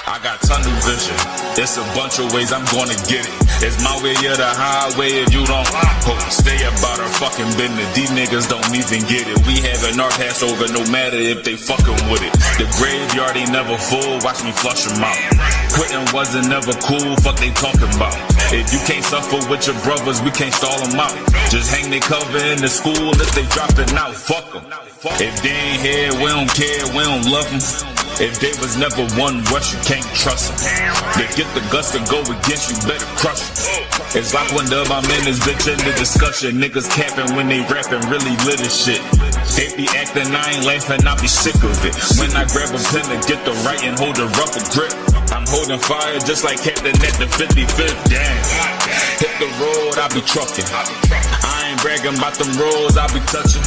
I got tunnel vision. It's a bunch of ways I'm gonna get it. It's my way or the highway if you don't stay about our fucking business. These niggas don't even get it. We having our Passover no matter if they fucking with it. The graveyard ain't never full, watch me flush them out. Quitting wasn't never cool, fuck they talking about. If you can't suffer with your brothers, we can't stall them out. Just hang their cover in the school if they dropping out, fuck them. If they ain't here, we don't care, we don't love them. If they was never one rush, you can't trust them. They get the guts to go against you, better crush them. It's like one of my men is bitch in the discussion. Niggas capping when they rapping, really lit as shit. They be acting, I ain't laughing, I be sick of it. When I grab a pen to get the right and hold a rougher grip, I'm holding fire just like Captain at the 55th. Damn. Hit the road, I be trucking. I ain't bragging about them roads, I be touching.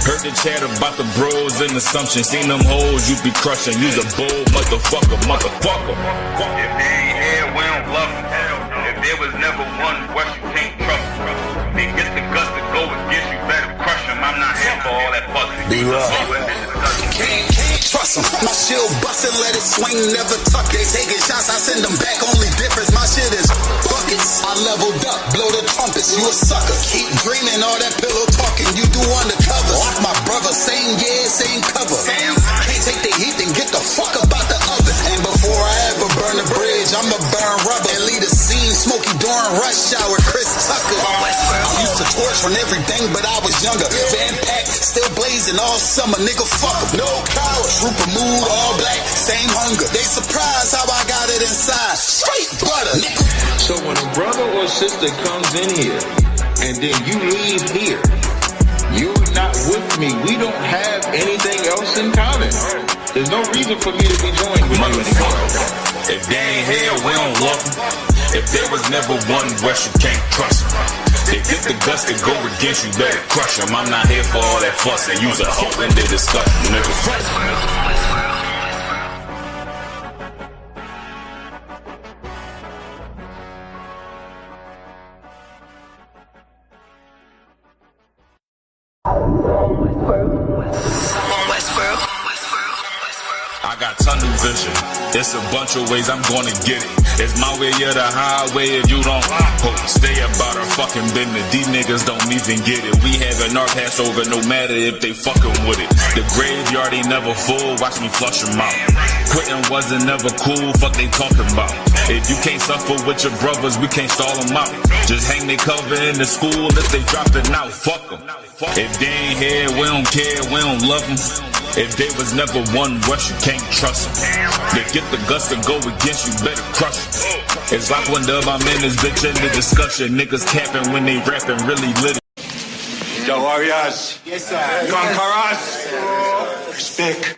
Heard the chat about the bros and assumptions. Seen them hoes, you be crushing. You's a bold motherfucker. If they ain't here, we don't love them. If there was never one rush, you can't trust them. They get the guts to go against you, better crush them. I'm not here for all that fucking. Be rough. Can't trust them. My shield bustin', let it swing, never tuck it. Taking shots, I send them back. Only difference, my shit is buckets. I leveled up, blow the trumpets. You a sucker. Keep dreaming, all that pillow talking. You do undercover. Like my brother, same year, same cover. Can't take the heat and get the fuck about the oven. And before I ever burn the bridge, I'ma burn rubber and lead a scene. Smoky during rush hour, Chris Tucker. I used to torch on everything, but I was younger. Van Pack, still blazing all summer, nigga. Fuck em. No coward, trooper mood, all black, same hunger. They surprised how I got it inside. Straight butter, nigga. So when a brother or sister comes in here and then you leave here, you're not with me. We don't have anything else in common. There's no reason for me to be joined with you anymore. If they ain't here, we don't love them. If there was never one rush, you can't trust them. They get the guts to go against you, better crush them. I'm not here for all that fuss and use a hoe in their discussion, nigga. I got tunnel vision. It's a bunch of ways I'm gonna get it. It's my way or the highway if you don't stay about our fucking business. These niggas don't even get it. We having our Passover no matter if they fucking with it. The graveyard ain't never full, watch me flush them out. Quitting wasn't never cool, fuck they talking about. If you can't suffer with your brothers, we can't stall them out. Just hang their cover in the school if they dropping out, fuck them. If they ain't here, we don't care, we don't love them. If there was never one rush, you can't trust them. They get the guts to go against you, better crush them. It's like one of my men is bitch in the discussion. Niggas capping when they rapping, really lit. TAZARYACH. Yes, sir. Conquerors. Respect.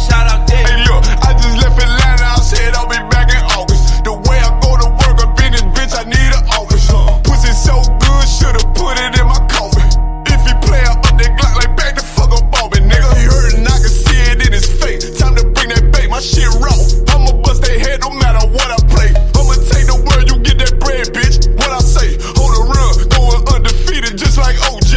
Shout out there. Hey, look, I just left Atlanta. I said I'll be back in August. The way I go to work up in this bitch, I need an office. Pussy so good, should've put it in my coffin. If he play up that Glock like back the fuck up on me, nigga. He hurt and I can see it in his face. Time to bring that bait, my shit raw. I'ma bust they head no matter what I play. I'ma take the word, you get that bread, bitch. What I say, hold a run, going undefeated just like OJ.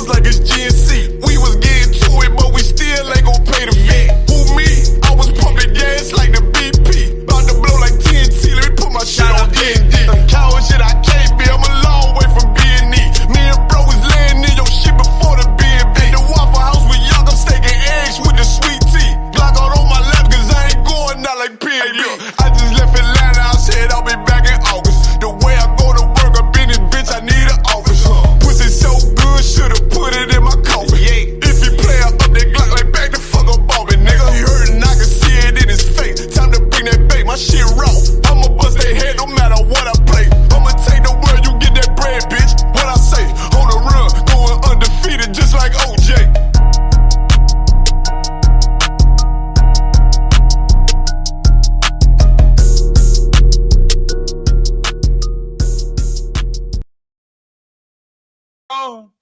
niggas like it's GNC. We was getting to it, but we still ain't gon' pay the fee. Who me? I was pumping gas like the BP. About to blow like TNT, let me put my shit on D&D. The coward shit I can't be, I'm a long way from being me. Me and bro was laying in your shit before the B&B. The Waffle House with young, I'm staking eggs with the sweet tea. Glock out on my lap, cause I ain't going out like P&B. I just left Atlanta, I said I'll be back in August. The way I go to work up in this bitch, I need an office. Pussy so good, should've put it in my coffin. If he play up that Glock like back the fuck up on me, nigga. He hurtin', I can see it in his face. Time to bring that bait, my shit raw. I'ma bust they head no matter what I play. I'ma take the word, you get that bread, bitch. What I say, on the run, going undefeated just like OJ.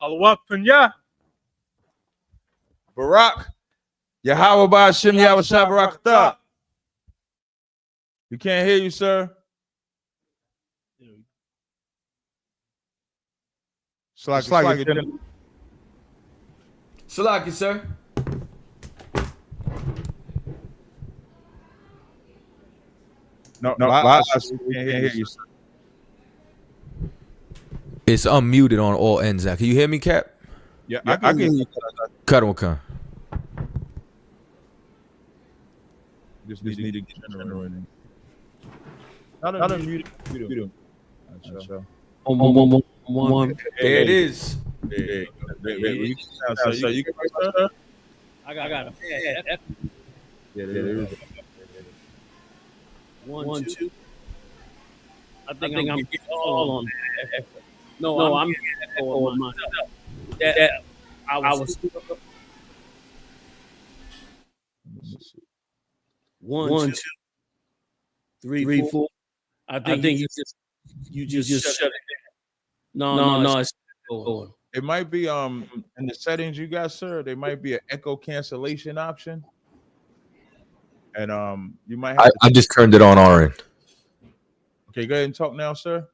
Allah Panya. Barak. Yahweh Ba'ashem Yahweh Shabarakta. We can't hear you, sir. Salaki, sir. No, I can't hear you, sir. It's unmuted on all ends. Can you hear me, Cap? Yeah, I can hear you. Cut on, cut. Just need to get generating. Not unmuted. One. There it is. You can I got it. Yeah, there is. One, two. I think I'm getting all on that. No, I'm getting on myself. That I was. One, two, three, four. I think you just shut it down. No, it's going. It might be in the settings you got, sir. There might be an echo cancellation option, and you might have. I just turned it on our end. Okay, go ahead and talk now, sir.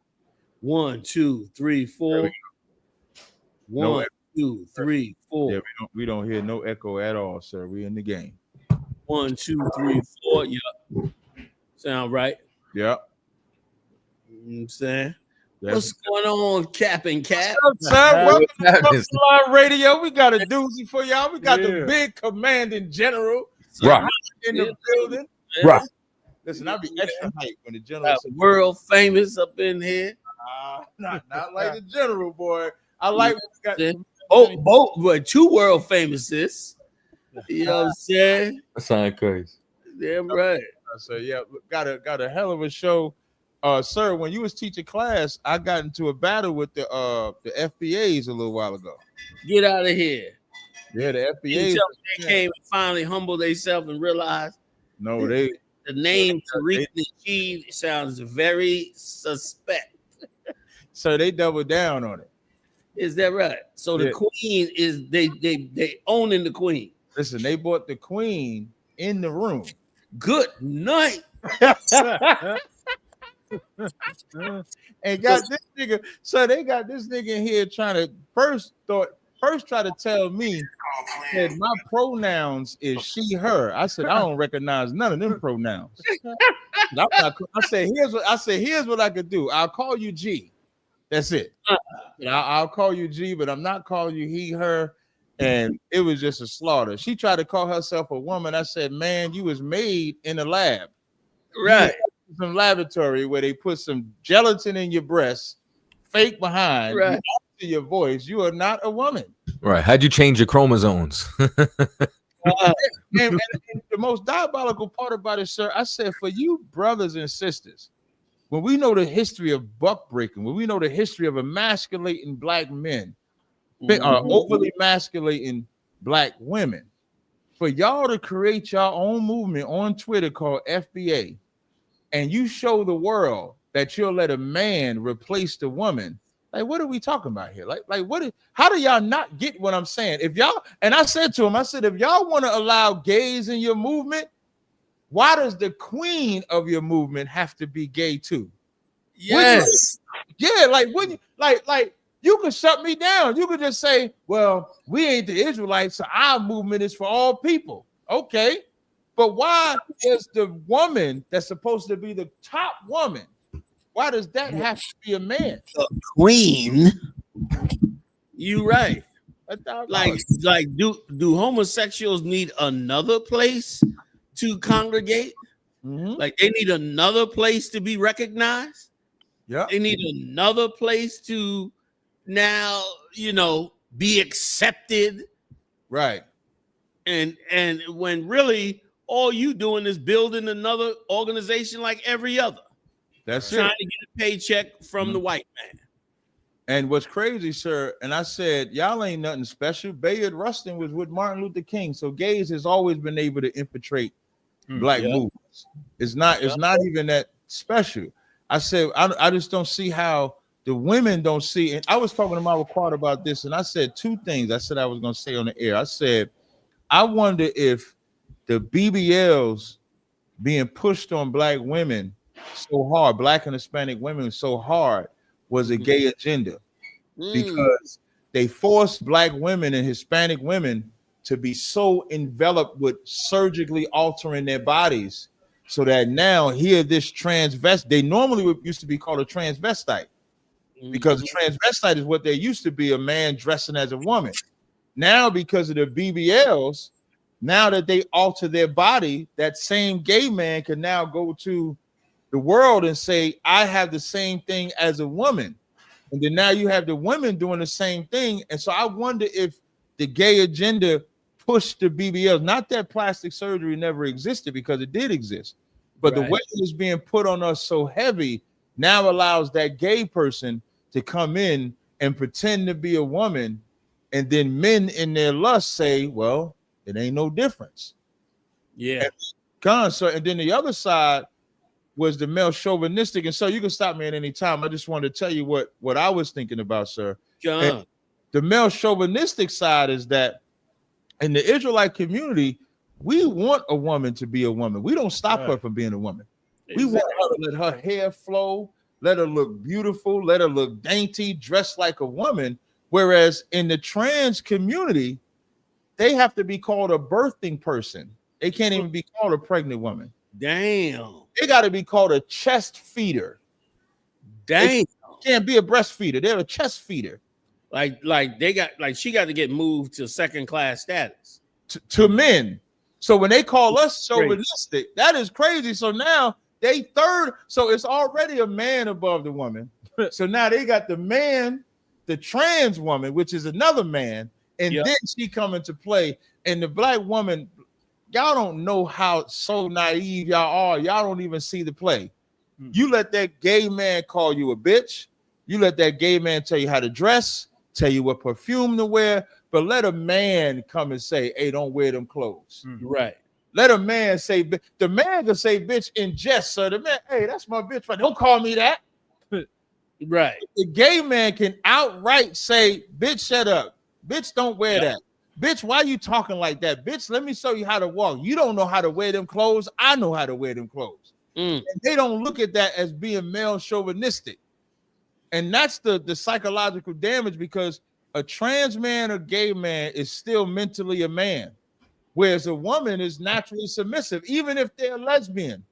1, 2, 3, 4. 1, 2, 3, 4. Yeah, we don't hear no echo at all, sir. We in the game. 1, 2, 3, 4. Yeah, sound right. Yep. You know what I'm saying? Yes. What's going on, Cap and Cap? What's up, sir? Welcome to Live Radio. We got a doozy for y'all. We got the big commanding general in the building. Right. Listen, I'll be extra hype when the general world famous up in here. Not like the general, boy. I like what we got. Both, but two world famouses. You know what I'm saying? That sounds crazy. Damn right. So yeah, got a hell of a show. Sir, when you was teaching class, I got into a battle with the FBAs a little while ago. Get out of here. Yeah, the FBAs. They came and finally humbled themselves and realized the name Tariq Nasheed sounds very suspect. So they doubled down on it. Is that right? So the queen is they owning the queen. Listen, they brought the queen in the room. Good night. And got this nigga. So they got this nigga in here trying to first try to tell me that my pronouns is she, her. I said, I don't recognize none of them pronouns. I said, here's what I could do. I'll call you G. That's it. I'll call you G, but I'm not calling you he, her. And it was just a slaughter. She tried to call herself a woman. I said, man, you was made in a lab. Right. Some laboratory where they put some gelatin in your breast, fake behind, right. You your voice. You are not a woman. Right. How'd you change your chromosomes? and the most diabolical part about it, sir, I said, for you brothers and sisters, when we know the history of buck breaking, when we know the history of emasculating black men, overly emasculating black women, for y'all to create your own movement on Twitter called FBA, and you show the world that you'll let a man replace the woman, like what are we talking about here? How do y'all not get what I'm saying? If y'all, and I said to him, I said, if y'all want to allow gays in your movement, why does the queen of your movement have to be gay too? Yes. Yeah, like when you like You can shut me down. You could just say, well, we ain't the Israelites, so our movement is for all people. Okay. But why does the woman that's supposed to be the top woman, why does that have to be a man? Queen. You right. Like do homosexuals need another place to congregate? Like they need another place to be recognized. Yeah, they need another place to now, be accepted. Right. And when really all you doing is building another organization like every other. That's trying it. to get a paycheck from the white man. And what's crazy, sir, and I said, y'all ain't nothing special. Bayard Rustin was with Martin Luther King. So gays has always been able to infiltrate black movements. It's not even that special. I said, I just don't see how the women don't see. And I was talking to my recorder about this, and I said two things I said I was going to say on the air. I said, I wonder if the BBLs being pushed on black women so hard, black and Hispanic women so hard, was a gay agenda, because they forced black women and Hispanic women to be so enveloped with surgically altering their bodies, so that now here this transvestite, they normally used to be called a transvestite, because a transvestite is what they used to be, a man dressing as a woman. Now, because of the BBLs, now that they alter their body, that same gay man can now go to the world and say, I have the same thing as a woman. And then now you have the women doing the same thing. And so I wonder if the gay agenda pushed the BBLs, not that plastic surgery never existed, because it did exist, but the way it is being put on us so heavy now allows that gay person to come in and pretend to be a woman. And then men in their lust say, well, it ain't no difference. Yeah. And then the other side was the male chauvinistic. And so you can stop me at any time. I just wanted to tell you what I was thinking about, sir. The male chauvinistic side is that in the Israelite community, we want a woman to be a woman. We don't stop her from being a woman. We want her to let her hair flow, let her look beautiful, let her look dainty, dressed like a woman. Whereas in the trans community, they have to be called a birthing person. They can't even be called a pregnant woman. Damn. They got to be called a chest feeder. Damn. They can't be a breastfeeder. They're a chest feeder. She got to get moved to second class status to men. So when they call us chauvinistic, that is crazy. So now they third. So it's already a man above the woman. So now they got the man, the trans woman, which is another man, and then she come into play. And the black woman, y'all don't know how so naive y'all are. Y'all don't even see the play. You let that gay man call you a bitch. You let that gay man tell you how to dress, tell you what perfume to wear, but let a man come and say, hey, don't wear them clothes. Right. Let a man say, the man can say bitch in jest, sir. The man, hey, that's my bitch. Don't call me that. Right. The gay man can outright say, bitch, shut up. Bitch, don't wear that. Bitch, why you talking like that? Bitch, let me show you how to walk. You don't know how to wear them clothes. I know how to wear them clothes. And they don't look at that as being male chauvinistic. And that's the psychological damage, because a trans man or gay man is still mentally a man, whereas a woman is naturally submissive. Even if they're lesbian,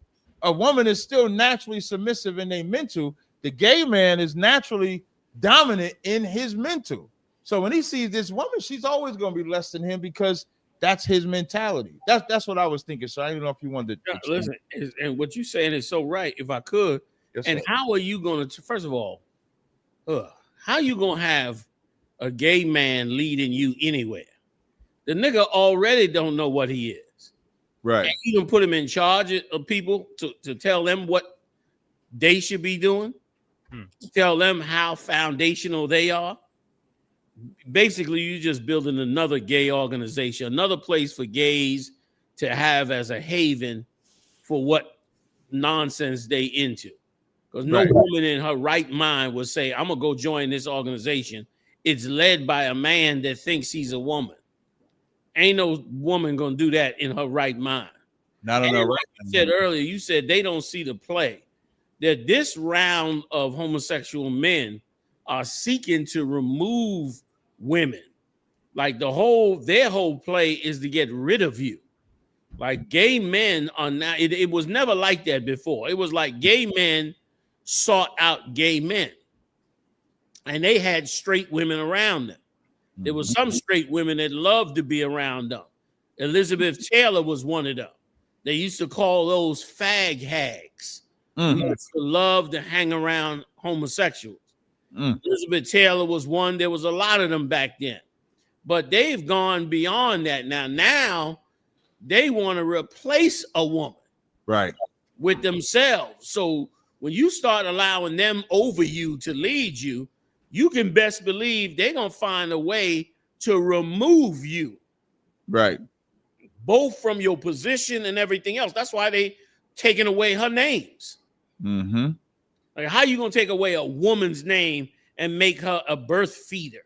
a woman is still naturally submissive in their mental. The gay man is naturally dominant in his mental. So when he sees this woman, she's always going to be less than him, because that's his mentality. That's what I was thinking. So I don't know if you wanted to listen. And what you're saying is so right. If I could, how are you going to? First of all, how you gonna have a gay man leading you anywhere? The nigga already don't know what he is. Right. And you can put him in charge of people to tell them what they should be doing. Tell them how foundational they are. Basically, you're just building another gay organization, another place for gays to have as a haven for what nonsense they into. Because no woman in her right mind would say, I'm going to go join this organization. It's led by a man that thinks he's a woman. Ain't no woman going to do that in her right mind. Not on her right mind. You said earlier, you said they don't see the play. That this round of homosexual men are seeking to remove women. Like their whole play is to get rid of you. Like gay men are now, it was never like that before. It was like gay men sought out gay men. And they had straight women around them. There was some straight women that loved to be around them. Elizabeth Taylor was one of them. They used to call those fag hags. Who used to love to hang around homosexuals. Elizabeth Taylor was one. There was a lot of them back then. But they've gone beyond that now. Now they want to replace a woman with themselves. So when you start allowing them over you to lead you, you can best believe they're going to find a way to remove you. Right. Both from your position and everything else. That's why they taking away her names. Like, how you going to take away a woman's name and make her a birth feeder?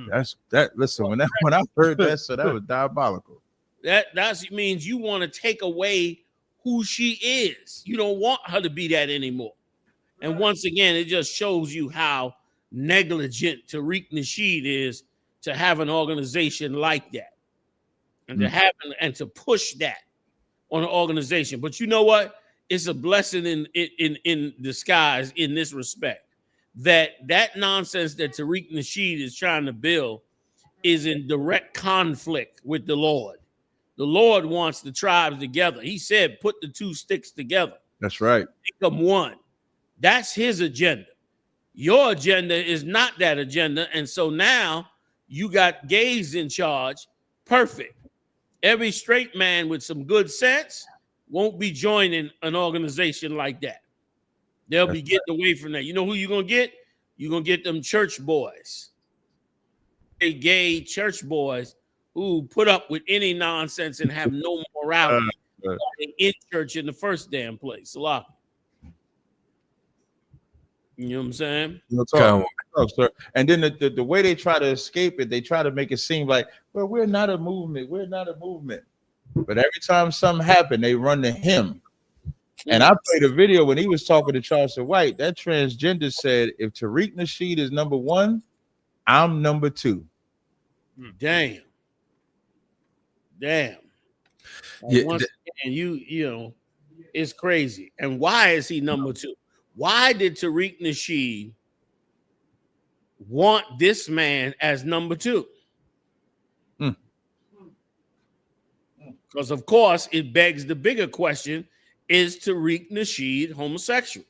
That's that. Listen, when I heard that, so that was diabolical. That means you want to take away who she is. You don't want her to be that anymore. And once again, it just shows you how negligent Tariq Nasheed is to have an organization like that, and to have and to push that on an organization. But you know what? It's a blessing in disguise in this respect. That nonsense that Tariq Nasheed is trying to build is in direct conflict with the Lord. The Lord wants the tribes together. He said, put the two sticks together. That's right. Make them one. That's his agenda. Your agenda is not that agenda. And so now you got gays in charge. Perfect. Every straight man with some good sense won't be joining an organization like that. They'll be getting away from that. You know who you're going to get? You're going to get them church boys. Gay church boys who put up with any nonsense and have no morality in church in the first damn place. You know what I'm saying? Sir. And then the way they try to escape it, they try to make it seem like, well, we're not a movement. We're not a movement. But every time something happened, they run to him. And I played a video when he was talking to Charleston White. That transgender said, if Tariq Nasheed is number one, I'm number two. Damn. Like once again, you know, it's crazy. And why is he number two? Why did Tariq Nasheed want this man as number two? Because, of course, it begs the bigger question, is Tariq Nasheed homosexual?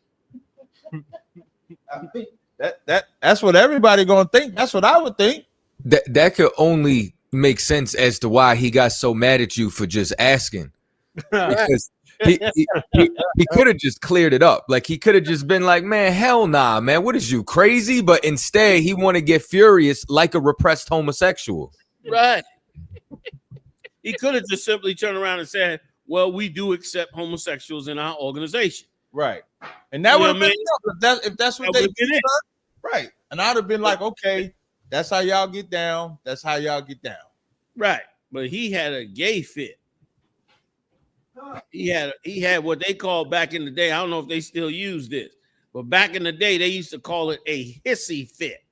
That's what everybody gonna think. That's what I would think. That could only make sense as to why he got so mad at you for just asking. Because he could have just cleared it up. Like, he could have just been like, man, hell nah, man. What is you, crazy? But instead, he want to get furious like a repressed homosexual. Right. He could have just simply turned around and said, well, we do accept homosexuals in our organization. Right. And that would have been if that's what they did. Right. And I'd have been like, okay, that's how y'all get down. That's how y'all get down. Right. But he had a gay fit. He had what they called back in the day. I don't know if they still use this, but back in the day, they used to call it a hissy fit.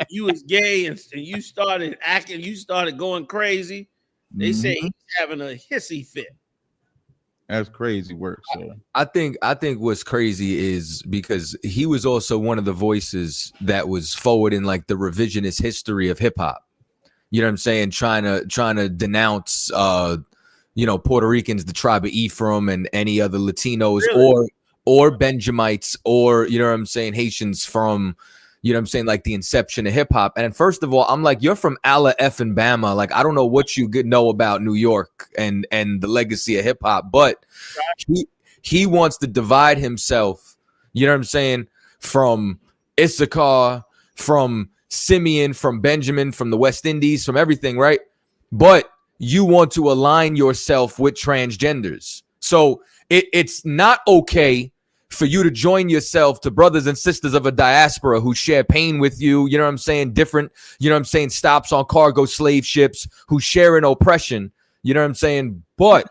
You was gay and you started acting, you started going crazy. They say he's having a hissy fit. That's crazy work. So I think what's crazy is because he was also one of the voices that was forward in like the revisionist history of hip hop. You know what I'm saying? Trying to denounce Puerto Ricans, the tribe of Ephraim, and any other Latinos or Benjamites, or you know what I'm saying, Haitians from, you know what I'm saying, like the inception of hip hop. And first of all, I'm like, you're from Alla effing Bama. Like, I don't know what you know about New York and the legacy of hip hop, but he wants to divide himself, you know what I'm saying, from Issachar, from Simeon, from Benjamin, from the West Indies, from everything, right? But you want to align yourself with transgenders. So it's not okay for you to join yourself to brothers and sisters of a diaspora who share pain with you, you know what I'm saying, different, you know what I'm saying, stops on cargo slave ships, who share in oppression, you know what I'm saying? But,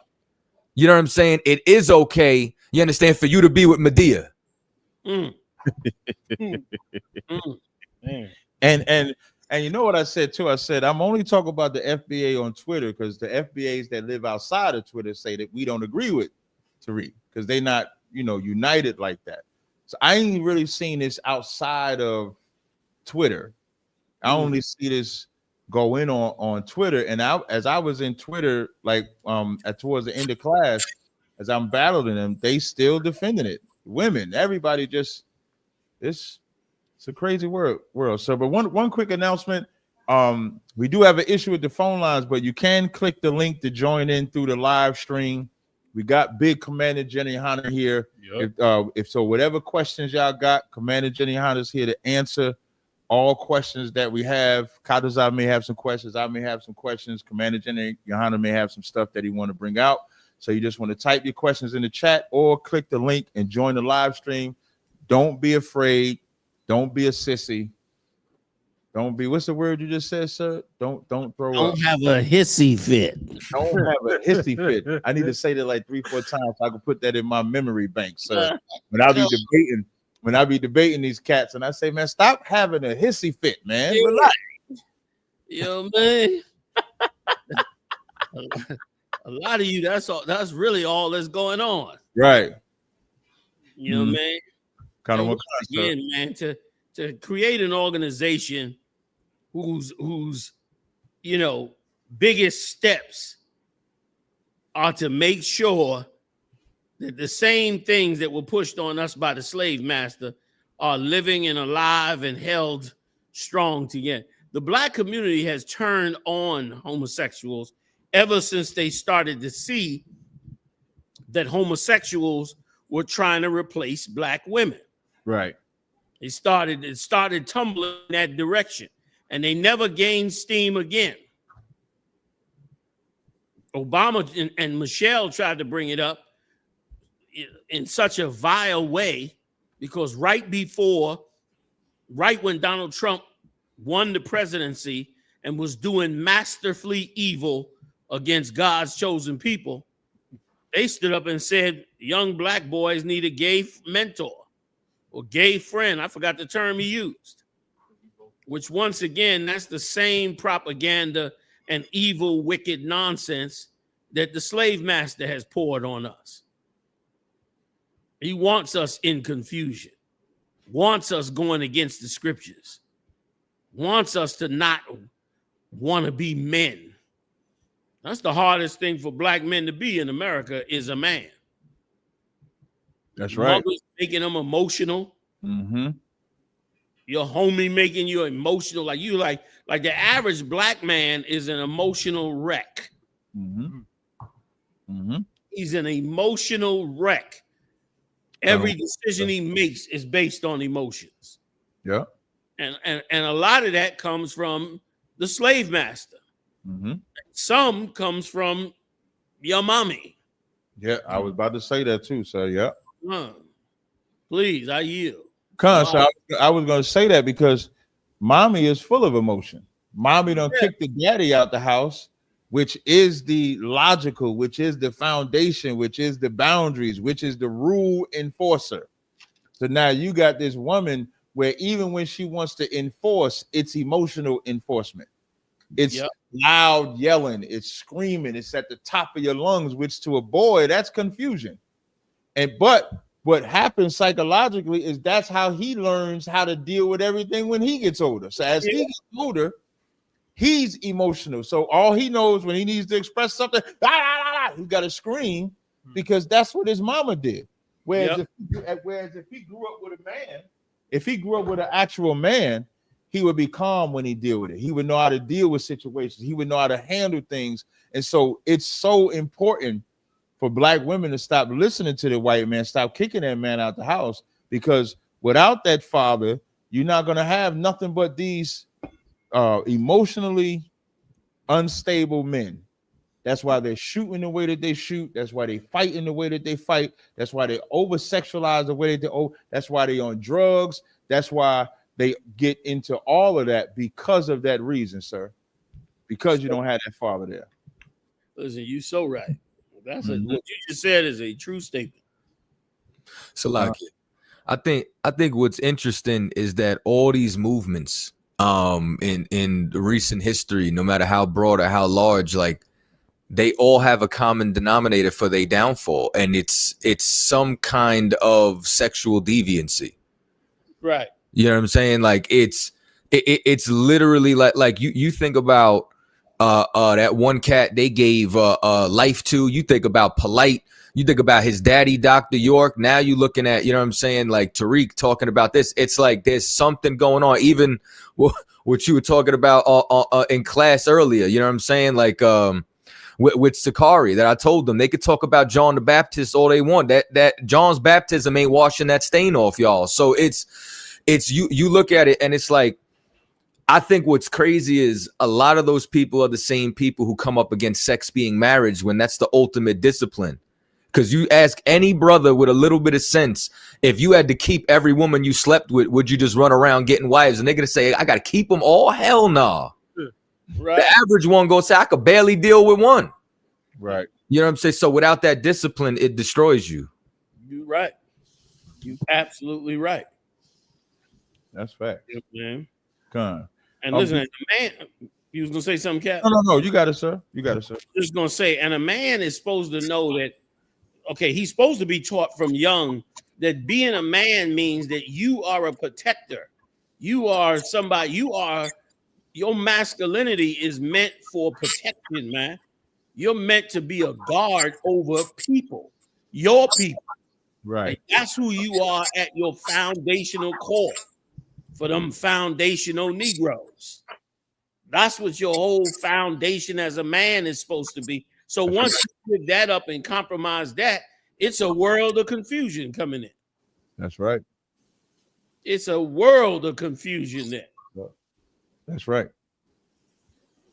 you know what I'm saying, it is okay, you understand, for you to be with Medea. And you know what I said too? I said I'm only talking about the FBA on Twitter because the FBAs that live outside of Twitter say that we don't agree with Tariq because they're not, united like that. So I ain't really seen this outside of Twitter. I only see this go in on Twitter. And as I was in Twitter, like towards the end of class, as I'm battling them, they still defending it. Women, everybody just it's a crazy world. So, but one quick announcement. We do have an issue with the phone lines, but you can click the link to join in through the live stream. We got big Commander Jenny Yahanna here. Yep. If so, whatever questions y'all got, Commander Jenny Yahanna is here to answer all questions that we have. CHAATAZA may have some questions. I may have some questions. Commander Jenny Yahanna may have some stuff that he want to bring out. So you just want to type your questions in the chat or click the link and join the live stream. Don't be afraid. Don't be a sissy. Don't be, what's the word you just said, sir? Don't throw up. Don't have a hissy fit. Don't have a hissy fit. I need to say that like 3-4 times so I can put that in my memory bank, sir. When I be debating these cats and I say, man, stop having a hissy fit, man. Relax. Yo, man. A lot of you, that's really all that's going on. Right. You know, man. Kind of again, man, to create an organization whose biggest steps are to make sure that the same things that were pushed on us by the slave master are living and alive and held strong together. The Black community has turned on homosexuals ever since they started to see that homosexuals were trying to replace Black women. Right. It started tumbling in that direction, and they never gained steam again. Obama and Michelle tried to bring it up in such a vile way because right when Donald Trump won the presidency and was doing masterfully evil against God's chosen people, they stood up and said young Black boys need a gay mentor or gay friend. I forgot the term he used, which once again, that's the same propaganda and evil, wicked nonsense that the slave master has poured on us. He wants us in confusion, wants us going against the scriptures, wants us to not want to be men. That's the hardest thing for Black men to be in America is a man. That's right. Mothers making them emotional. Mm-hmm. Your homie making you emotional. Like the average Black man is an emotional wreck. Mm-hmm. Mm-hmm. He's an emotional wreck. Every decision he makes is based on emotions. Yeah. And a lot of that comes from the slave master. Mm-hmm. Some comes from your mommy. Yeah, I was about to say that too, sir. Yeah. Please, I yield. So I was going to say that because mommy is full of emotion. Mommy don't kick the daddy out the house, which is the logical, which is the foundation, which is the boundaries, which is the rule enforcer. So now you got this woman where even when she wants to enforce, it's emotional enforcement. It's loud yelling, it's screaming, it's at the top of your lungs, which to a boy, that's confusion. But what happens psychologically is that's how he learns how to deal with everything when he gets older. So as he gets older, he's emotional. So all he knows when he needs to express something, he got to scream because that's what his mama did. Whereas if he grew up with a man, if he grew up with an actual man, he would be calm when he deal with it. He would know how to deal with situations. He would know how to handle things. And so it's so important for Black women to stop listening to the white man, stop kicking that man out the house, because without that father, you're not going to have nothing but these emotionally unstable men. That's why they're shooting the way that they shoot. That's why they fight in the way that they fight. That's why they over-sexualize the way that they that's why they on drugs. That's why they get into all of that because of that reason, sir. Because you don't have that father there. Listen, you so right. That's what you just said is a true statement. So like I think what's interesting is that all these movements in recent history, no matter how broad or how large, like they all have a common denominator for their downfall, and it's some kind of sexual deviancy. Right. You know what I'm saying? Like it's literally like you think about that one cat they gave life to. You think about Polite. You think about his daddy, Dr. York. Now you looking at, you know what I'm saying, like Tariq talking about this. It's like there's something going on. Even what you were talking about in class earlier. You know what I'm saying? Like with Sakari, that I told them they could talk about John the Baptist all they want. That John's baptism ain't washing that stain off, y'all. So it's you look at it and it's like, I think what's crazy is a lot of those people are the same people who come up against sex being marriage when that's the ultimate discipline. Because you ask any brother with a little bit of sense, if you had to keep every woman you slept with, would you just run around getting wives? And they're going to say, I got to keep them all? Hell no. Nah. Right. The average one goes say, I could barely deal with one. Right. You know what I'm saying? So without that discipline, it destroys you. You're right. You're absolutely right. That's fact. Yep, man. Con. And listen, man, you was going to say something, Cap? No. You got it, sir. You got it, sir. Just going to say, and a man is supposed to know that, okay, he's supposed to be taught from young that being a man means that you are a protector. You are somebody, your masculinity is meant for protection, man. You're meant to be a guard over people, your people. Right. And that's who you are at your foundational core for them foundational Negroes. That's what your whole foundation as a man is supposed to be. So once you give that up and compromise that, it's a world of confusion coming in. That's right. It's a world of confusion there. That's right.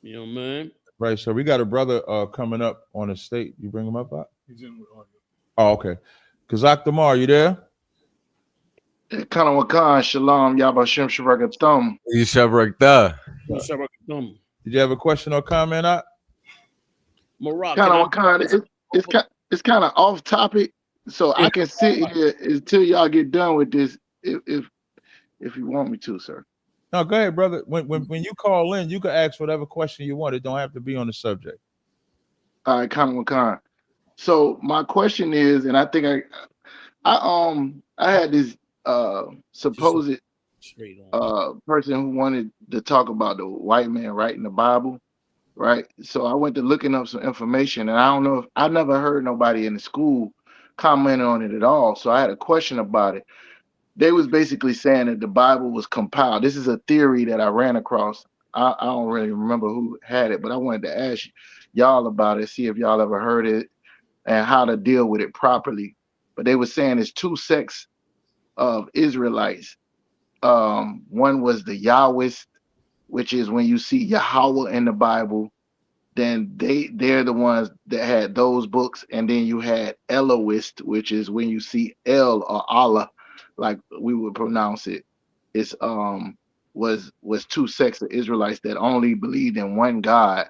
You know, man. Right. So we got a brother coming up on the state. You bring him up, Bob? He's in with audio. Oh, okay. Kazak Damar, you there? Kana Wakan, Shalom, Yabashim Shabakatum. Did you have a question or comment out? Kana Wakan, it's kind of off topic, so I can sit here until y'all get done with this if you want me to, sir. No, go ahead, brother. When you call in, you can ask whatever question you want. It don't have to be on the subject. All right, Kana Wakan. So my question is, and I think I had this supposed person who wanted to talk about the white man writing the Bible, right? So I went to looking up some information, and I don't know if I never heard nobody in the school comment on it at all. So I had a question about it. They was basically saying that the Bible was compiled. This is a theory that I ran across. I don't really remember who had it, but I wanted to ask y'all about it, see if y'all ever heard it and how to deal with it properly. But they were saying there's two sects of Israelites. One was the Yahwist, which is when you see Yahweh in the Bible, then they're the ones that had those books. And then you had Elohist, which is when you see El or Allah, like we would pronounce it. It's was two sects of Israelites that only believed in one God.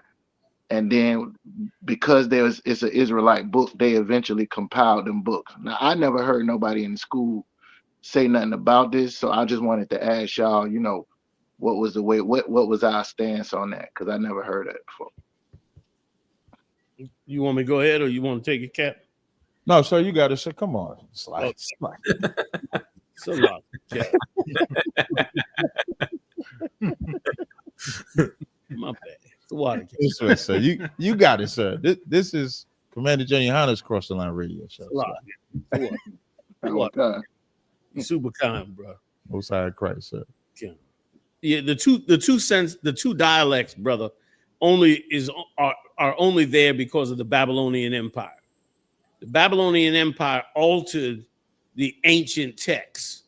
And then because it's an Israelite book, they eventually compiled them books. Now I never heard nobody in the school say nothing about this, so I just wanted to ask y'all, you know, what was our stance on that? Because I never heard that before. You want me to go ahead, or you want to take it, Cap? No, sir, you got it, sir. Come on, slide. So long, Cap. My bad. The water. This way, sir. You got it, sir. This is Commander General Yahanna's Cross the Line Radio Show. Super kind, bro. Most High Christ, sir. Yeah, the two dialects, brother, are only there because of the Babylonian Empire. The Babylonian Empire altered the ancient texts.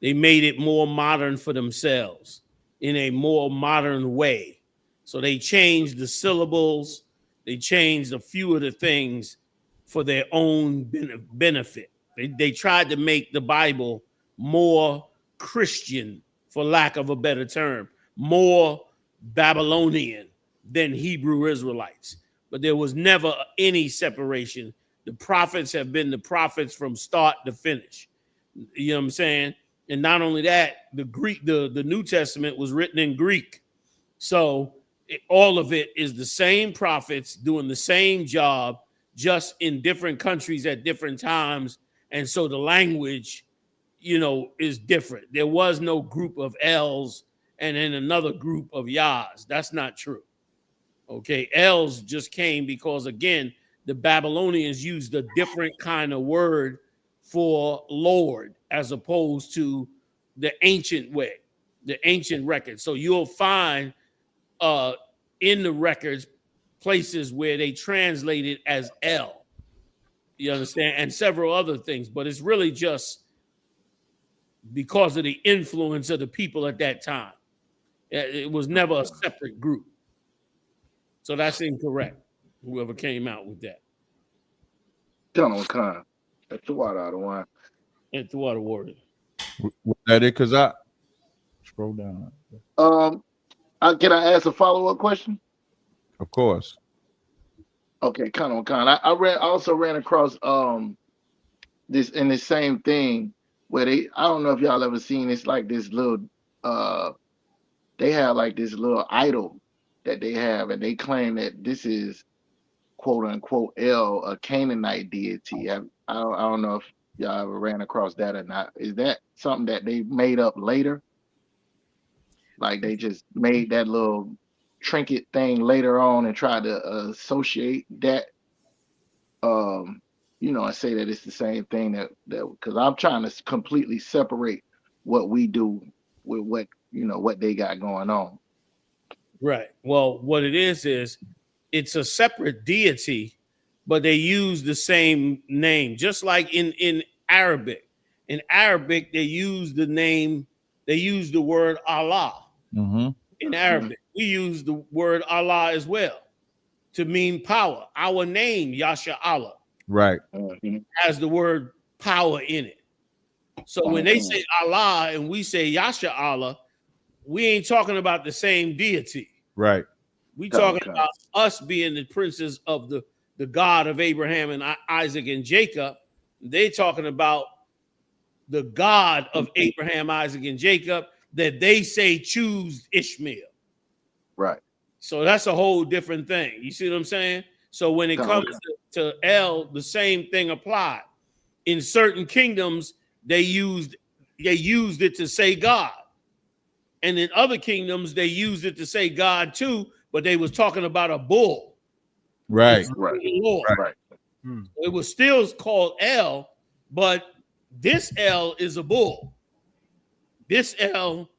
They made it more modern for themselves in a more modern way. So they changed the syllables. They changed a few of the things for their own benefit. They tried to make the Bible more Christian, for lack of a better term, more Babylonian than Hebrew Israelites. But there was never any separation. The prophets have been the prophets from start to finish. You know what I'm saying? And not only that, the Greek, the New Testament was written in Greek. So all of it is the same prophets doing the same job, just in different countries at different times. And so the language, is different. There was no group of L's and then another group of Yahs. That's not true. Okay. L's just came because, again, the Babylonians used a different kind of word for Lord as opposed to the ancient way, the ancient records. So you'll find in the records places where they translate it as L. You understand? And several other things, but it's really just because of the influence of the people at that time. It was never a separate group. So that's incorrect. Whoever came out with that. That's the water out of wine. It's the water. Was that it? Because I scroll down. Can I ask a follow-up question? Of course. Okay, I also ran across this same thing where I don't know if y'all ever seen, it's like this little they have like this little idol that they have, and they claim that this is quote unquote El, a Canaanite deity. I don't know if y'all ever ran across that or not. Is that something that they made up later? Like they just made that little trinket thing later on and tried to associate that, and say that it's the same thing that because I'm trying to completely separate what we do with what they got going on. Right. Well, what it is it's a separate deity, but they use the same name, just like in Arabic. In Arabic, they use the word Allah. Mm-hmm. In Arabic, we use the word Allah as well to mean power. Our name, Yasha Allah, right, has the word power in it. So when they say Allah and we say Yasha Allah, we ain't talking about the same deity. Right. We talking about us being the princes of the God of Abraham and Isaac and Jacob. They talking about the God of Abraham, Isaac, and Jacob that they say choose Ishmael. Right. So that's a whole different thing. You see what I'm saying? So when it comes to El, the same thing applied. In certain kingdoms, they used it to say God. And in other kingdoms, they used it to say God too, but they was talking about a bull. Right. Lord. Right. It was still called El, but this El is a bull. This El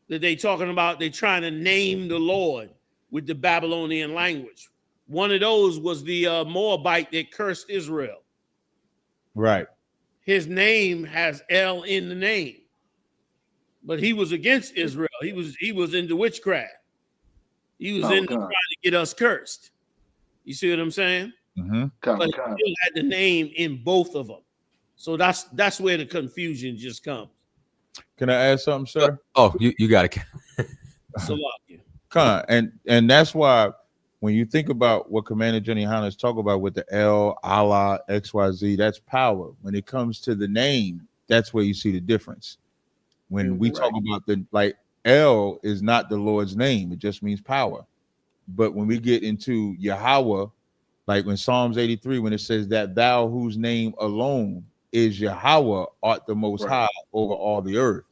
that they talking about, they trying to name the Lord with the Babylonian language. One of those was the Moabite that cursed Israel. Right. His name has El in the name, but he was against Israel. He was into witchcraft. He was into trying to get us cursed. You see what I'm saying? Mm-hmm. But he still had the name in both of them. So that's where the confusion just comes. Can I add something, sir? Oh, you got it. And that's why when you think about what Commander Jenny Yahanna is talking about with the L, Allah, XYZ, that's power. When it comes to the name, that's where you see the difference. When we talk about El is not the Lord's name, it just means power. But when we get into Yahweh, like when Psalms 83, when it says that thou whose name alone is Yahweh art the most high over all the earth.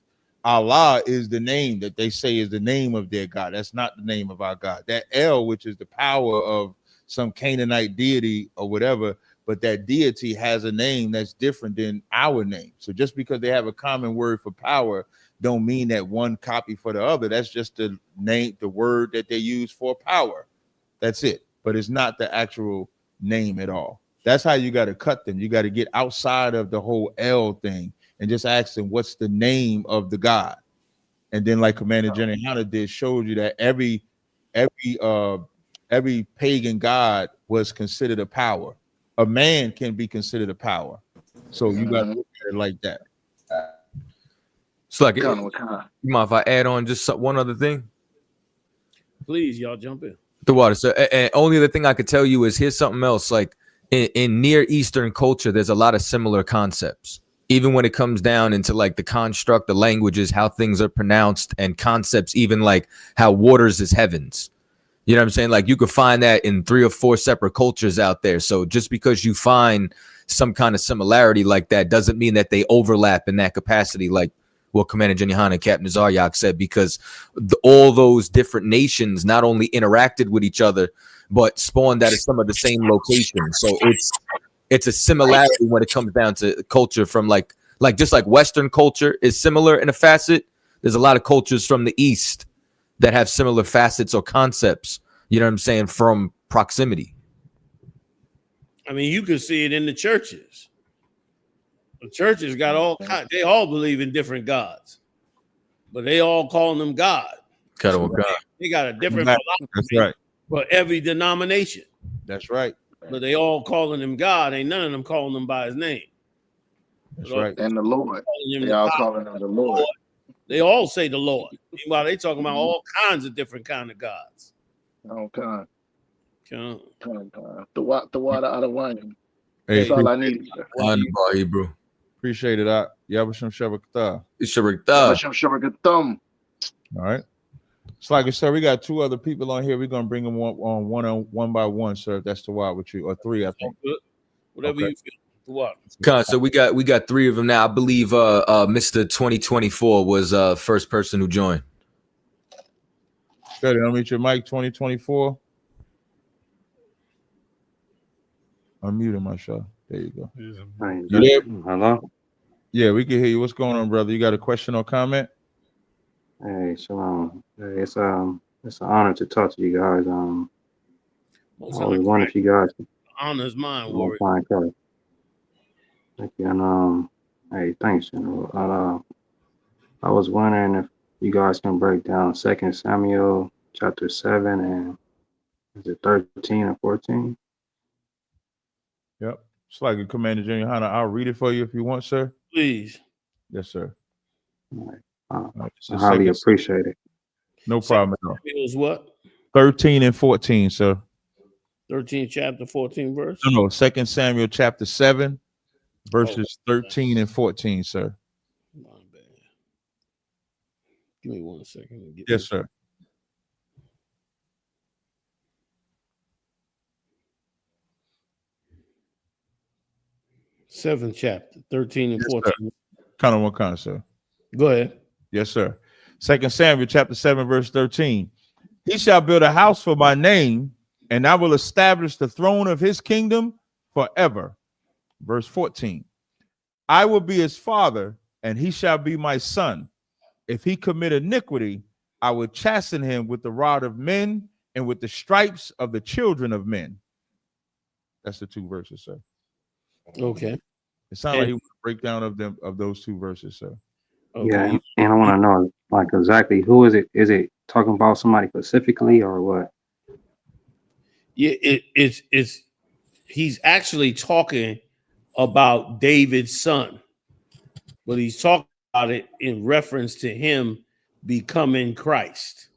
Allah is the name that they say is the name of their God. That's not the name of our God. That El, which is the power of some Canaanite deity or whatever, but that deity has a name that's different than our name. So just because they have a common word for power don't mean that one copy for the other. That's just the name, the word that they use for power. That's it. But it's not the actual name at all. That's how you got to cut them. You got to get outside of the whole L thing and just ask them, what's the name of the God? And then like Commander Jenny Yahanna did, showed you that every pagan god was considered a power. A man can be considered a power. So you got to look at it like that. It's like, you mind if I add on just one other thing? Please, y'all jump in. The water. So, and only other thing I could tell you is here's something else. Like in Near Eastern culture, there's a lot of similar concepts. even when it comes down into like the construct, the languages, how things are pronounced, and concepts, even like how waters is heavens. You know what I'm saying? Like you could find that in 3 or 4 separate cultures out there. So just because you find some kind of similarity like that doesn't mean that they overlap in that capacity, like what Commander Yahanna and Captain TAZARYACH said, because all those different nations not only interacted with each other, but spawned out of some of the same locations. So it's a similarity when it comes down to culture from like just like Western culture is similar in a facet. There's a lot of cultures from the East that have similar facets or concepts, you know what I'm saying, from proximity. I mean, you can see it in the churches. The churches got all kinds, they all believe in different gods, but they all calling them God. God. They got a different philosophy. That's right. For every denomination. That's right. But they all calling him God. Ain't none of them calling him by his name. That's right. And the Lord. They all calling him the Lord. They all say the Lord. Meanwhile, they talking about all kinds of different kind of gods. Okay. Okay. The water out of wine. Hey, that's all I need. Bro. Appreciate it. Yabashim Shabakta. Shabakta. All right. It's like I said, we got 2 other people on here. We're gonna bring them on one by one, sir. If that's the wild with you, or 3, I think. Whatever you feel. What? So we got 3 of them now. I believe Mr. 2024 was first person who joined. Good. Unmute your mic. 2024. Unmute him, my show. There you go. You there? Hello. Yeah, we can hear you. What's going on, brother? You got a question or comment? Hey, shalom. Hey, it's an honor to talk to you guys. I was wondering if you guys honors mine, Warrior. Thank you. And hey, thanks. I was wondering if you guys can break down 2 Samuel chapter 7 and is it 13 or 14? Yep. It's like a Commander Yahanna. I'll read it for you if you want, sir. Please. Yes, sir. All right. I highly appreciate it. No problem at all. Is what? 13 and 14, sir. 13 chapter 14 verse? No, 2 Samuel chapter 7, verses 13 and 14, sir. My bad. Give me 1 second. Yes, sir. Seventh chapter, 13 and 14. Kind of one kind, sir. Go ahead. Yes, sir. 2 Samuel chapter 7, verse 13. He shall build a house for my name, and I will establish the throne of his kingdom forever. Verse 14. I will be his father, and he shall be my son. If he commit iniquity, I will chasten him with the rod of men and with the stripes of the children of men. That's the 2 verses, sir. Okay. It sounds like he was a breakdown of those 2 verses, sir. Okay. Yeah, and I want to know like exactly who is it? Is it talking about somebody specifically or what? Yeah, it's he's actually talking about David's son, but he's talking about it in reference to him becoming Christ.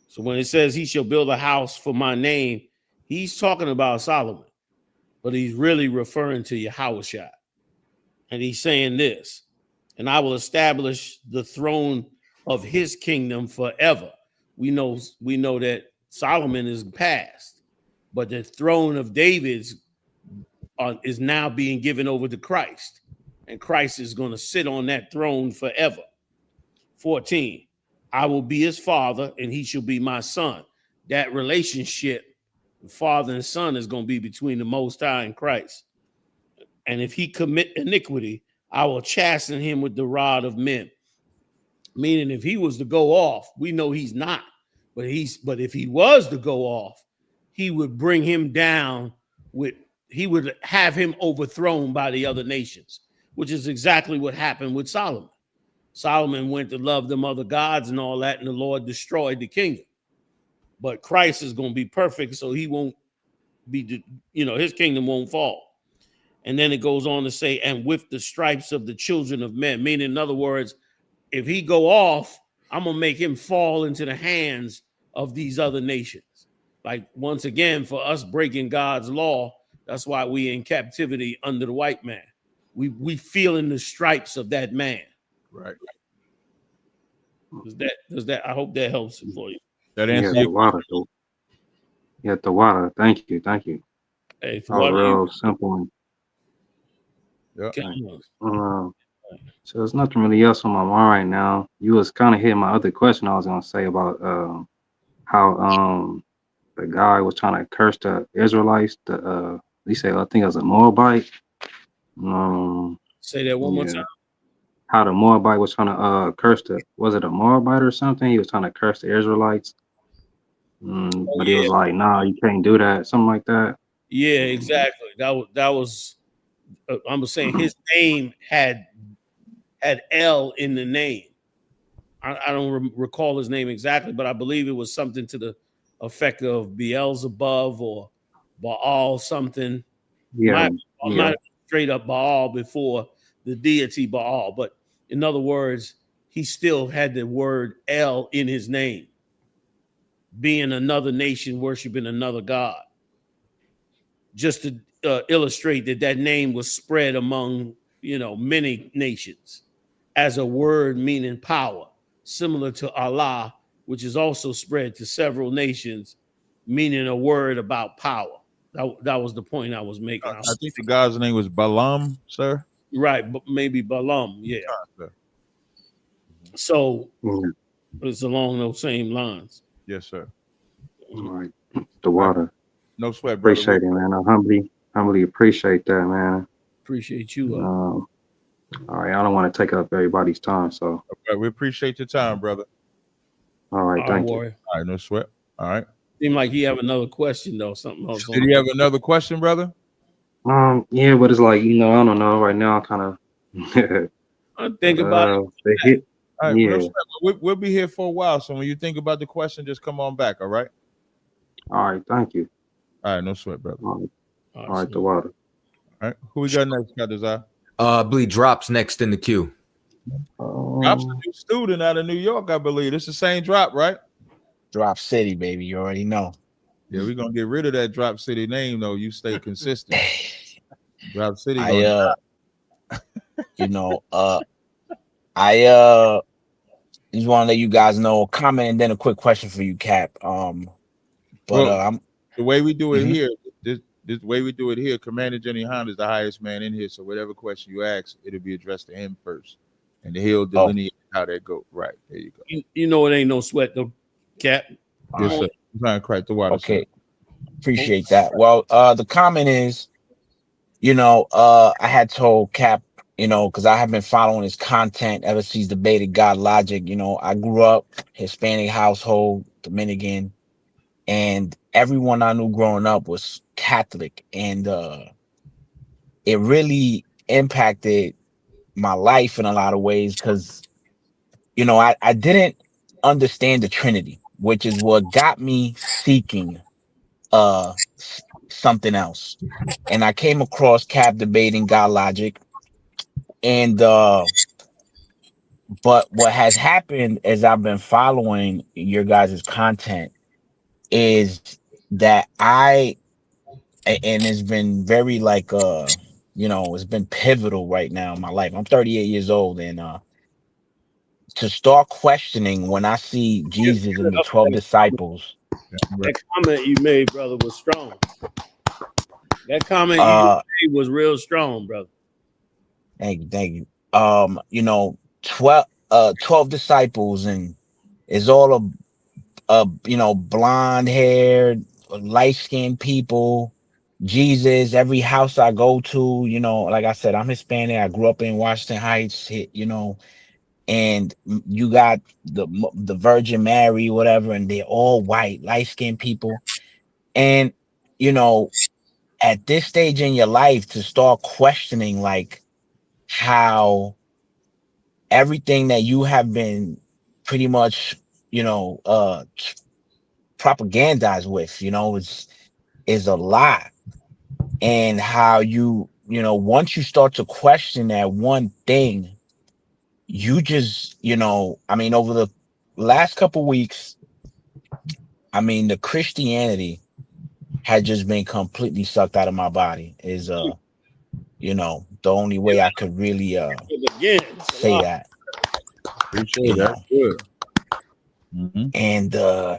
So when it says he shall build a house for my name, he's talking about Solomon, but he's really referring to Yahushua. And he's saying this, and I will establish the throne of his kingdom forever. We know that Solomon is past, but the throne of David's is now being given over to Christ, and Christ is going to sit on that throne forever. 14, I will be his father, and he shall be my son. That relationship, father and son, is going to be between the Most High and Christ. And if he commit iniquity, I will chasten him with the rod of men. Meaning, if he was to go off, we know he's not, but if he was to go off, he would bring him down he would have him overthrown by the other nations, which is exactly what happened with Solomon. Solomon went to love them other gods and all that, and the Lord destroyed the kingdom. But Christ is going to be perfect, so he won't be, his kingdom won't fall. And then it goes on to say, and with the stripes of the children of men, meaning, in other words, if he go off, I'm going to make him fall into the hands of these other nations. Like, once again, for us breaking God's law, that's why we in captivity under the white man. we feeling the stripes of that man. Right. Does that? I hope that helps for you. That Yeah, answer the your water. Yeah, the water. Thank you. Hey, That was real simple. And, yeah. so there's nothing really else on my mind right now. You was kind of hitting my other question I was gonna say about how the guy was trying to curse the Israelites. He said I think it was a Moabite. Say that one more time. How the Moabite was trying to curse was it a Moabite or something? He was trying to curse the Israelites. But he was like, nah, you can't do that, something like that. Yeah, exactly. That was I'm saying his name had L in the name. I don't recall his name exactly, but I believe it was something to the effect of Beelzebub or Baal something. Might have straight up Baal before the deity Baal, but in other words, he still had the word El in his name, being another nation worshiping another god. Just to illustrate that name was spread among many nations as a word meaning power, similar to Allah, which is also spread to several nations, meaning a word about power. That was the point I was making. I think the guy's name was Balaam, sir. Right, but maybe Balaam, yeah. So it's along those same lines. Yes, sir. All right, the water. No sweat, brother. Appreciate it, man. I humbly appreciate that, man. Appreciate you. All right, I don't want to take up everybody's time, so. Okay, we appreciate your time, brother. All right, thank you. All right, no sweat. All right. Seemed like you have another question though, something else. Did you have another question, brother? Yeah, but it's like I don't know. Right now, I kind of. I think about it. All right, no sweat. We'll be here for a while, so when you think about the question, just come on back. All right. All right, thank you. All right, no sweat, brother. All right, the water. All right, who we got next, CHAATAZA? I believe Drop's next in the queue. Drop's a new student out of New York, I believe. It's the same Drop, right? Drop City, baby. You already know. Yeah, we're gonna get rid of that Drop City name, though. You stay consistent. Drop City. I just want to let you guys know, comment and then a quick question for you, Cap. The way we do it here, this way we do it here, Commander Jenny Yahanna is the highest man in here. So whatever question you ask, it'll be addressed to him first, and he'll delineate how that go. Right there, you go. You know it ain't no sweat though, Cap. Yes, sir. I'm trying to crack the water. Okay, sir. Appreciate that. Well, the comment is, I had told Cap, because I have been following his content ever since debated God Logic. I grew up Hispanic household, Dominican, and everyone I knew growing up was Catholic, and it really impacted my life in a lot of ways because, I didn't understand the Trinity, which is what got me seeking something else. And I came across Cap debating God Logic, and but what has happened as I've been following your guys' content is that and it's been very it's been pivotal right now in my life. I'm 38 years old, and to start questioning when I see Jesus and the 12 disciples. That comment you made, brother, was strong. That comment you made was real strong, brother. Thank you. 12 disciples, and it's all blonde haired, light skinned people. Jesus, every house I go to, like I said, I'm Hispanic. I grew up in Washington Heights, and you got the Virgin Mary, whatever, and they're all white, light skinned people. And, at this stage in your life, to start questioning how everything that you have been pretty much, propagandized with, is a lie. And how once you start to question that one thing, you just, over the last couple weeks, the Christianity had just been completely sucked out of my body. the only way I could really Again, say that. Appreciate that. Good. And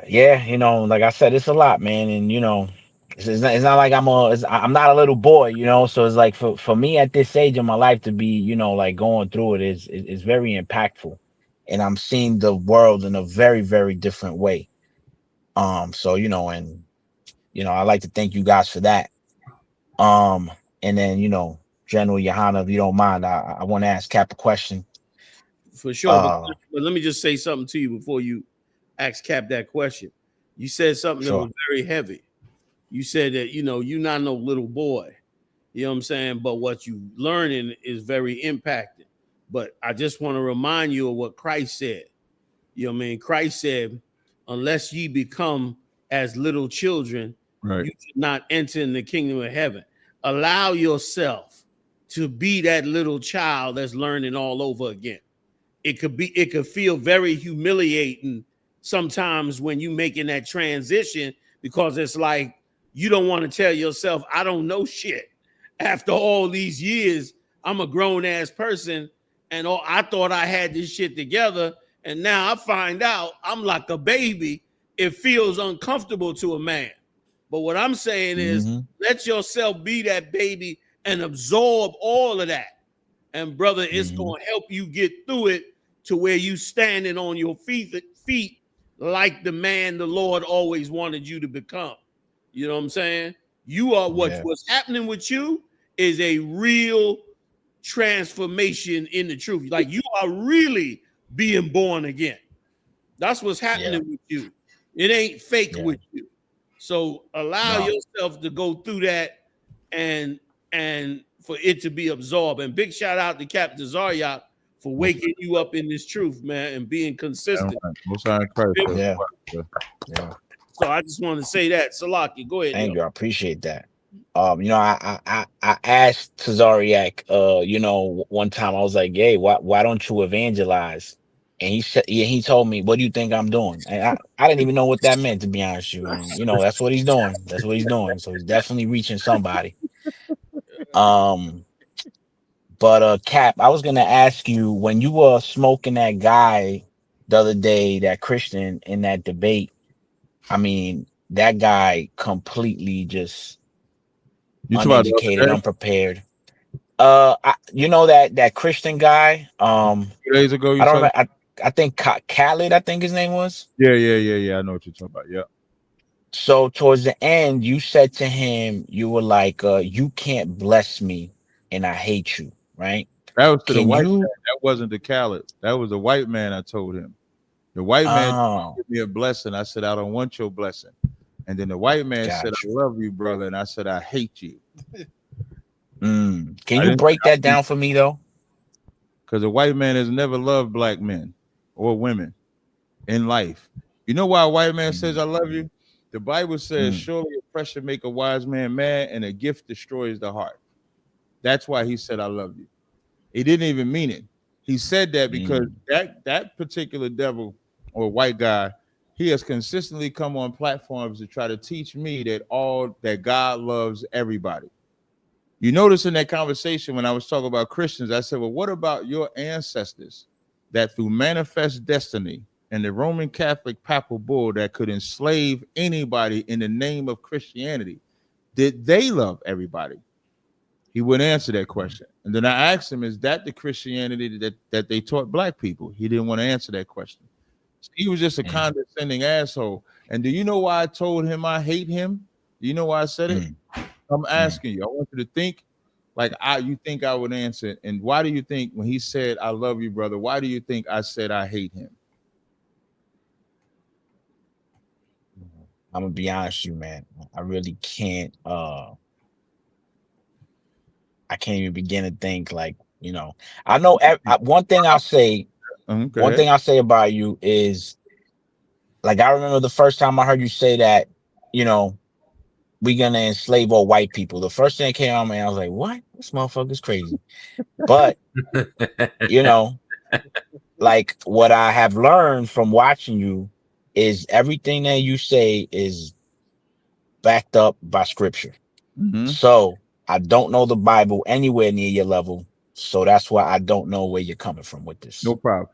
yeah, you know, like I said, it's a lot, man. And you know, it's not like I'm not a little boy, you know. So it's like for me at this age of my life to be, you know, like going through it is very impactful, and I'm seeing the world in a very, very different way. So you know, and you know, I like to thank you guys for that. And then you know, General Yahanna, if you don't mind, I want to ask Cap a question. For sure, but let me just say something to you before you ask Cap that question. You said something that was very heavy. You said that, you know, you're not no little boy. You know what I'm saying? But what you learning is very impacting. But I just want to remind you of what Christ said. You know what I mean? Christ said, unless ye become as little children, right, you should not enter in the kingdom of heaven. Allow yourself to be that little child that's learning all over again. It could feel very humiliating sometimes when you making that transition, because it's like you don't want to tell yourself, I don't know shit. After all these years, I'm a grown ass person, and I thought I had this shit together, and now I find out I'm like a baby. It feels uncomfortable to a man. But what I'm saying is, let yourself be that baby and absorb all of that. And brother, it's going to help you get through it to where you standing on your feet like the man the Lord always wanted you to become. You know what I'm saying? You are what's happening with you is a real transformation in the truth. Like you are really being born again. That's what's happening with you. It ain't fake with you. So allow yourself to go through that and for it to be absorbed. And big shout out to Captain TAZARYACH for waking you up in this truth, man, and being consistent. Yeah. So I just want to say that. Salaki, go ahead. Thank you. I appreciate that. You know, I asked TAZARYACH, you know, one time I was like, hey, why don't you evangelize? And he said, yeah, he told me, what do you think I'm doing? And I didn't even know what that meant, to be honest with you. And you know, that's what he's doing. That's what he's doing. So he's definitely reaching somebody. But Cap, I was gonna ask you, when you were smoking that guy the other day, that Christian in that debate, I mean, that guy completely just uneducated, unprepared. You know that Christian guy. 2 days ago, I don't know. I think Khaled, I think his name was. Yeah. I know what you're talking about. Yeah. So towards the end, you said to him, you were like, "You can't bless me, and I hate you." Right? That was to the white man. That wasn't the Khaled. That was the white man. I told him. The white man gave me a blessing. I said, I don't want your blessing. And then the white man said, I love you, brother. And I said, I hate you. Can you break that down for me, though? Because the white man has never loved black men or women in life. You know why a white man says, I love you? The Bible says, surely oppression make a wise man mad, and a gift destroys the heart. That's why he said, I love you. He didn't even mean it. He said that because that particular devil or white guy, he has consistently come on platforms to try to teach me that God loves everybody. You notice in that conversation when I was talking about Christians, I said, well, what about your ancestors that through manifest destiny and the Roman Catholic papal bull that could enslave anybody in the name of Christianity, did they love everybody? He wouldn't answer that question. And then I asked him, is that the Christianity that they taught black people? He didn't want to answer that question. So he was just a condescending asshole. And do you know why I told him I hate him? Do you know why I said it? I'm asking you. I want you to think like you think I would answer. And why do you think when he said, I love you, brother, why do you think I said I hate him? I'm gonna be honest with you, man. I really can't I can't even begin to think, like, you know. I know one thing I'll say about you is, like, I remember the first time I heard you say that, you know, we're gonna enslave all white people. The first thing that came out, man, I was like, what? This motherfucker's crazy. But you know, like, what I have learned from watching you is everything that you say is backed up by scripture. So I don't know the Bible anywhere near your level, so that's why I don't know where you're coming from with this. No problem.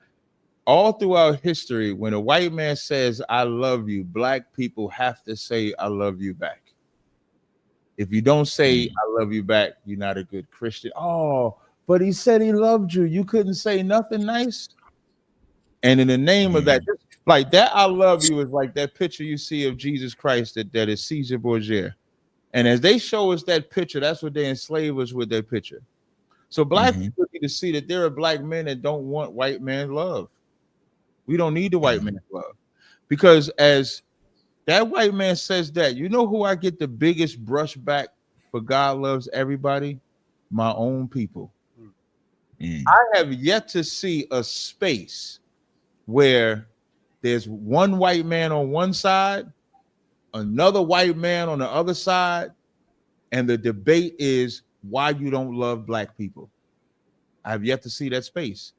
All throughout history, when a white man says, I love you, black people have to say, I love you back. If you don't say, I love you back, you're not a good Christian. Oh, but he said he loved you. You couldn't say nothing nice. And in the name of that, like that, I love you is like that picture you see of Jesus Christ that is Caesar Borgia. And as they show us that picture, that's what they enslave us with that picture. So black people need to see that there are black men that don't want white man love. We don't need the white man's love. Because as that white man says that, you know who I get the biggest brushback for God loves everybody? My own people. I have yet to see a space where there's one white man on one side, another white man on the other side, and the debate is why you don't love black people. I have yet to see that space.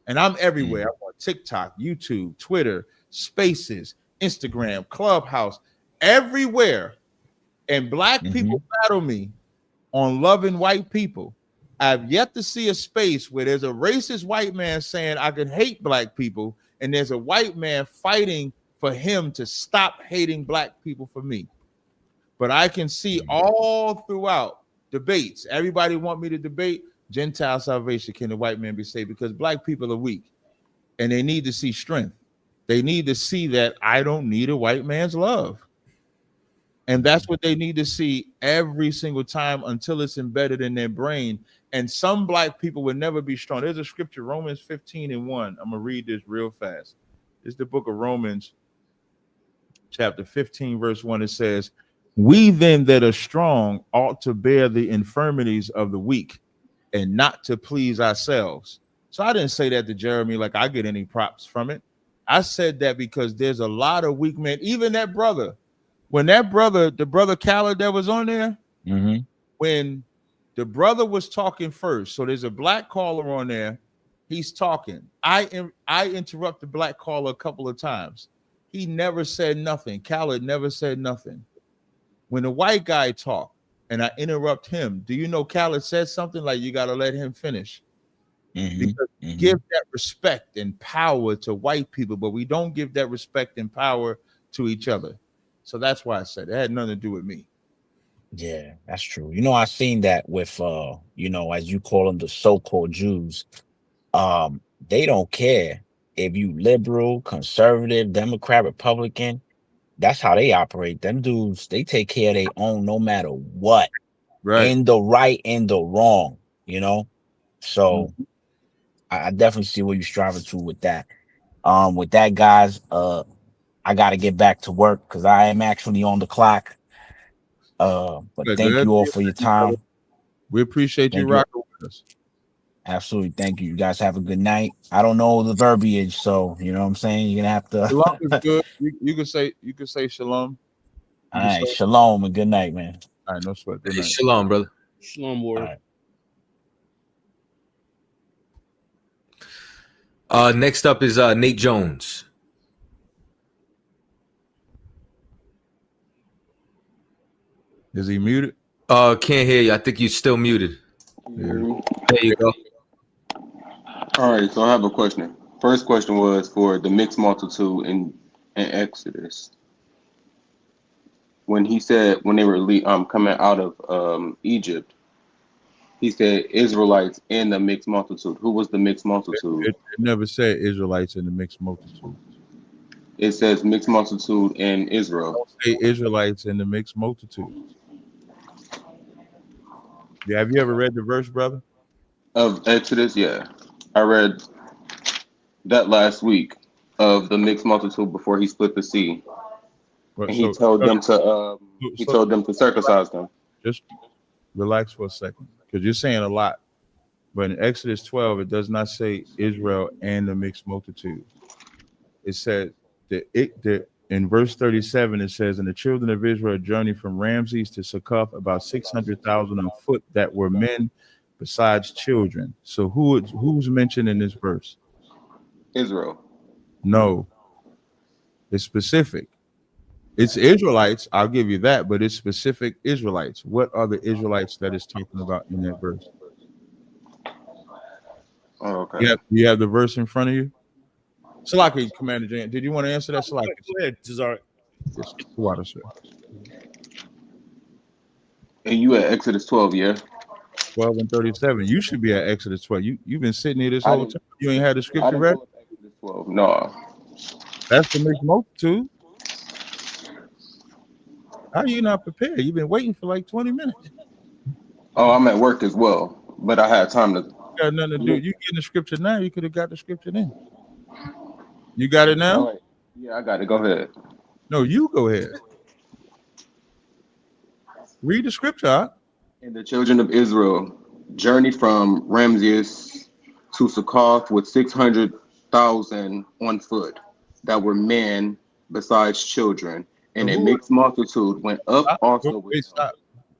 And I'm everywhere. I'm on TikTok, YouTube, Twitter, Spaces, Instagram, Clubhouse, everywhere. And black people battle me on loving white people. I've yet to see a space where there's a racist white man saying I can hate black people, and there's a white man fighting for him to stop hating black people for me. But I can see all throughout debates, everybody want me to debate Gentile salvation. Can the white man be saved? Because black people are weak and they need to see strength. They need to see that I don't need a white man's love. And that's what they need to see every single time until it's embedded in their brain. And some black people will never be strong. There's a scripture, Romans 15:1. I'm going to read this real fast. It's the book of Romans, chapter 15, verse 1. It says, we then that are strong ought to bear the infirmities of the weak and not to please ourselves. So I didn't say that to Jeremy like I get any props from it. I said that because there's a lot of weak men. Even that brother, when that brother, the brother Khaled that was on there, when the brother was talking first, so there's a black caller on there, he's talking. I interrupt the black caller a couple of times. He never said nothing. Khaled never said nothing. When the white guy talked and I interrupt him, do you know Khaled said something like, you got to let him finish? Because we give that respect and power to white people, but we don't give that respect and power to each other. So that's why I said it had nothing to do with me. Yeah, that's true. You know, I seen that with you know, as you call them, the so-called Jews. They don't care if you liberal, conservative, Democrat, Republican. That's how they operate. Them dudes, they take care of their own no matter what. Right. In the right and the wrong, you know. So I definitely see what you're striving to with that. With that, guys, I gotta get back to work because I am actually on the clock. But thank you all for your time. We appreciate you rocking with us. Absolutely. Thank you. You guys have a good night. I don't know the verbiage, so you know what I'm saying? You're gonna have to Shalom is good. You can say shalom. All right, shalom and good night, man. All right, no sweat. Good night. Shalom, brother. Shalom, word. Next up is Nate Jones. Is he muted? Can't hear you. I think you're still muted. There you go. All right, so I have a question. First question was for the mixed multitude in Exodus. When he said when they were coming out of Egypt, he said Israelites in the mixed multitude. Who was the mixed multitude? It never said Israelites in the mixed multitude. It says mixed multitude in Israel. Don't say Israelites in the mixed multitude. Yeah, have you ever read the verse, brother? Of Exodus, yeah. I read that last week of the mixed multitude before he split the sea. Right, and he told them to circumcise them. Just relax for a second, because you're saying a lot. But in Exodus 12, it does not say Israel and the mixed multitude. It said that in verse 37, it says, and the children of Israel journeyed from Ramses to Succoth, about 600,000 on foot that were men besides children. So who's mentioned in this verse? Israel. No. It's specific. It's Israelites, I'll give you that, but it's specific Israelites. What are the Israelites that it's talking about in that verse? Oh, okay. You have the verse in front of you? Salaki, Commander Jan, did you want to answer that, Salaki? Go ahead, Tazaryak. Yes, water, sir. And you at Exodus 12, yeah? 12 and 37. You should be at Exodus 12. You've been sitting here this I whole didn't- time. You ain't had the I scripture didn't read? pull up Exodus 12. No. That's the mixed multitude. How are you not prepared? You've been waiting for like 20 minutes. Oh, I'm at work as well, but I had time to. Got nothing to do. You getting the scripture now? You could have got the scripture then. You got it now? Oh, yeah, I got it. Go ahead. No, you go ahead. Read the scripture. Huh? And the children of Israel journeyed from Ramses to Succoth with 600,000 on foot that were men besides children, and a mixed multitude went up also with them. Stop.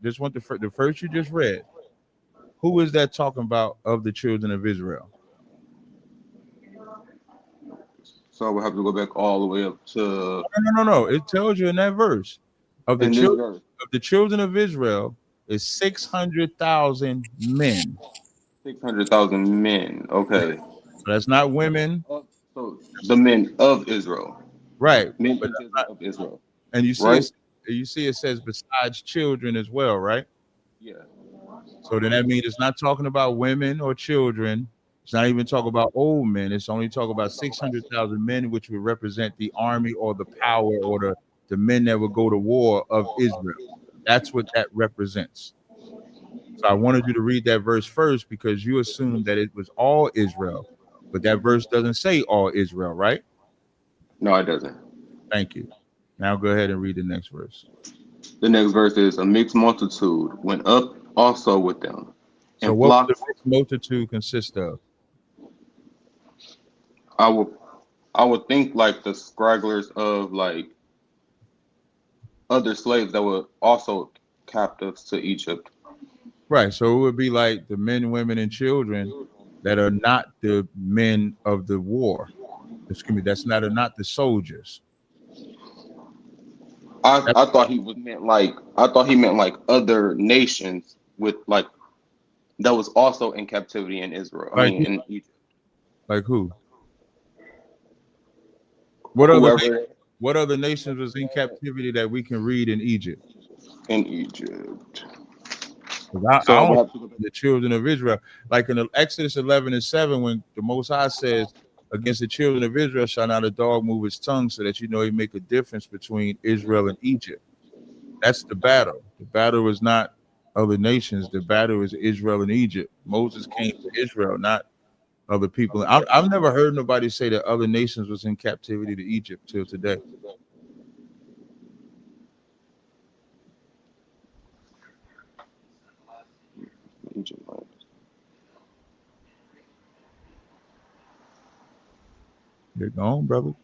Just want the first you just read. Who is that talking about of the children of Israel? So we'll have to go back all the way up to. No. It tells you in that verse of the children of Israel is 600,000 men. 600,000 men. Okay. So that's not women. So the men of Israel. Right. Men of Israel. And you see, right? It says besides children as well, right? Yeah. So then that means it's not talking about women or children. It's not even talking about old men. It's only talking about 600,000 men, which would represent the army or the power or the men that would go to war of Israel. That's what that represents. So I wanted you to read that verse first because you assumed that it was all Israel, but that verse doesn't say all Israel, right? No, it doesn't. Thank you. Now go ahead and read the next verse. The next verse is a mixed multitude went up also with them. So what does the mixed multitude consist of? I would think like the stragglers of like other slaves that were also captives to Egypt. Right. So it would be like the men, women, and children that are not the men of the war. Excuse me, that's not the soldiers. I thought he meant like other nations with like that was also in captivity in Israel. I mean in Egypt. Like who? What other nations was in captivity that we can read in Egypt? In Egypt. I don't the children of Israel. Like in Exodus 11:7, when the Most High says, against the children of Israel shall not a dog move his tongue, so that you know he make a difference between Israel and Egypt. That's the battle. The battle is not other nations. The battle is Israel and Egypt. Moses came to Israel, not other people. I've never heard nobody say that other nations was in captivity to Egypt till today. Egypt. You're gone, brother.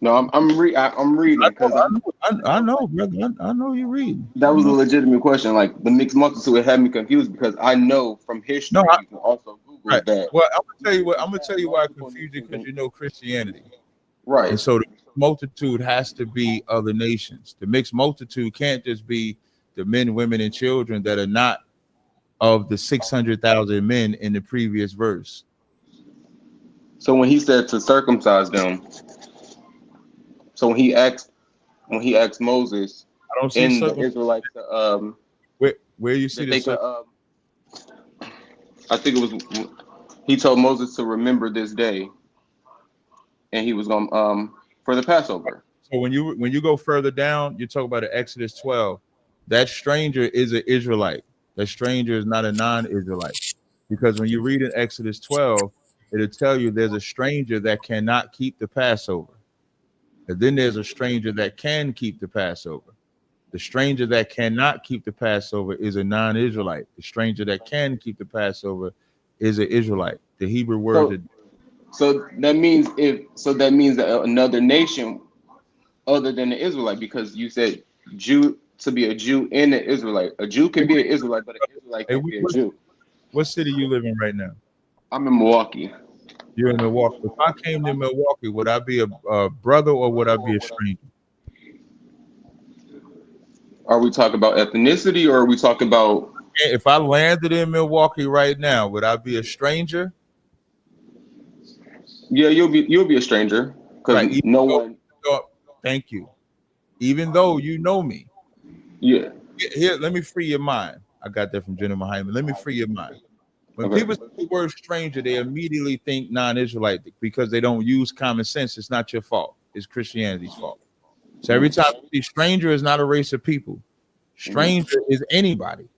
No, I'm reading because I know, brother. I know you're reading. That was a legitimate question. Like the mixed multitude, it had me confused because I know from history you can also Google that. Well, I'm gonna tell you why I confused you, because you know Christianity. Right. And so the multitude has to be other nations. The mixed multitude can't just be the men, women, and children that are not of the 600,000 men in the previous verse. So when he said to circumcise them, so when he asked Moses, I don't see in the Israelites, where you see this? I think it was he told Moses to remember this day, and he was going for the Passover. So when you go further down, you talk about Exodus 12. That stranger is an Israelite. That stranger is not a non-Israelite, because when you read in Exodus 12, it'll tell you there's a stranger that cannot keep the Passover. And then there's a stranger that can keep the Passover. The stranger that cannot keep the Passover is a non-Israelite. The stranger that can keep the Passover is an Israelite. The Hebrew word. So that means that another nation other than the Israelite, because you said Jew to be a Jew and an Israelite. A Jew can be an Israelite, but an Israelite can't be a Jew. What city you live in right now? I'm in Milwaukee. You're in Milwaukee. If I came to Milwaukee, would I be a brother or would I be a stranger? Are we talking about ethnicity, or are we talking about? If I landed in Milwaukee right now, would I be a stranger? Yeah, you'll be a stranger because Right. no one. Thank you. Even though you know me. Yeah. Here, let me free your mind. I got that from General Hyman. Let me free your mind. When Okay. people say the word stranger, they immediately think non-Israelite because they don't use common sense. It's not your fault. It's Christianity's fault. So every time you see stranger is not a race of people. Stranger is anybody.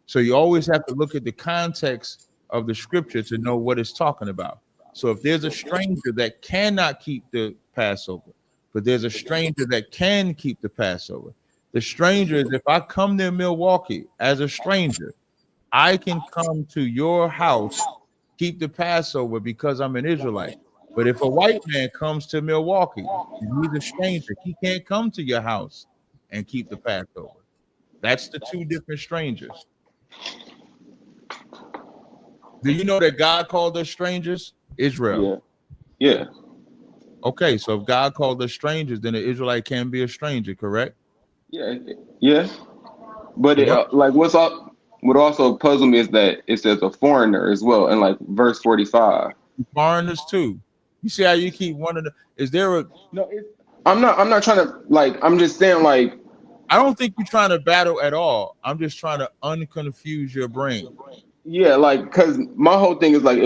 So you always have to look at the context of the scripture to know what it's talking about. So if there's a stranger that cannot keep the Passover, but there's a stranger that can keep the Passover. The stranger is if I come to Milwaukee as a stranger, I can come to your house, keep the Passover because I'm an Israelite. But if a white man comes to Milwaukee and he's a stranger, he can't come to your house and keep the Passover. That's the two different strangers. Do you know that God called us strangers? Israel. Yeah. Yeah. Okay, so if God called us strangers, then an Israelite can be a stranger, correct? Yeah. Yeah. But So what also puzzled me is that it says a foreigner as well in like verse 45. Foreigners too. You see how you keep wanting to? Is there a? No, I'm not trying to like. I'm just saying like. I don't think you're trying to battle at all. I'm just trying to unconfuse your brain. Yeah, like because my whole thing is like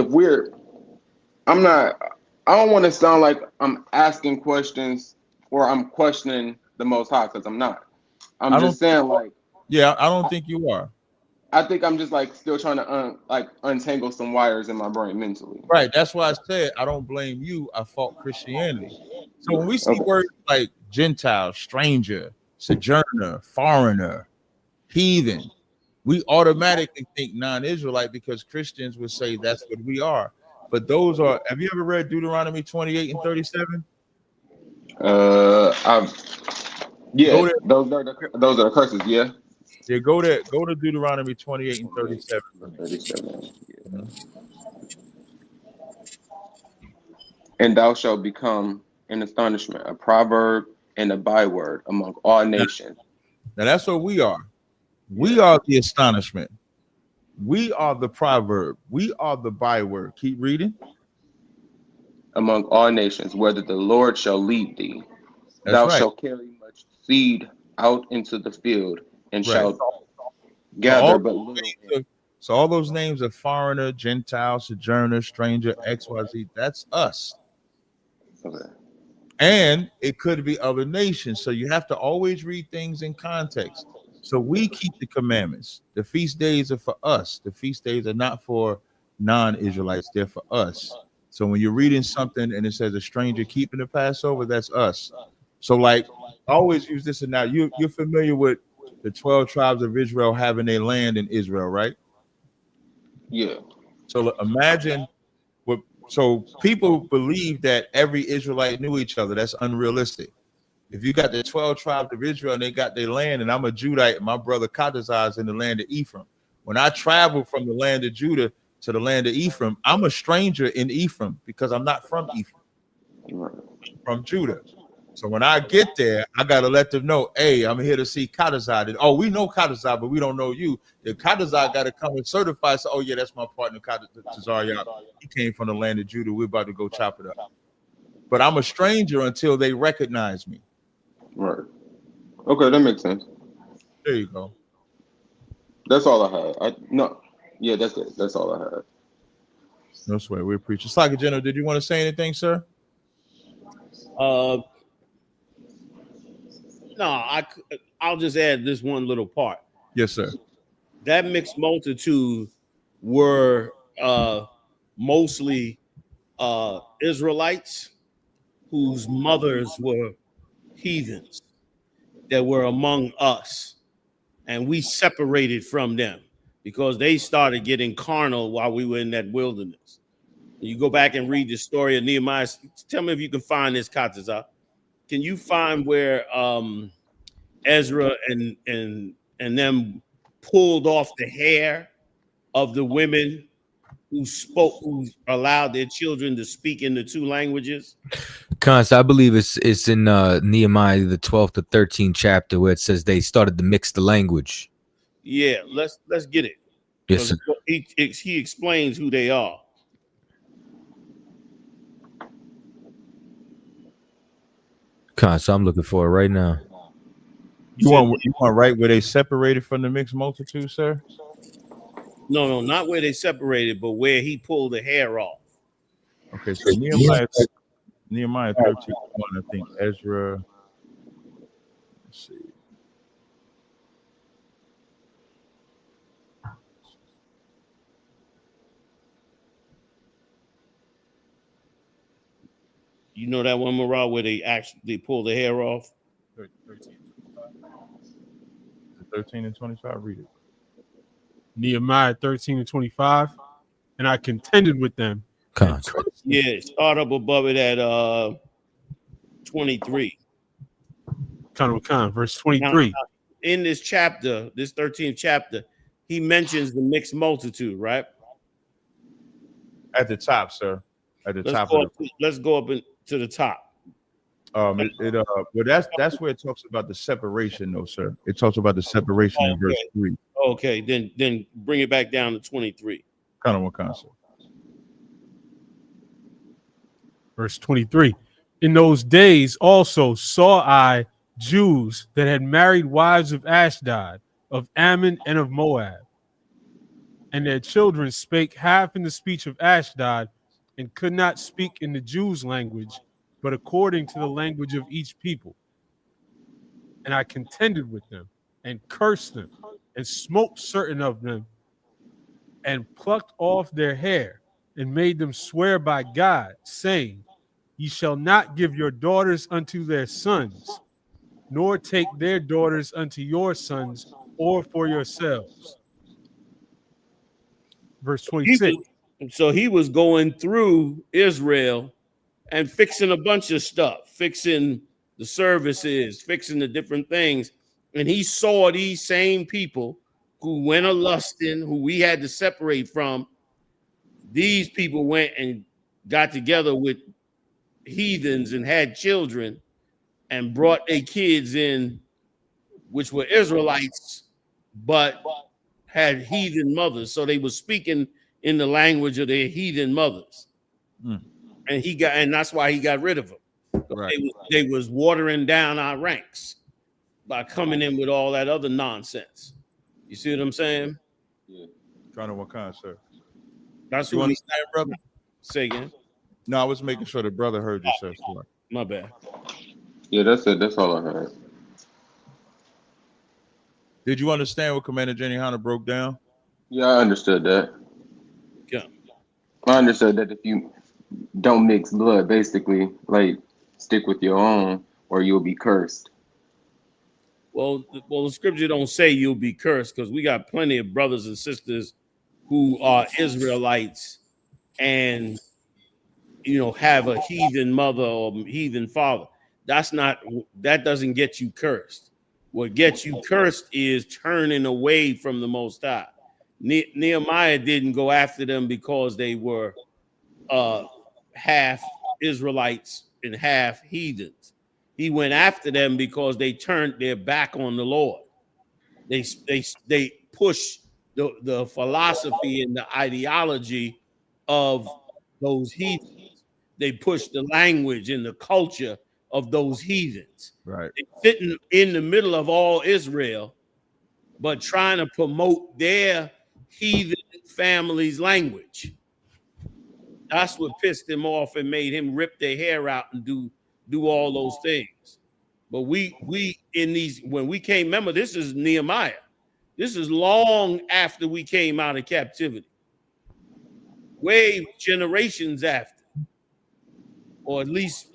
I'm not. I don't want to sound like I'm asking questions or I'm questioning the Most High because I'm not. I'm just saying like. Yeah, I don't think you are. I think I'm just like still trying to untangle some wires in my brain mentally. Right. That's why I said I don't blame you. I fault Christianity. So when we see words like Gentile, stranger, sojourner, foreigner, heathen, we automatically think non-Israelite because Christians would say that's what we are. But those are. Have you ever read Deuteronomy 28 and 37? Yeah, those are the curses. Yeah. Yeah, go to Deuteronomy 28 and 37. 37. Yeah. And thou shalt become an astonishment, a proverb, and a byword among all nations. Now that's what we are. We are the astonishment. We are the proverb. We are the byword. Keep reading. Among all nations, whether the Lord shall lead thee. That's thou right. shalt carry much seed out into the field and shalt So gather but little. So all those names of foreigner, Gentile, sojourner, stranger, XYZ, that's us. Okay. And it could be other nations. So you have to always read things in context. So we keep the commandments. The feast days are for us. The feast days are not for non-Israelites. They're for us. So when you're reading something and it says a stranger keeping the Passover, that's us. So like I always use this, and now you're familiar with the 12 tribes of Israel having their land in Israel, right? Yeah. So imagine what. So people believe that every Israelite knew each other. That's unrealistic. If you got the 12 tribes of Israel and they got their land, and I'm a Judite, and my brother CHAATAZA is in the land of Ephraim. When I travel from the land of Judah to the land of Ephraim, I'm a stranger in Ephraim because I'm not from Ephraim. I'm from Judah. So when I get there, I gotta let them know, hey, I'm here to see CHAATAZA. Oh, we know CHAATAZA, but we don't know you. The CHAATAZA got to come and certify. So, oh yeah, that's my partner, TAZARYACH. He came from the land of Judah. We're about to go chop it up. But I'm a stranger until they recognize me. Right. Okay, that makes sense. There you go. That's all I had. Yeah, that's it. That's all I had. No swear, we appreciate it. Slacker General, did you want to say anything, sir? No, I'll just add this one little part. Yes, sir. That mixed multitude were mostly Israelites whose mothers were heathens that were among us, and we separated from them because they started getting carnal while we were in that wilderness. You go back and read the story of Nehemiah. Tell me if you can find this, CHAATAZA. Can you find where Ezra and them pulled off the hair of the women who allowed their children to speak in the two languages? Cons, I believe it's in Nehemiah the 12th to 13th chapter where it says they started to mix the language. Yeah, let's get it. Yes, sir. He explains who they are. Cons, so I'm looking for it right now. You want right where they separated from the mixed multitude, sir? No, not where they separated, but where he pulled the hair off. Okay, so Nehemiah 13:1, I think Ezra. Let's see. You know that one, Morale, where they pull the hair off? 13 and 25, read it. Nehemiah 13 and 25. And I contended with them. Yeah, start up above it at 23. Verse 23. Now, in this chapter, this 13th chapter, he mentions the mixed multitude, right? At the top, sir. At the top. Let's go up to the top. Well, that's where it talks about the separation, though, sir. It talks about the separation in verse 3. Okay, then bring it back down to 23. Kind of one concept. Verse 23. In those days also saw I Jews that had married wives of Ashdod, of Ammon, and of Moab. And their children spake half in the speech of Ashdod, and could not speak in the Jews' language, but according to the language of each people. And I contended with them, and cursed them, and smote certain of them, and plucked off their hair, and made them swear by God, saying, Ye shall not give your daughters unto their sons, nor take their daughters unto your sons, or for yourselves. Verse 26. So he was going through Israel and fixing a bunch of stuff, fixing the services, fixing the different things. And he saw these same people who went a-lusting, who we had to separate from. These people went and got together with heathens and had children and brought their kids in, which were Israelites, but had heathen mothers. So they were speaking in the language of their heathen mothers. And that's why he got rid of them. Right. They was watering down our ranks by coming in with all that other nonsense. You see what I'm saying? Yeah. Trying to what kind, sir? That's you what understand, brother? Say again. No, I was making sure the brother heard you, sir. My bad. Yeah, that's it. That's all I heard. Did you understand what Commander Yahanna broke down? Yeah, I understood that. Yeah. I understood that if you don't mix blood, basically, like stick with your own, or you'll be cursed. Well, the scripture don't say you'll be cursed, because we got plenty of brothers and sisters who are Israelites and have a heathen mother or heathen father. That doesn't get you cursed. What gets you cursed is turning away from the Most High. Nehemiah didn't go after them because they were half Israelites and half heathens. He went after them because they turned their back on the Lord. They pushed the philosophy and the ideology of those heathens. They pushed the language and the culture of those heathens. Right. They're sitting in the middle of all Israel, but trying to promote their heathen family's language. That's what pissed him off and made him rip their hair out and do all those things. But we when we came, remember, this is Nehemiah. This is long after we came out of captivity. Way generations after. Or at least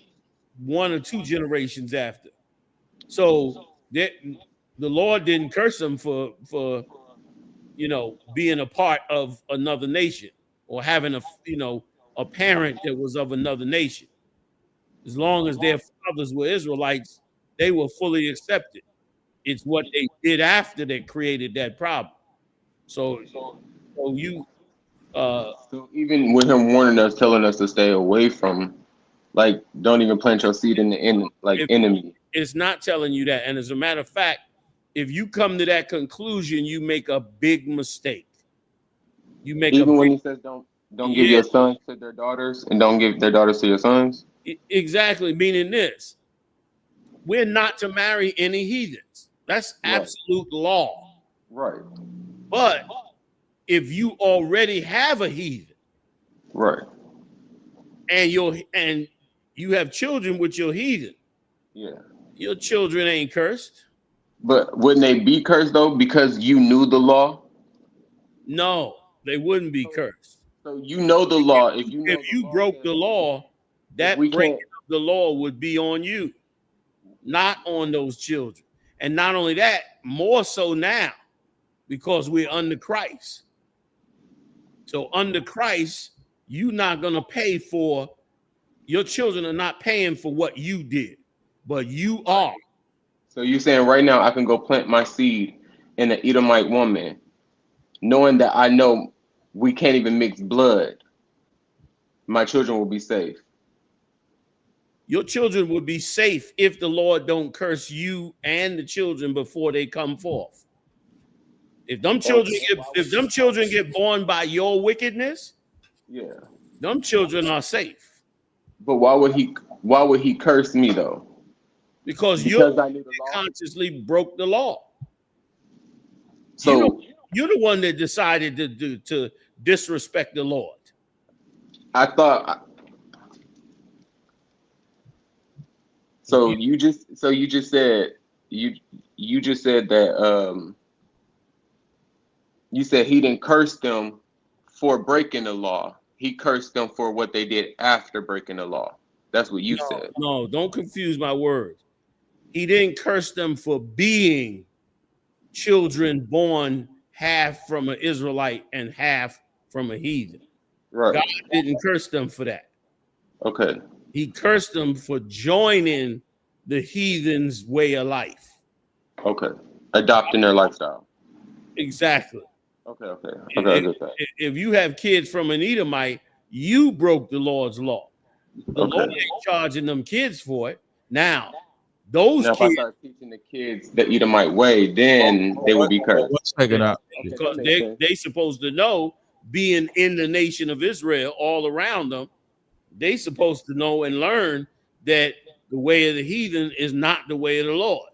1 or 2 generations after. So the Lord didn't curse them for being a part of another nation or having a parent that was of another nation. As long as their fathers were Israelites, they were fully accepted. It's what they did after that created that problem. So So even with him warning us, telling us to stay away from, like, don't even plant your seed in the enemy. It's not telling you that. And as a matter of fact, if you come to that conclusion, you make a big mistake. You make Even when big, he says don't give your sons to their daughters and don't give their daughters to your sons. Exactly, meaning this. We're not to marry any heathens. That's absolute law. Right. But if you already have a heathen, right, and you have children with your heathen, yeah, your children ain't cursed. But wouldn't they be cursed though because you knew the law? No, they wouldn't be cursed. So you know the law. If you broke the law, that breaking of the law would be on you, not on those children. And not only that, more so now, because we're under Christ. So under Christ, you're not going to pay for, your children are not paying for what you did, but you are. So you're saying right now I can go plant my seed in an Edomite woman, knowing that I know we can't even mix blood. My children will be safe. Your children will be safe if the Lord don't curse you and the children before they come forth. If them children get born by your wickedness, yeah, them children are safe. But why would he curse me though? Because you consciously broke the law. So you're the one that decided to disrespect the Lord. I thought. So you just said that you said he didn't curse them for breaking the law. He cursed them for what they did after breaking the law. That's what you said. No, don't confuse my words. He didn't curse them for being children born half from an Israelite and half from a heathen. Right. God didn't curse them for that. Okay. He cursed them for joining the heathen's way of life. Okay. Adopting their lifestyle. Exactly. Okay. I get that. If you have kids from an Edomite, you broke the Lord's law. The Lord ain't charging them kids for it. Now, those kids. If I start teaching the kids the Edomite way, then they will be cursed. 1 second out. Because they supposed to know, being in the nation of Israel all around them, they supposed to know and learn that the way of the heathen is not the way of the Lord.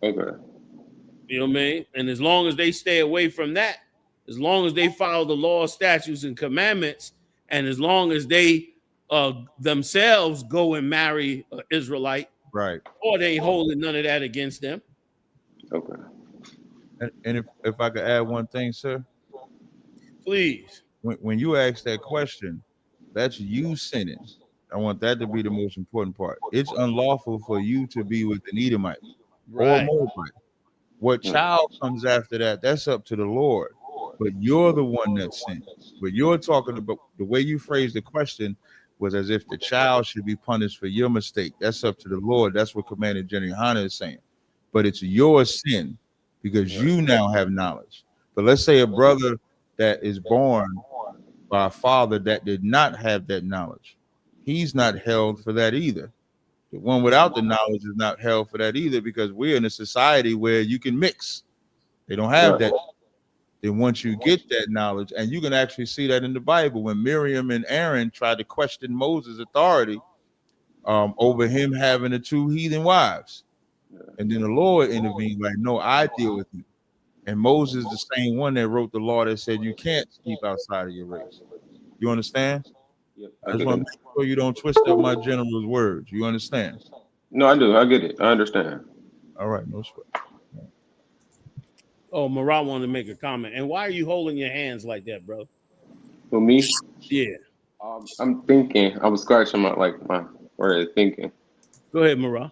Okay. You know what I mean? And as long as they stay away from that, as long as they follow the law, statutes, and commandments, and as long as they themselves go and marry an Israelite, right, or they ain't holding none of that against them. Okay. And if I could add one thing, sir, please. When you ask that question, that's you sinning. I want that to be the most important part. It's unlawful for you to be with an Edomite or Moabite. What child comes after that, that's up to the Lord. But you're the one that sinned. But you're talking about the way you phrased the question was as if the child should be punished for your mistake. That's up to the Lord. That's what Commander General Yahanna is saying. But it's your sin because you now have knowledge. But let's say a brother that is born by a father that did not have that knowledge. He's not held for that either. The one without the knowledge is not held for that either because we're in a society where you can mix. They don't have that. Then once you get that knowledge, and you can actually see that in the Bible when Miriam and Aaron tried to question Moses' authority over him having the 2 heathen wives. And then the Lord intervened like, no, I deal with him. And Moses, the same one that wrote the law that said you can't sleep outside of your race. You understand? Yep, I just want to make sure you don't twist up my general's words. You understand? No, I do. I get it. I understand. All right, no sweat. Oh, Marat wanted to make a comment. And why are you holding your hands like that, bro? For me? Yeah. I'm thinking. I was scratching my word of thinking. Go ahead, Marat.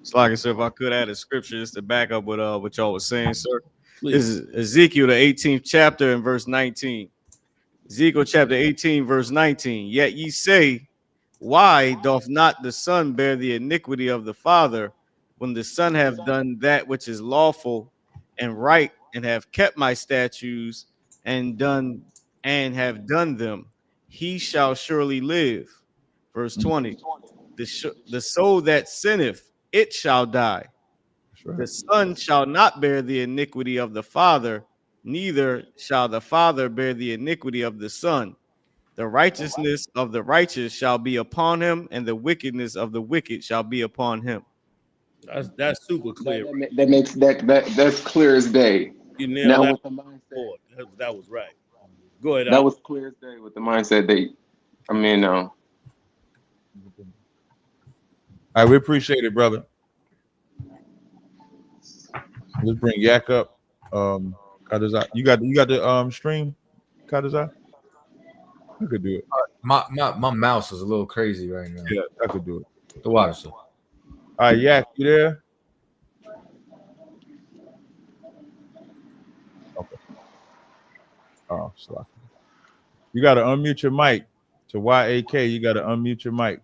It's like I said, if I could add a scripture just to back up what y'all was saying, sir. Please. This is Ezekiel, the 18th chapter and verse 19. Ezekiel chapter 18, verse 19. Yet ye say, why doth not the son bear the iniquity of the father, when the son have done that which is lawful and right, and have kept my statutes and done and have done them, he shall surely live. Verse 20. The soul that sinneth, it shall die. The son shall not bear the iniquity of the father, neither shall the father bear the iniquity of the son. The righteousness of the righteous shall be upon him, and the wickedness of the wicked shall be upon him. That's super clear. That makes that's clear as day. You nailed Now that. with the mindset, That was right. Go ahead. that was clear as day with the mindset that All right, we appreciate it, brother. Let's bring Yak up. CHAATAZA. You got the stream, CHAATAZA? I could do it. My mouse is a little crazy right now. Yeah, I could do it. The water. All right, Yak, you there? Okay. Oh, sorry. You got to unmute your mic. To YAK, you got to unmute your mic.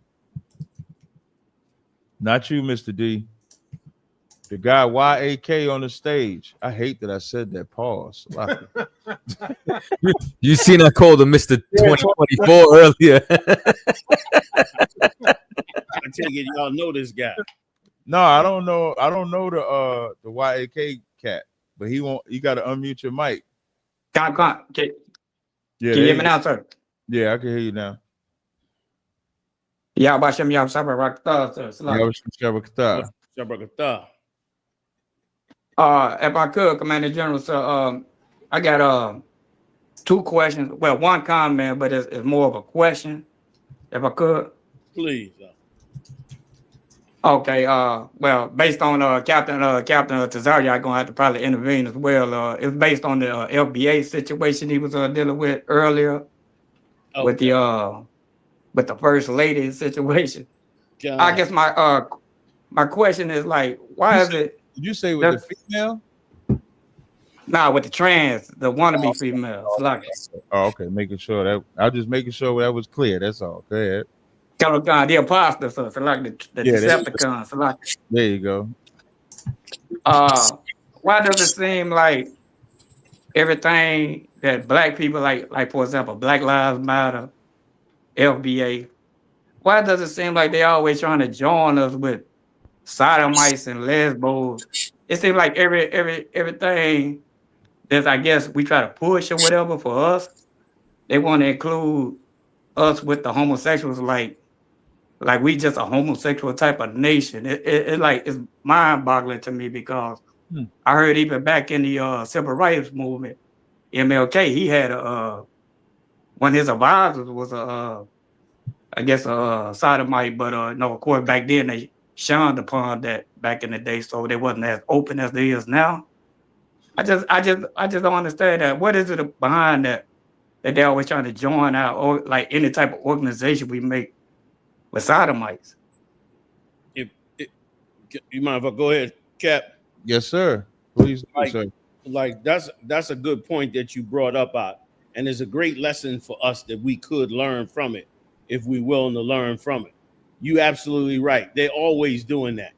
Not you, Mr. D. The guy YAK on the stage. I hate that I said that. Pause. You seen I called him Mr. 2024 earlier. I take it y'all know this guy. No, I don't know. I don't know the YAK cat, but he won't. You got to unmute your mic. Can Yeah, you hear me now, sir? Yeah, I can hear you now. Yeah, about Shem Yam Sabbath, sir. If I could, Commander General, sir, I got two questions. Well, one comment, but it's more of a question. If I could. Please. Okay. Well, based on Captain TAZARYACH, gonna have to probably intervene as well. It's based on the FBA situation he was dealing with earlier with the first lady situation. I guess my question is like, why is it? Did you say with the female? Nah, with the trans, the wannabe female. Oh, okay. Making sure that I was just making sure that was clear. That's all. Go ahead. The imposter, so like the Decepticon. So like, there you go. Why does it seem like everything that black people like for example, Black Lives Matter, FBA, why does it seem like they always trying to join us with sodomites and lesbos? It seems like everything that I guess we try to push or whatever for us, they want to include us with the homosexuals like we just a homosexual type of nation. It's mind-boggling to me because I heard even back in the civil rights movement, MLK, he had one of his advisors was I guess a sodomite, but no, of course back then they shunned upon that back in the day, so they wasn't as open as they is now. I just don't understand that. What is it behind that they're always trying to join out or like any type of organization we make with sodomites? You mind if I go ahead, Cap? Yes, sir. Please do, sir. Like that's a good point that you brought up, and it's a great lesson for us that we could learn from it if we're willing to learn from it. You absolutely right. They're always doing that,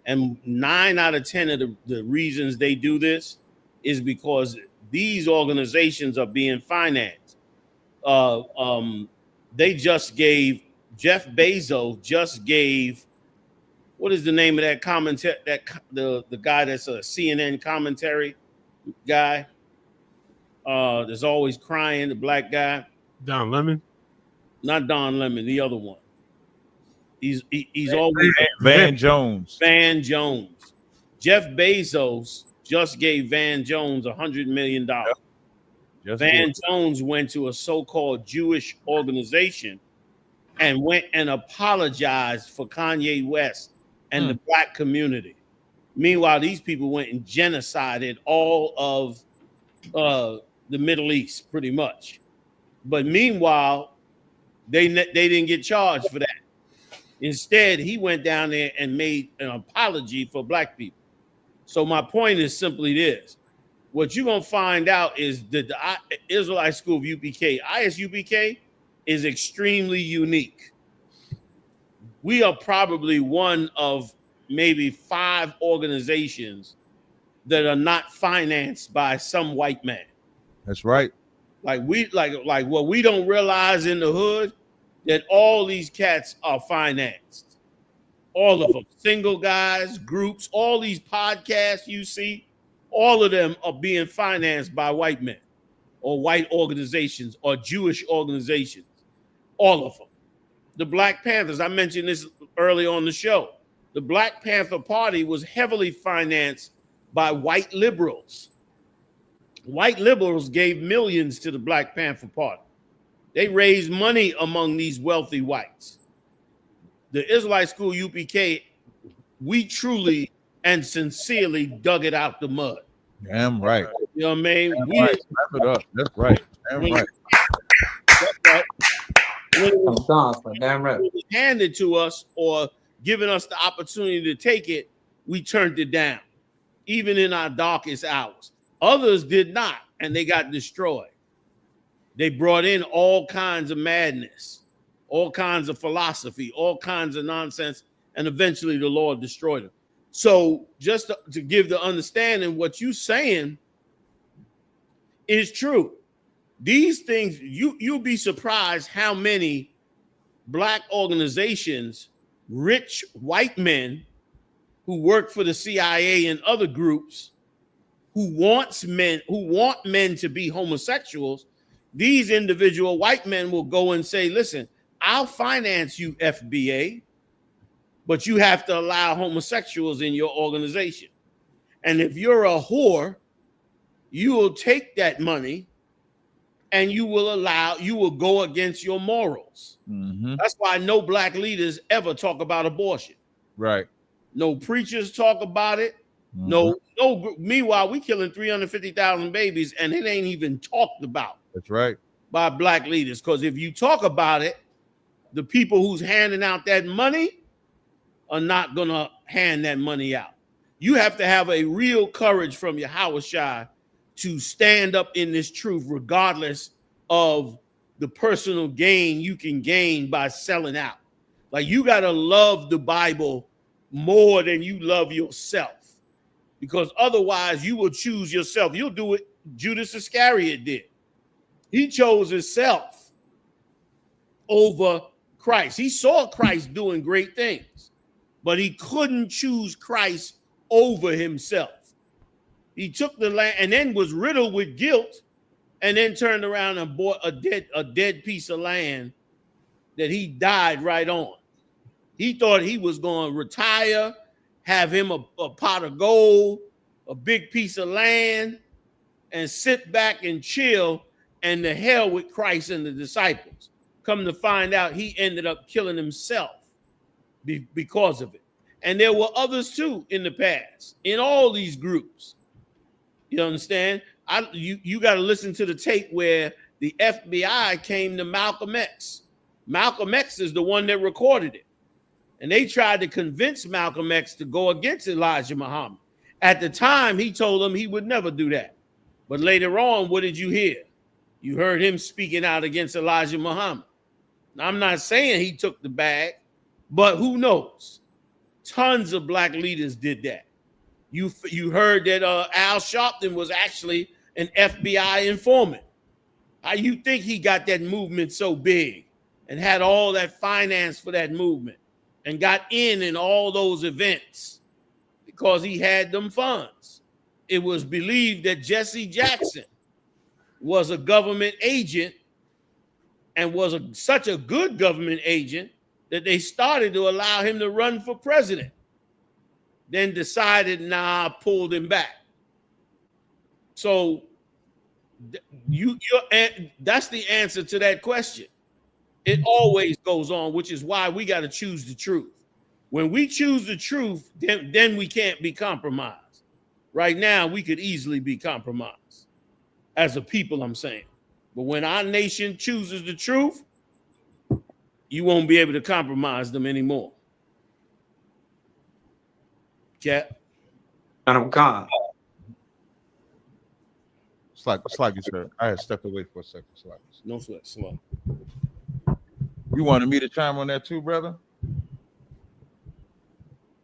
and 9 out of 10 of the reasons they do this is because these organizations are being financed. They just gave Jeff Bezos just gave. What is the name of that commentary? That the guy that's a CNN commentary guy. There's always crying. The black guy. Don Lemon. Not Don Lemon. The other one. He's always Van Jones. Van Jones. Jeff Bezos just gave Van Jones $100 million. Van Jones went to a so-called Jewish organization and went and apologized for Kanye West and the black community. Meanwhile, these people went and genocided all of the Middle East, pretty much. But meanwhile, they didn't get charged for that. Instead, he went down there and made an apology for black people. So my point is simply this. What you're going to find out is that the Israelite School of UPK, ISUPK, is extremely unique. We are probably one of maybe 5 organizations that are not financed by some white man. That's right. Like what we don't realize in the hood, that all these cats are financed. All of them, single guys, groups, all these podcasts you see, all of them are being financed by white men or white organizations or Jewish organizations. All of them. The Black Panthers, I mentioned this early on the show. The Black Panther Party was heavily financed by white liberals. White liberals gave millions to the Black Panther Party. They raised money among these wealthy whites. The Israelite School UPK, we truly and sincerely dug it out the mud. Damn right. You know what I mean? Damn We right. Wrap it up. That's right. Damn right. That's right. When it damn right. was handed to us or given us the opportunity to take it, we turned it down, even in our darkest hours. Others did not, and they got destroyed. They brought in all kinds of madness, all kinds of philosophy, all kinds of nonsense, and eventually the Lord destroyed them. So just to give the understanding, what you're saying is true. These things, you'll be surprised how many black organizations, rich white men who work for the CIA and other groups who want men to be homosexuals, these individual white men will go and say, listen, I'll finance you, FBA, but you have to allow homosexuals in your organization. And if you're a whore, you will take that money and you will go against your morals. Mm-hmm. That's why no black leaders ever talk about abortion. Right. No preachers talk about it. Mm-hmm. No. Meanwhile, we killing 350,000 babies and it ain't even talked about. That's right. By black leaders. Because if you talk about it, the people who's handing out that money are not going to hand that money out. You have to have a real courage from Yahawashi to stand up in this truth, regardless of the personal gain you can gain by selling out. Like, you got to love the Bible more than you love yourself, because otherwise you will choose yourself. You'll do what Judas Iscariot did. He chose himself over Christ. He saw Christ doing great things, but he couldn't choose Christ over himself. He took the land and then was riddled with guilt, and then turned around and bought a dead piece of land that he died right on. He thought he was going to retire, have him a pot of gold, a big piece of land, and sit back and chill, and the hell with Christ and the disciples. Come to find out, he ended up killing himself because of it. And there were others too in the past, in all these groups. You understand? You got to listen to the tape where the FBI came to Malcolm X. Malcolm X is the one that recorded it. And they tried to convince Malcolm X to go against Elijah Muhammad. At the time, he told them he would never do that. But later on, what did you hear? You heard him speaking out against Elijah Muhammad. Now, I'm not saying he took the bag, but who knows? Tons of black leaders did that. You heard that Al Sharpton was actually an FBI informant. How you think he got that movement so big and had all that finance for that movement and got in all those events? Because he had them funds. It was believed that Jesse Jackson was a government agent and was such a good government agent that they started to allow him to run for president. Then decided, pulled him back. So that's the answer to that question. It always goes on, which is why we got to choose the truth. When we choose the truth, then we can't be compromised. Right now, we could easily be compromised as a people, I'm saying. But when our nation chooses the truth, you won't be able to compromise them anymore. Cat. And I'm gone. Slack you, sir. I had stepped away for a second. Slack. No sweat. Slow. You wanted me to chime on that too, brother?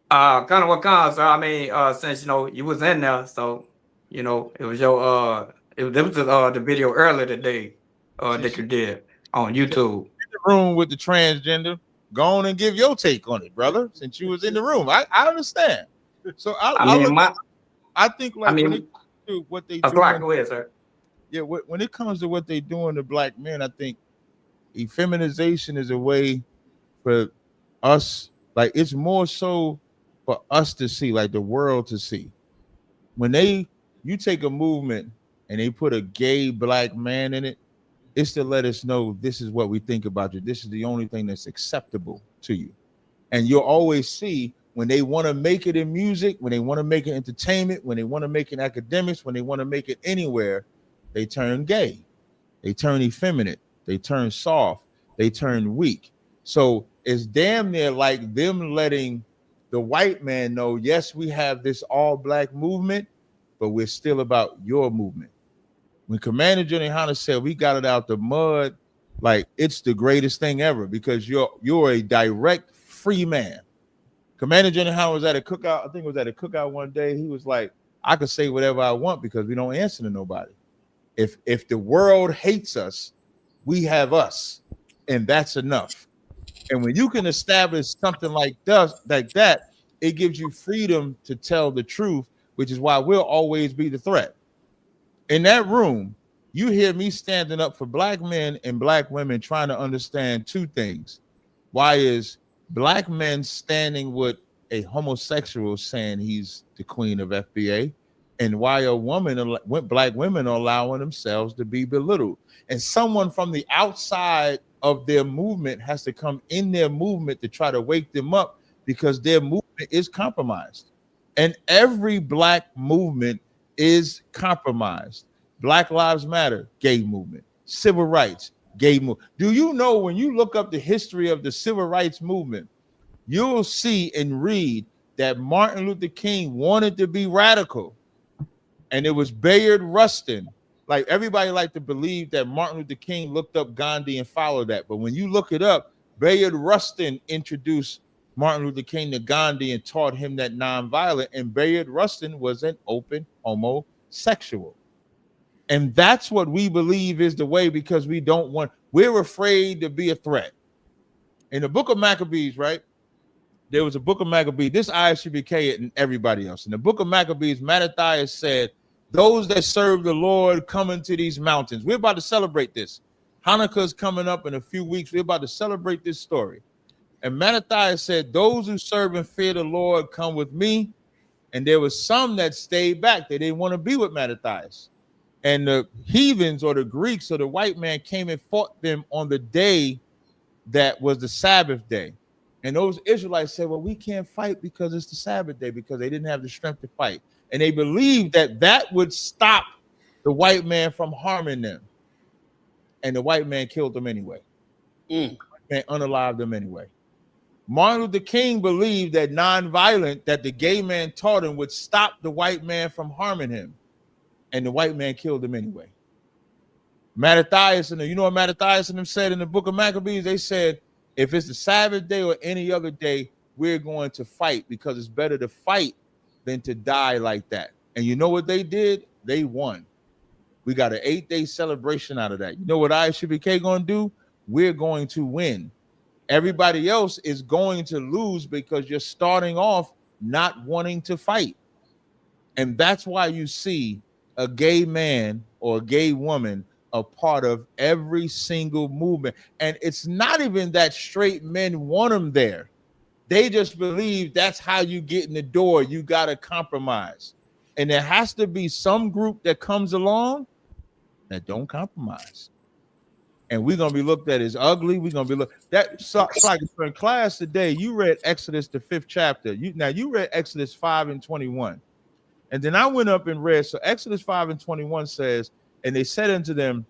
Kind of what comes. So I mean, since you was in there, so it was your There was the video earlier today that you did on YouTube. In the room with the transgender, go on and give your take on it, brother. Since you was in the room, I understand. So I think like when it comes to what they do, go ahead, sir. Yeah, when it comes to what they doing to black men, I think effeminization is a way for us. Like it's more so for us to see, like the world to see. When you take a movement and they put a gay black man in it, it's to let us know this is what we think about you. This is the only thing that's acceptable to you. And you'll always see when they want to make it in music, when they want to make it entertainment, when they want to make it academics, when they want to make it anywhere, they turn gay, they turn effeminate, they turn soft, they turn weak. So it's damn near like them letting the white man know, yes, we have this all black movement, but we're still about your movement. When Commander General Yahanna said we got it out the mud, like it's the greatest thing ever because you're a direct free man. Commander General Yahanna was at a cookout. I think it was at a cookout one day. He was like, I could say whatever I want because we don't answer to nobody. If the world hates us, we have us, and that's enough. And when you can establish something like that, it gives you freedom to tell the truth, which is why we'll always be the threat. In that room, you hear me standing up for black men and black women trying to understand two things. Why is black men standing with a homosexual saying he's the queen of FBA? And why black women are allowing themselves to be belittled? And someone from the outside of their movement has to come in their movement to try to wake them up because their movement is compromised. And every black movement is compromised. Black Lives Matter, gay movement. Civil rights, gay movement. Do you know when you look up the history of the civil rights movement, you'll see and read that Martin Luther King wanted to be radical. And it was Bayard Rustin. Like everybody like to believe that Martin Luther King looked up Gandhi and followed that. But when you look it up, Bayard Rustin introduced Martin Luther King to Gandhi and taught him that nonviolent. And Bayard Rustin was an open homosexual. And that's what we believe is the way because we're afraid to be a threat. In the book of Maccabees, right? There was a book of Maccabees. This ISUBK and everybody else. In the book of Maccabees, Mattathias said, those that serve the Lord come into these mountains. We're about to celebrate this. Hanukkah's coming up in a few weeks. We're about to celebrate this story. And Mattathias said, those who serve and fear the Lord come with me. And there was some that stayed back. They didn't want to be with Mattathias. And the heathens or the Greeks or the white man came and fought them on the day that was the Sabbath day. And those Israelites said, well, we can't fight because it's the Sabbath day because they didn't have the strength to fight. And they believed that would stop the white man from harming them. And the white man killed them anyway. And unalived them anyway. Martin Luther King believed that nonviolent, that the gay man taught him would stop the white man from harming him. And the white man killed him anyway. Mattathias, and you know what Mattathias and them said in the book of Maccabees? They said, if it's the Sabbath day or any other day, we're going to fight because it's better to fight than to die like that. And you know what they did? They won. We got an 8-day celebration out of that. You know what ISUBK going to do? We're going to win. Everybody else is going to lose because you're starting off not wanting to fight. And that's why you see a gay man or a gay woman a part of every single movement. And it's not even that straight men want them there. They just believe that's how you get in the door. You got to compromise. And there has to be some group that comes along that don't compromise. And we're going to be looked at as ugly. We're going to be looked that's like in class today. You read Exodus, the 5th chapter. You read Exodus 5 and 21. And then I went up and read. So Exodus 5 and 21 says, and they said unto them,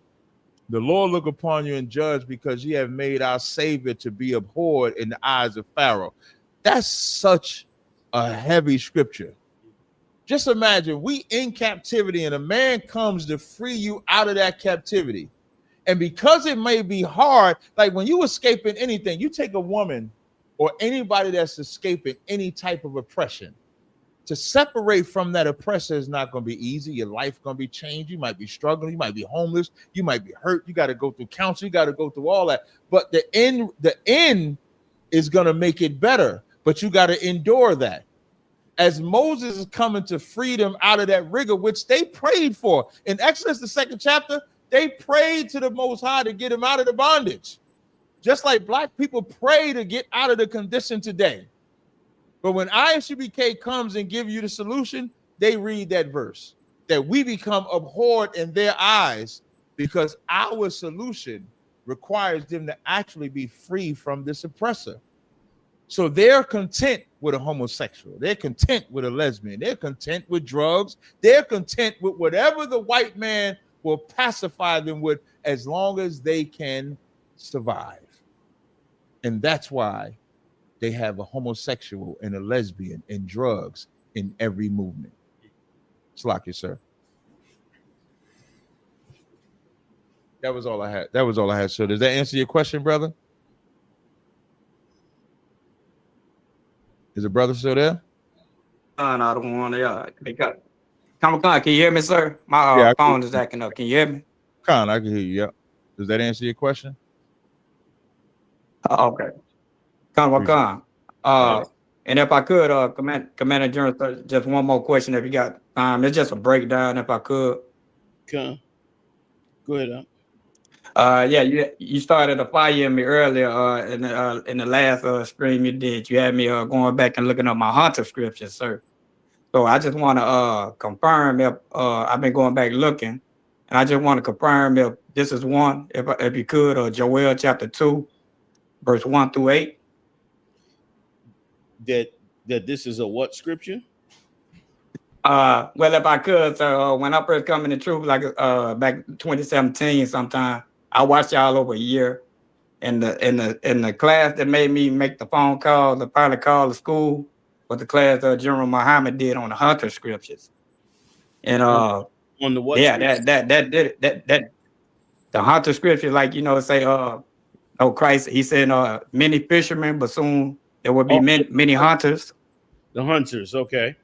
the Lord look upon you and judge because ye have made our Savior to be abhorred in the eyes of Pharaoh. That's such a heavy scripture. Just imagine we in captivity and a man comes to free you out of that captivity. And because it may be hard, like when you escaping anything, you take a woman or anybody that's escaping any type of oppression. to separate from that oppressor is not going to be easy. Your life going to be changed. You might be struggling. You might be homeless. You might be hurt. You got to go through counseling. You got to go through all that. But the end is going to make it better. But you got to endure that. As Moses is coming to freedom out of that rigor, which they prayed for. In Exodus, the 2nd chapter, they prayed to the Most High to get him out of the bondage. Just like black people pray to get out of the condition today. But when ISUBK comes and give you the solution, they read that verse, that we become abhorred in their eyes because our solution requires them to actually be free from this oppressor. So they're content with a homosexual. They're content with a lesbian. They're content with drugs. They're content with whatever the white man will pacify them with as long as they can survive. And that's why they have a homosexual and a lesbian and drugs in every movement. Slack you, sir. That was all I had. That was all I had, sir. Does that answer your question, brother? Is the brother still there? I don't want to. Come on, can you hear me, sir? My phone is acting up. Can you hear me? Con, I can hear you. Yep. Does that answer your question? Okay. Come on. And if I could, Commander General, just one more question if you got time. It's just a breakdown, if I could. Okay. Go ahead. Yeah, you started a fire in me earlier in the last stream you did. You had me going back and looking up my hunter scriptures, sir. So I just want to confirm if I've been going back looking, and I just want to confirm if this is one, if you could, Joel chapter 2, verse 1 through 8. That this is a what scripture? Well, if I could, so when I first come in the truth, like back 2017 sometime, I watched y'all over a year. In the class that made me make the phone call, the pilot call to school, was the class General Muhammad did on the hunter scriptures. And on the what? Yeah, that the hunter scripture, like say Christ, he said many fishermen, but soon there will be many hunters. The hunters, okay.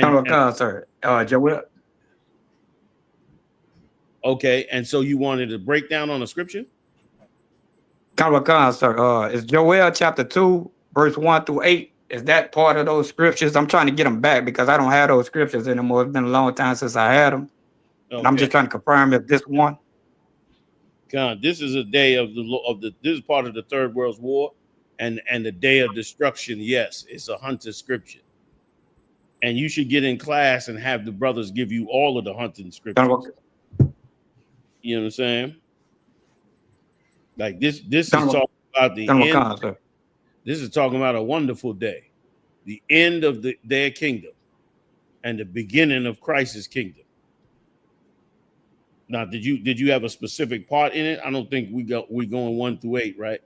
Sir, Joel. Okay, and so you wanted to break down on the scripture? Sir. Is Joel chapter 2, verse 1 through 8? Is that part of those scriptures? I'm trying to get them back because I don't have those scriptures anymore. It's been a long time since I had them. Okay. And I'm just trying to confirm if this one. God, this is a day of the this is part of the Third World War and the day of destruction. Yes, it's a hunter scripture. And you should get in class and have the brothers give you all of the hunting scriptures. You know what I'm saying? Like this is talking about the end. This is talking about a wonderful day, the end of their kingdom, and the beginning of Christ's kingdom. Now, did you have a specific part in it? I don't think we're going 1 through 8, right?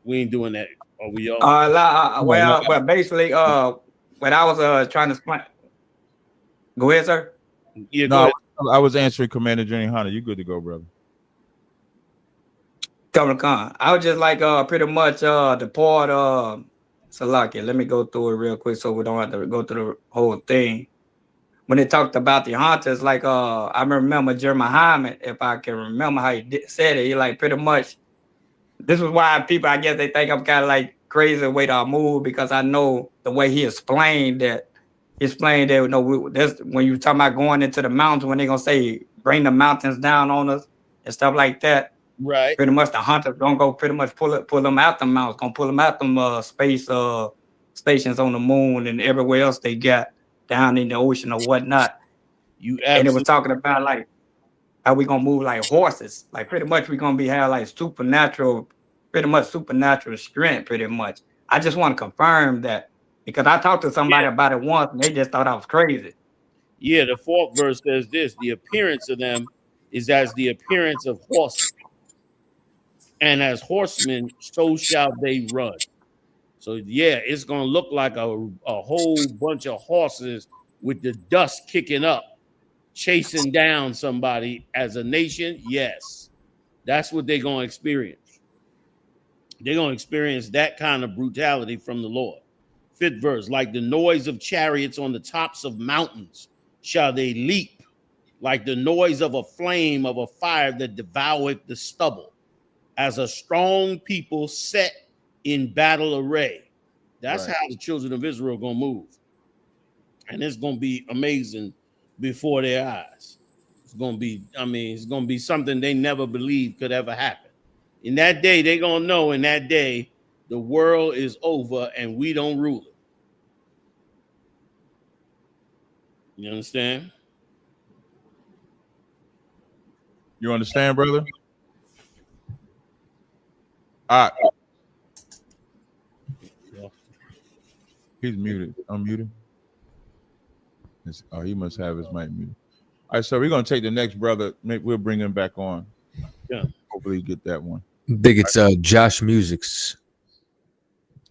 We ain't doing that. Are we all? Well, basically, when I was trying to explain. Go ahead, sir. Yeah, go ahead. I was answering Commander Yahanna. You good to go, brother? I was just like pretty much the part Salaki. Let me go through it real quick so we don't have to go through the whole thing. When they talked about the hunters, like I remember Jeremiah Muhammad, if I can remember how he said it, he like pretty much. This is why people, I guess, they think I'm kind of like crazy the way that I move, because I know the way he explained that. That's when you talking about going into the mountains, when they're gonna say bring the mountains down on us and stuff like that. Right. Pretty much the hunters gonna go pretty much pull them out the mountains, gonna pull them out them space stations on the moon and everywhere else they got down in the ocean or whatnot. And it was talking about like how we gonna move like horses. Like pretty much we gonna have like supernatural strength, pretty much. I just want to confirm that because I talked to somebody about it once and they just thought I was crazy. Yeah, the 4th verse says this: the appearance of them is as the appearance of horses, and as horsemen, so shall they run. So yeah, it's gonna look like a whole bunch of horses with the dust kicking up, chasing down somebody as a nation. Yes, that's what they're gonna experience. They're gonna experience that kind of brutality from the Lord 5th verse, like the noise of chariots on the tops of mountains shall they leap, like the noise of a flame of a fire that devoureth the stubble, as a strong people set in battle array. That's Right. how the children of Israel are going to move. And it's going to be amazing before their eyes. It's going to be, it's going to be something they never believed could ever happen. In that day, they're going to know in that day, the world is over and we don't rule it. You understand? You understand, brother? All right. He's muted. Unmuted. Oh, he must have his mic muted. All right, so we're gonna take the next brother. We'll bring him back on. Yeah. Hopefully you get that one. I think it's Josh Music's.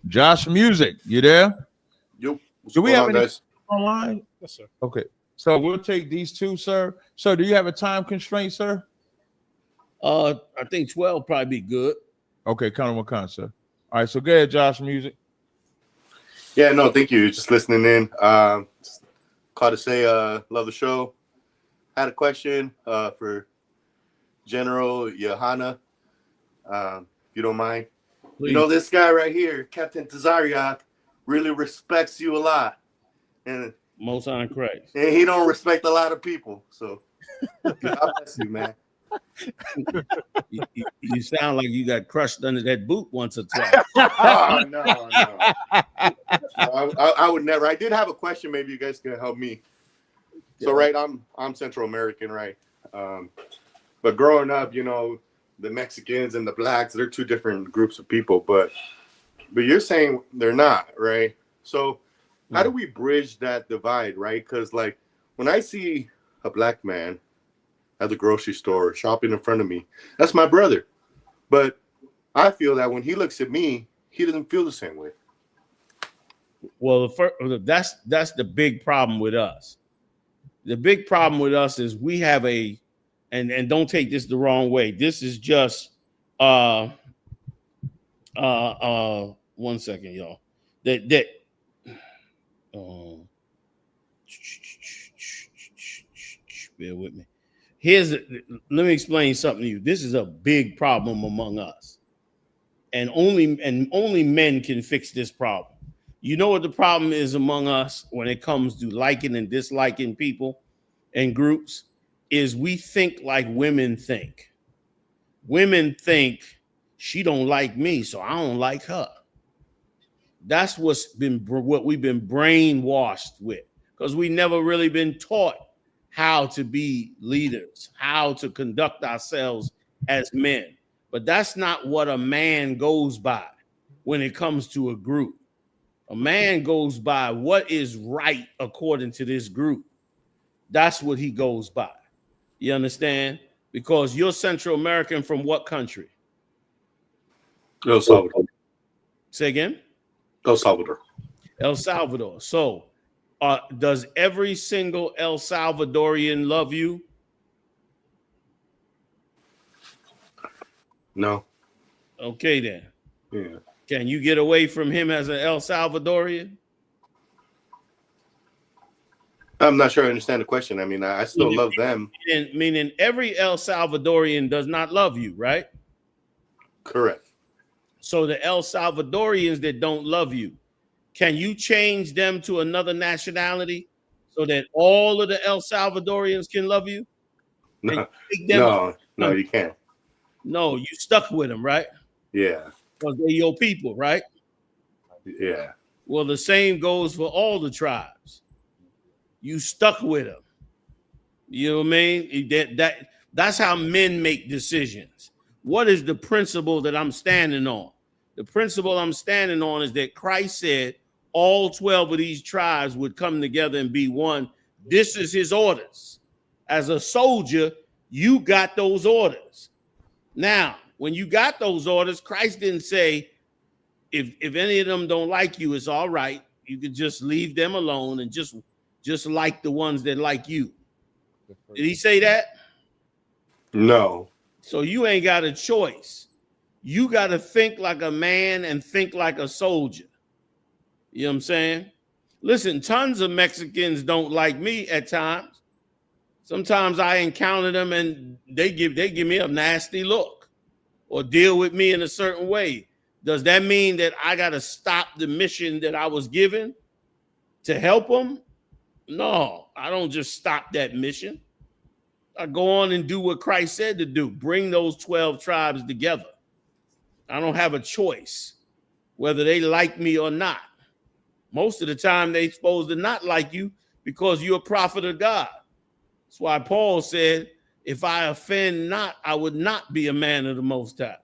Josh Music, you there? Yep. Do we have any guys? online? Yes, sir. Okay. So we'll take these two, sir. So do you have a time constraint, sir? I think 12 probably be good. Okay, count on one, sir. All right, so go ahead, Josh Music. Yeah, no, thank you. Just listening in. Just called to say love the show. Had a question for General Yahanna, if you don't mind. Please. You know, this guy right here, Captain TAZARYACH, really respects you a lot. And Most High Christ. And he don't respect a lot of people. So God bless you, man. You sound like you got crushed under that boot once or twice. Oh, no. I would never. I did have a question. Maybe you guys can help me. So, right, I'm Central American, right? But growing up, you know, the Mexicans and the blacks, they're two different groups of people. But you're saying they're not, right? So how do we bridge that divide, right? Because, like, when I see a black man at the grocery store shopping in front of me, that's my brother. But I feel that when he looks at me, he doesn't feel the same way. Well, that's the big problem with us. The big problem with us is we have and don't take this the wrong way. This is just 1 second, y'all. Bear with me. Let me explain something to you. This is a big problem among us. And only men can fix this problem. You know what the problem is among us when it comes to liking and disliking people and groups is we think like women think. Women think she don't like me, so I don't like her. That's what we've been brainwashed with, because we never really been taught how to be leaders, how to conduct ourselves as men. But that's not what a man goes by when it comes to a group. A man goes by what is right according to this group. That's what he goes by. You understand? Because you're Central American from what country? El Salvador. Say again? El Salvador. El Salvador. So does every single El Salvadorian love you? No. Okay, then. Yeah. Can you get away from him as an El Salvadorian? I'm not sure I understand the question. I mean, I still love them. Meaning every El Salvadorian does not love you, right? Correct. So the El Salvadorians that don't love you, can you change them to another nationality so that all of the El Salvadorians can love you? No, you can't. No, you stuck with them, right? Yeah. Because they're your people, right? Yeah. Well, the same goes for all the tribes. You stuck with them. You know what I mean? That's how men make decisions. What is the principle that I'm standing on? The principle I'm standing on is that Christ said all 12 of these tribes would come together and be one. This is his orders. As a soldier, you got those orders. Now, when you got those orders, Christ didn't say, if any of them don't like you, it's all right. You could just leave them alone and just like the ones that like you. Did he say that? No. So you ain't got a choice. You got to think like a man and think like a soldier. You know what I'm saying? Listen, tons of Mexicans don't like me at times. Sometimes I encounter them and they give me a nasty look or deal with me in a certain way. Does that mean that I got to stop the mission that I was given to help them? No, I don't just stop that mission. I go on and do what Christ said to do. Bring those 12 tribes together. I don't have a choice whether they like me or not. Most of the time they supposed to not like you because you're a prophet of God. That's why Paul said, if I offend not, I would not be a man of the Most High.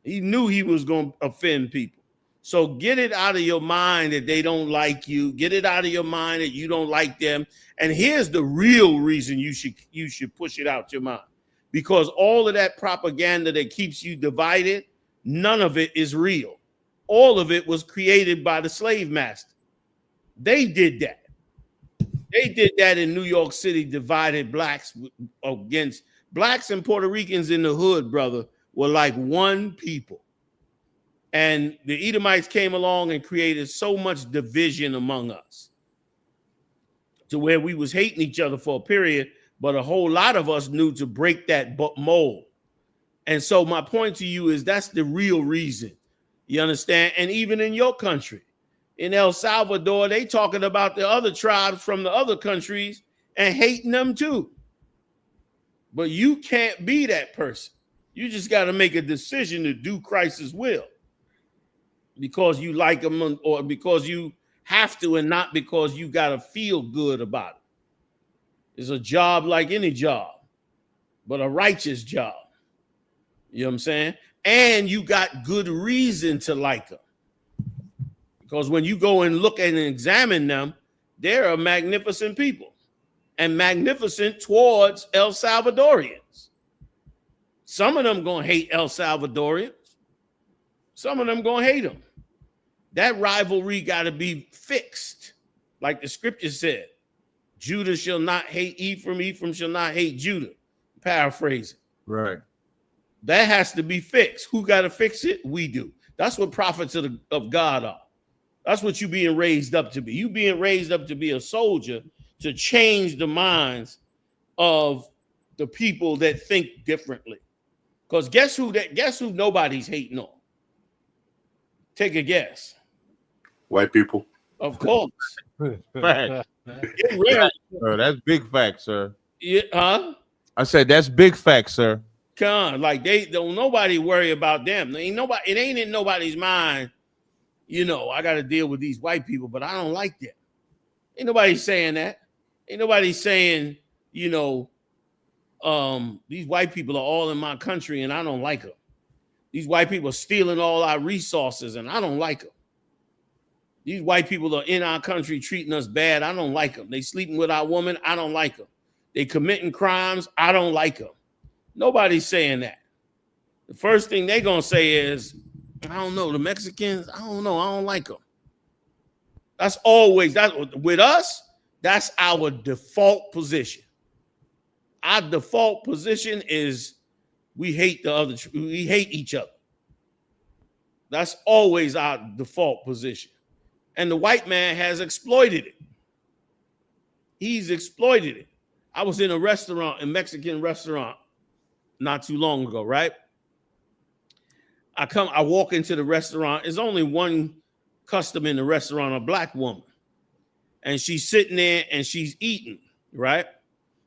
He knew he was going to offend people. So get it out of your mind that they don't like you. Get it out of your mind that you don't like them. And here's the real reason you should push it out your mind. Because all of that propaganda that keeps you divided, none of it is real. All of it was created by the slave master. They did that. They did that in New York City, divided blacks against blacks and Puerto Ricans in the hood, brother, were like one people. And the Edomites came along and created so much division among us to where we was hating each other for a period, but a whole lot of us knew to break that mold. And so my point to you is that's the real reason. You understand? And even in your country, in El Salvador, they talking about the other tribes from the other countries and hating them too. But you can't be that person. You just got to make a decision to do Christ's will because you like them or because you have to and not because you got to feel good about it. It's a job like any job, but a righteous job. You know what I'm saying? And you got good reason to like them. Because when you go and look and examine them, they're a magnificent people and magnificent towards El Salvadorians. Some of them going to hate El Salvadorians. Some of them going to hate them. That rivalry got to be fixed. Like the scripture said, Judah shall not hate Ephraim, Ephraim shall not hate Judah. Paraphrasing. Right. That has to be fixed. Who got to fix it? We do. That's what prophets of God are. That's what you being raised up to be. You being raised up to be a soldier to change the minds of the people that think differently. Because guess who nobody's hating on? Take a guess. White people. Of course. Fact. Sir, that's big fact, sir. Yeah, huh? I said that's big fact, sir. Come on, like they don't nobody worry about them. It ain't in nobody's mind. You know, I got to deal with these white people, but I don't like them. Ain't nobody saying that. Ain't nobody saying, you know, these white people are all in my country and I don't like them. These white people are stealing all our resources and I don't like them. These white people are in our country treating us bad. I don't like them. They sleeping with our woman. I don't like them. They committing crimes. I don't like them. Nobody's saying that. The first thing they're going to say is, I don't know, the Mexicans, I don't know, I don't like them. That's always, with us, that's our default position. Our default position is we hate each other. That's always our default position. And the white man has exploited it. He's exploited it. I was in a Mexican restaurant not too long ago, right? I walk into the restaurant. There's only one customer in the restaurant, a black woman. And she's sitting there and she's eating, right?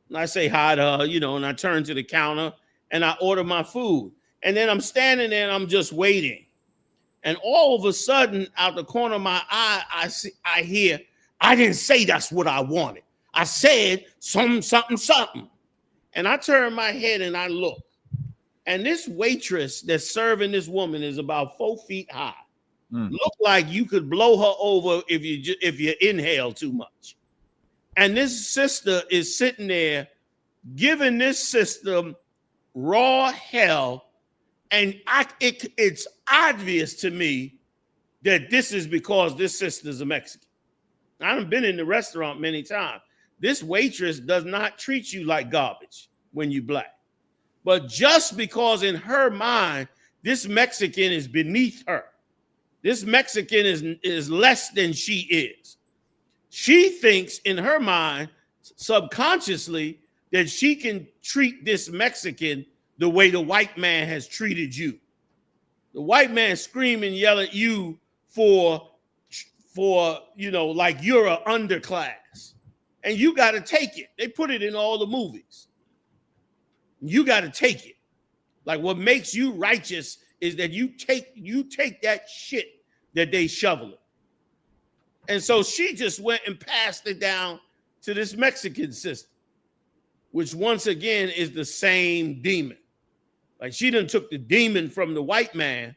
And I say hi to her, you know, and I turn to the counter and I order my food. And then I'm standing there and I'm just waiting. And all of a sudden, out the corner of my eye, I hear, I didn't say that's what I wanted. I said something. And I turn my head and I look. And this waitress that's serving this woman is about 4 feet high. Look like you could blow her over if you inhale too much. And this sister is sitting there giving this sister raw hell. And it's obvious to me that this is because this sister's a Mexican. I've been in the restaurant many times. This waitress does not treat you like garbage when you black. But just because in her mind, this Mexican is beneath her, This Mexican is less than she is. She thinks in her mind, subconsciously, that she can treat this Mexican the way the white man has treated you. The white man scream and yell at you for like you're an underclass. And you got to take it. They put it in all the movies. You got to take it. Like what makes you righteous is that you take that shit that they shovel it. And so she just went and passed it down to this Mexican sister, which once again is the same demon. Like she done took the demon from the white man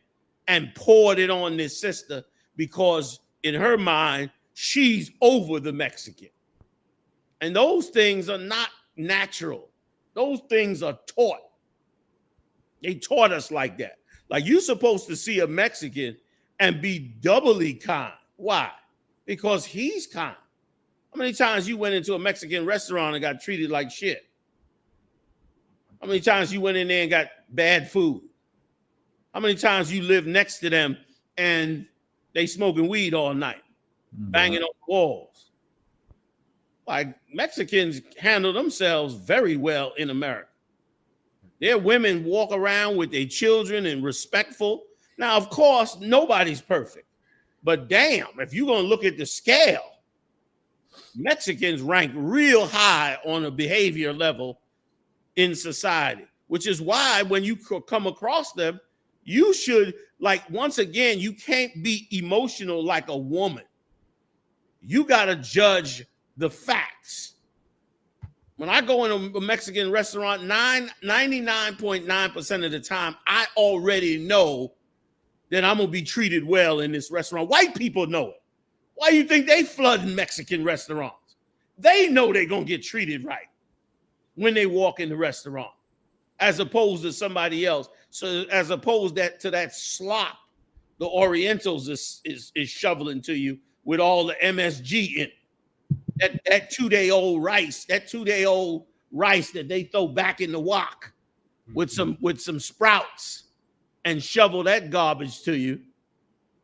and poured it on this sister because in her mind, she's over the Mexican. And those things are not natural. Those things are taught. They taught us like that. Like you're supposed to see a Mexican and be doubly kind. Why? Because he's kind. How many times you went into a Mexican restaurant and got treated like shit? How many times you went in there and got bad food? How many times you lived next to them and they smoking weed all night, banging on the walls? Like Mexicans handle themselves very well in America. Their women walk around with their children and respectful. Now, of course, nobody's perfect. But damn, if you're going to look at the scale, Mexicans rank real high on a behavior level in society, which is why when you come across them, you should, like, once again, you can't be emotional like a woman. You got to judge the facts. When I go in a Mexican restaurant, 99.9% of the time, I already know that I'm going to be treated well in this restaurant. White people know it. Why do you think they flooding Mexican restaurants? They know they're going to get treated right when they walk in the restaurant, as opposed to somebody else. So as opposed to that slop the Orientals is shoveling to you with all the MSG in it. That 2-day-old rice, that they throw back in the wok with some sprouts and shovel that garbage to you,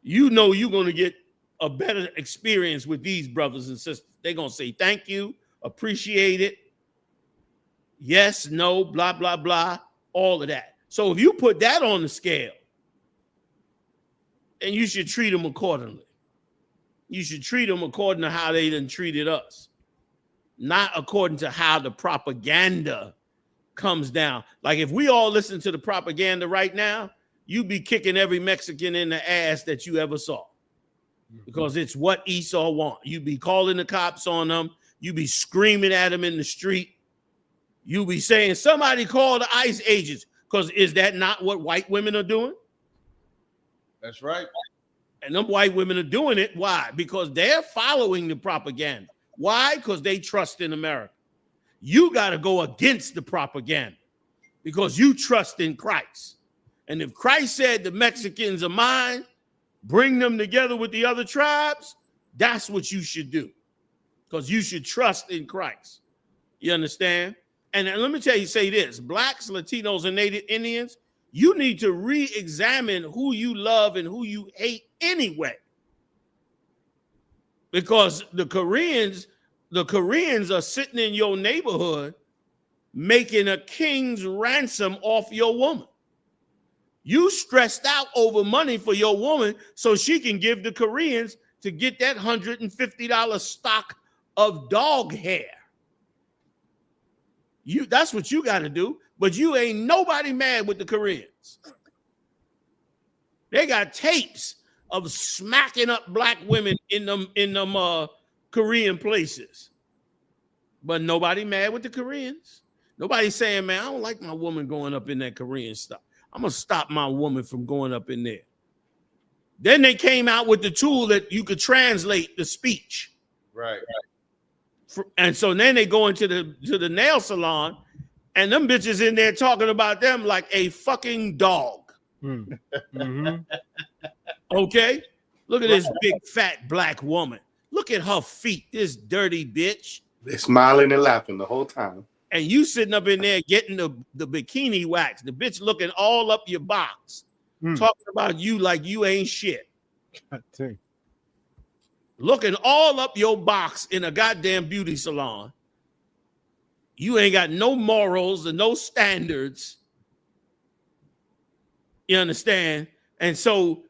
you know you're going to get a better experience with these brothers and sisters. They're going to say thank you, appreciate it, yes, no, blah, blah, blah, all of that. So if you put that on the scale, then you should treat them accordingly. You should treat them according to how they done treated us, not according to how the propaganda comes down. Like if we all listen to the propaganda right now, you'd be kicking every Mexican in the ass that you ever saw, because it's what Esau want. You'd be calling the cops on them. You'd be screaming at them in the street. You'd be saying, somebody call the ICE agents, because is that not what white women are doing? That's right. And them white women are doing it. Why? Because they're following the propaganda. Why? Because they trust in America. You got to go against the propaganda because you trust in Christ. And if Christ said the Mexicans are mine, bring them together with the other tribes, that's what you should do, because you should trust in Christ. You understand? And let me say this, blacks, Latinos, and Native Indians, you need to re-examine who you love and who you hate anyway. Because the Koreans are sitting in your neighborhood making a king's ransom off your woman. You stressed out over money for your woman so she can give the Koreans to get that $150 stock of dog hair. That's what you got to do, but you ain't nobody mad with the Koreans. They got tapes of smacking up black women in them Korean places. But nobody mad with the Koreans. Nobody's saying, man, I don't like my woman going up in that Korean stuff. I'm going to stop my woman from going up in there. Then they came out with the tool that you could translate the speech. Right. And so then they go into the nail salon, and them bitches in there talking about them like a fucking dog. Mm-hmm. Okay? Look at this big fat black woman. Look at her feet, this dirty bitch. They're smiling and laughing the whole time. And you sitting up in there getting the bikini wax, the bitch looking all up your box, talking about you like you ain't shit. God dang. Looking all up your box in a goddamn beauty salon. You ain't got no morals and no standards. You understand? And so,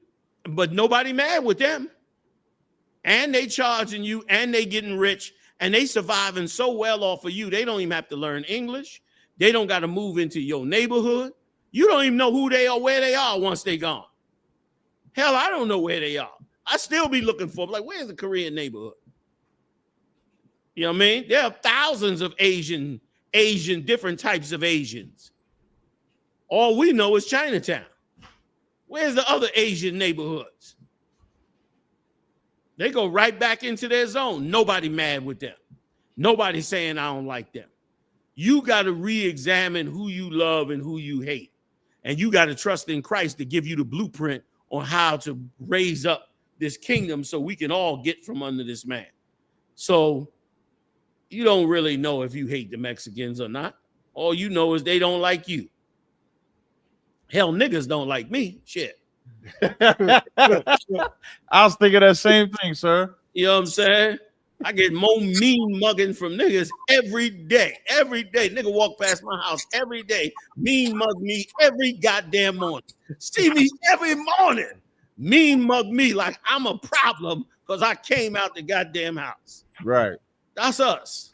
but nobody mad with them. And they charging you and they getting rich and they surviving so well off of you. They don't even have to learn English. They don't got to move into your neighborhood. You don't even know who they are, where they are once they gone. Hell, I don't know where they are. I still be looking for them. Like, where's the Korean neighborhood? You know what I mean? There are thousands of Asian, different types of Asians. All we know is Chinatown. Where's the other Asian neighborhoods? They go right back into their zone. Nobody mad with them. Nobody saying I don't like them. You got to re-examine who you love and who you hate. And you got to trust in Christ to give you the blueprint on how to raise up this kingdom so we can all get from under this man. So you don't really know if you hate the Mexicans or not. All you know is they don't like you. Hell, niggas don't like me. Shit. I was thinking that same thing, sir. You know what I'm saying? I get more mean mugging from niggas every day. Every day. Nigga walk past my house every day. Mean mug me every goddamn morning. See me every morning. Mean mug me like I'm a problem because I came out the goddamn house. Right. That's us.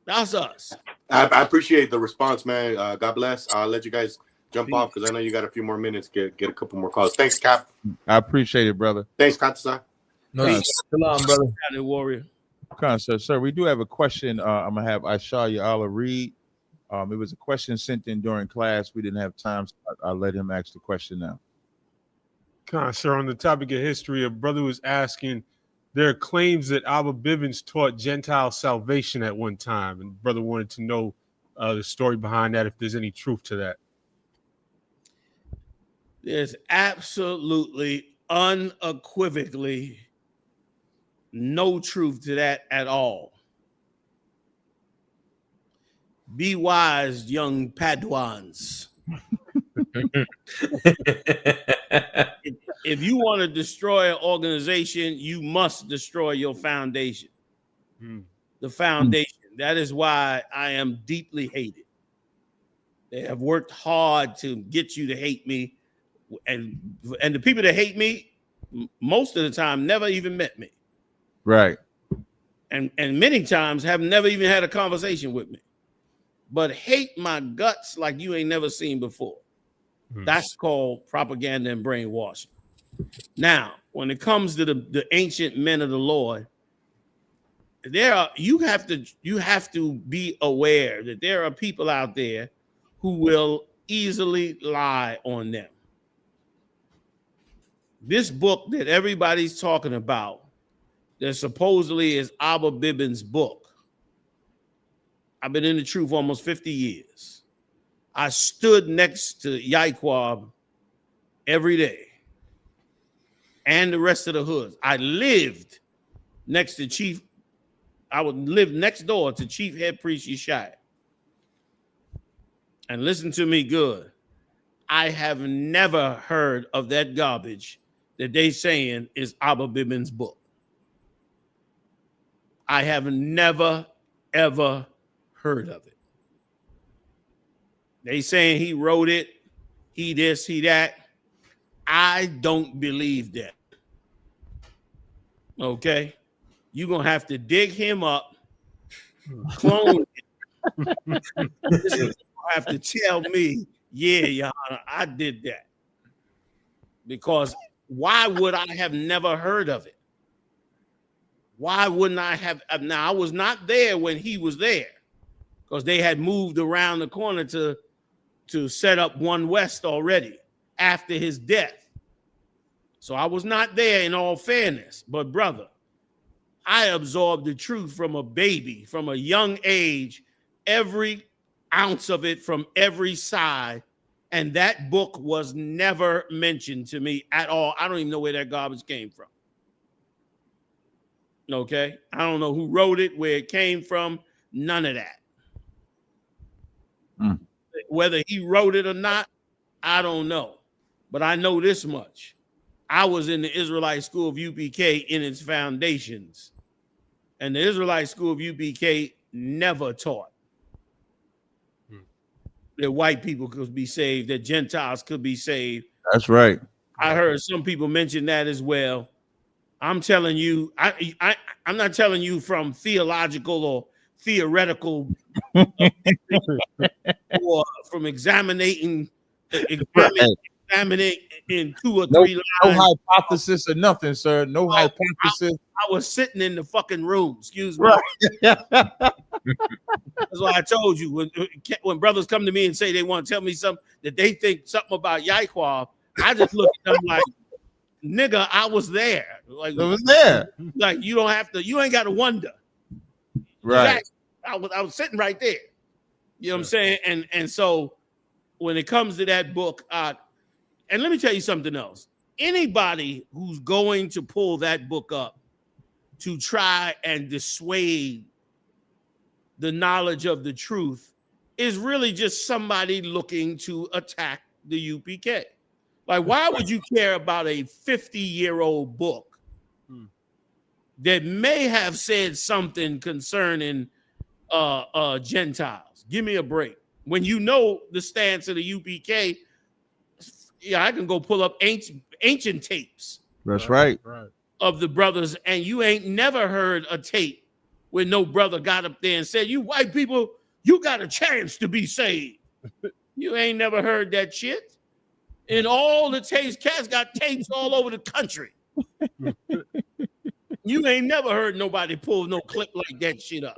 That's us. I appreciate the response, man. God bless. I'll let you guys jump off because I know you got a few more minutes. Get a couple more calls. Thanks, Cap. I appreciate it, brother. Thanks, CHAATAZA. No, salam, brother. Warrior. Sir, we do have a question. I'm gonna have Aisha Ya'ala read. It was a question sent in during class. We didn't have time, so I'll let him ask the question now. Sir, on the topic of history, a brother was asking, there are claims that Abba Bivens taught Gentile salvation at one time, and brother wanted to know the story behind that, if there's any truth to that. There's absolutely, unequivocally no truth to that at all. Be wise, young Padwans. If you want to destroy an organization, you must destroy your foundation. The foundation. That is why I am deeply hated. They have worked hard to get you to hate me. And the people that hate me, most of the time, never even met me. Right. And many times have never even had a conversation with me. But hate my guts like you ain't never seen before. That's called propaganda and brainwashing. Now, when it comes to the ancient men of the Lord, you have to be aware that there are people out there who will easily lie on them. This book that everybody's talking about, that supposedly is Abba Bivens' book. I've been in the truth almost 50 years. I stood next to Yaquab every day and the rest of the hoods. I lived next to Chief. I would live next door to Chief Head Priest Yeshaya. And listen to me good. I have never heard of that garbage that they saying is Abba Bivens' book. I have never, ever heard of it. They saying he wrote it, he this, he that. I don't believe that. Okay? You're going to have to dig him up, clone him. You have to tell me, yeah, Yahanna, I did that. Because why would I have never heard of it? Why wouldn't I have? Now, I was not there when he was there because they had moved around the corner to set up One West already after his death. So I was not there in all fairness. But brother, I absorbed the truth from a baby, from a young age, every ounce of it from every side. And that book was never mentioned to me at all. I don't even know where that garbage came from. Okay? I don't know who wrote it, where it came from, none of that. Whether he wrote it or not, I don't know. But I know this much. I was in the Israelite School of UPK in its foundations, and the Israelite School of UPK never taught that white people could be saved, that Gentiles could be saved. That's right. I heard some people mention that as well. I'm telling you, I'm not telling you from theological or theoretical or from examining in 2 or 3 lines. No hypothesis or nothing, sir. No hypothesis. I was sitting in the fucking room. Excuse me. Right. That's why I told you when brothers come to me and say they want to tell me something that they think something about Yaquab, I just look at them like, nigga, I was there. Like, I was there. Like, you don't have to, you ain't got to wonder. Right. I was sitting right there. You know what I'm saying? And so when it comes to that book, and let me tell you something else. Anybody who's going to pull that book up to try and dissuade the knowledge of the truth is really just somebody looking to attack the UPK. Like, why would you care about a 50-year-old book that may have said something concerning Gentiles? Give me a break. When you know the stance of the UPK, yeah, I can go pull up ancient tapes. That's right. Of the brothers, and you ain't never heard a tape where no brother got up there and said, "You white people, you got a chance to be saved." You ain't never heard that shit. And all the tapes, cats got tapes all over the country. You ain't never heard nobody pull no clip like that shit up.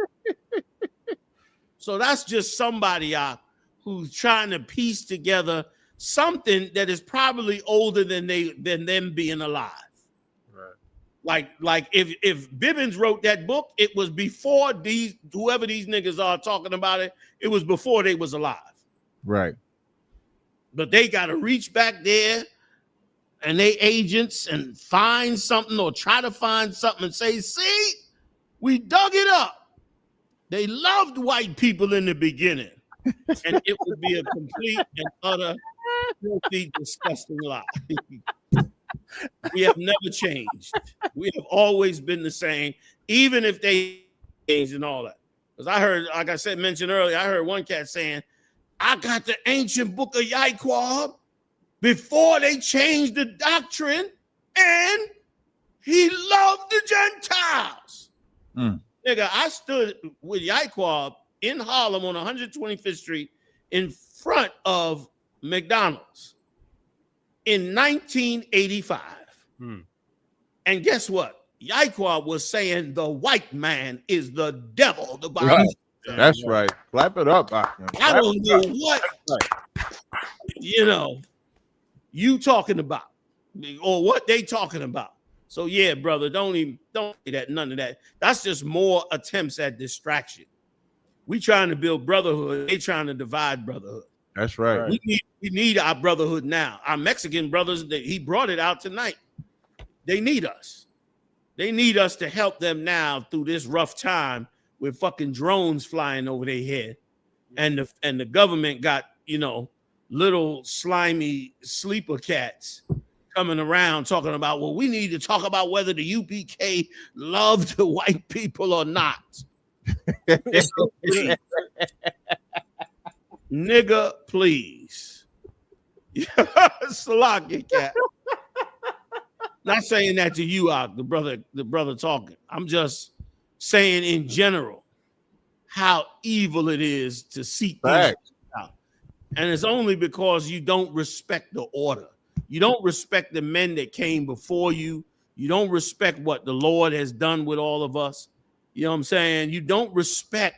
So that's just somebody who's trying to piece together something that is probably older than them being alive. Like if Bibbins wrote that book, it was before whoever these niggas are talking about it, it was before they was alive. Right. But they got to reach back there and they agents and find something or try to find something and say, see, we dug it up. They loved white people in the beginning. And it would be a complete and utter, filthy, disgusting lie. We have never changed. We have always been the same, even if they changed and all that. Because I heard, like I said, mentioned earlier, I heard one cat saying, I got the ancient book of Yaquab before they changed the doctrine, and he loved the Gentiles. Nigga, I stood with Yaquab in Harlem on 125th Street in front of McDonald's in 1985. And guess what? Yaquab was saying the white man is the devil. The Bible. Right. That's right. Clap it up. I don't know what you talking about or what they talking about. So yeah, brother, don't say that, none of that. That's just more attempts at distraction. We trying to build brotherhood. They trying to divide brotherhood. That's right. We need our brotherhood now. Our Mexican brothers, he brought it out tonight. They need us. They need us to help them now through this rough time with fucking drones flying over their head. And the government got, little slimy sleeper cats coming around talking about, well, we need to talk about whether the UPK loved the white people or not. Nigga, please. Salaki cat. Not saying that to you, the brother talking. I'm just saying in general how evil it is to seek things out. And it's only because you don't respect the order. You don't respect the men that came before you. You don't respect what the Lord has done with all of us. You know what I'm saying? You don't respect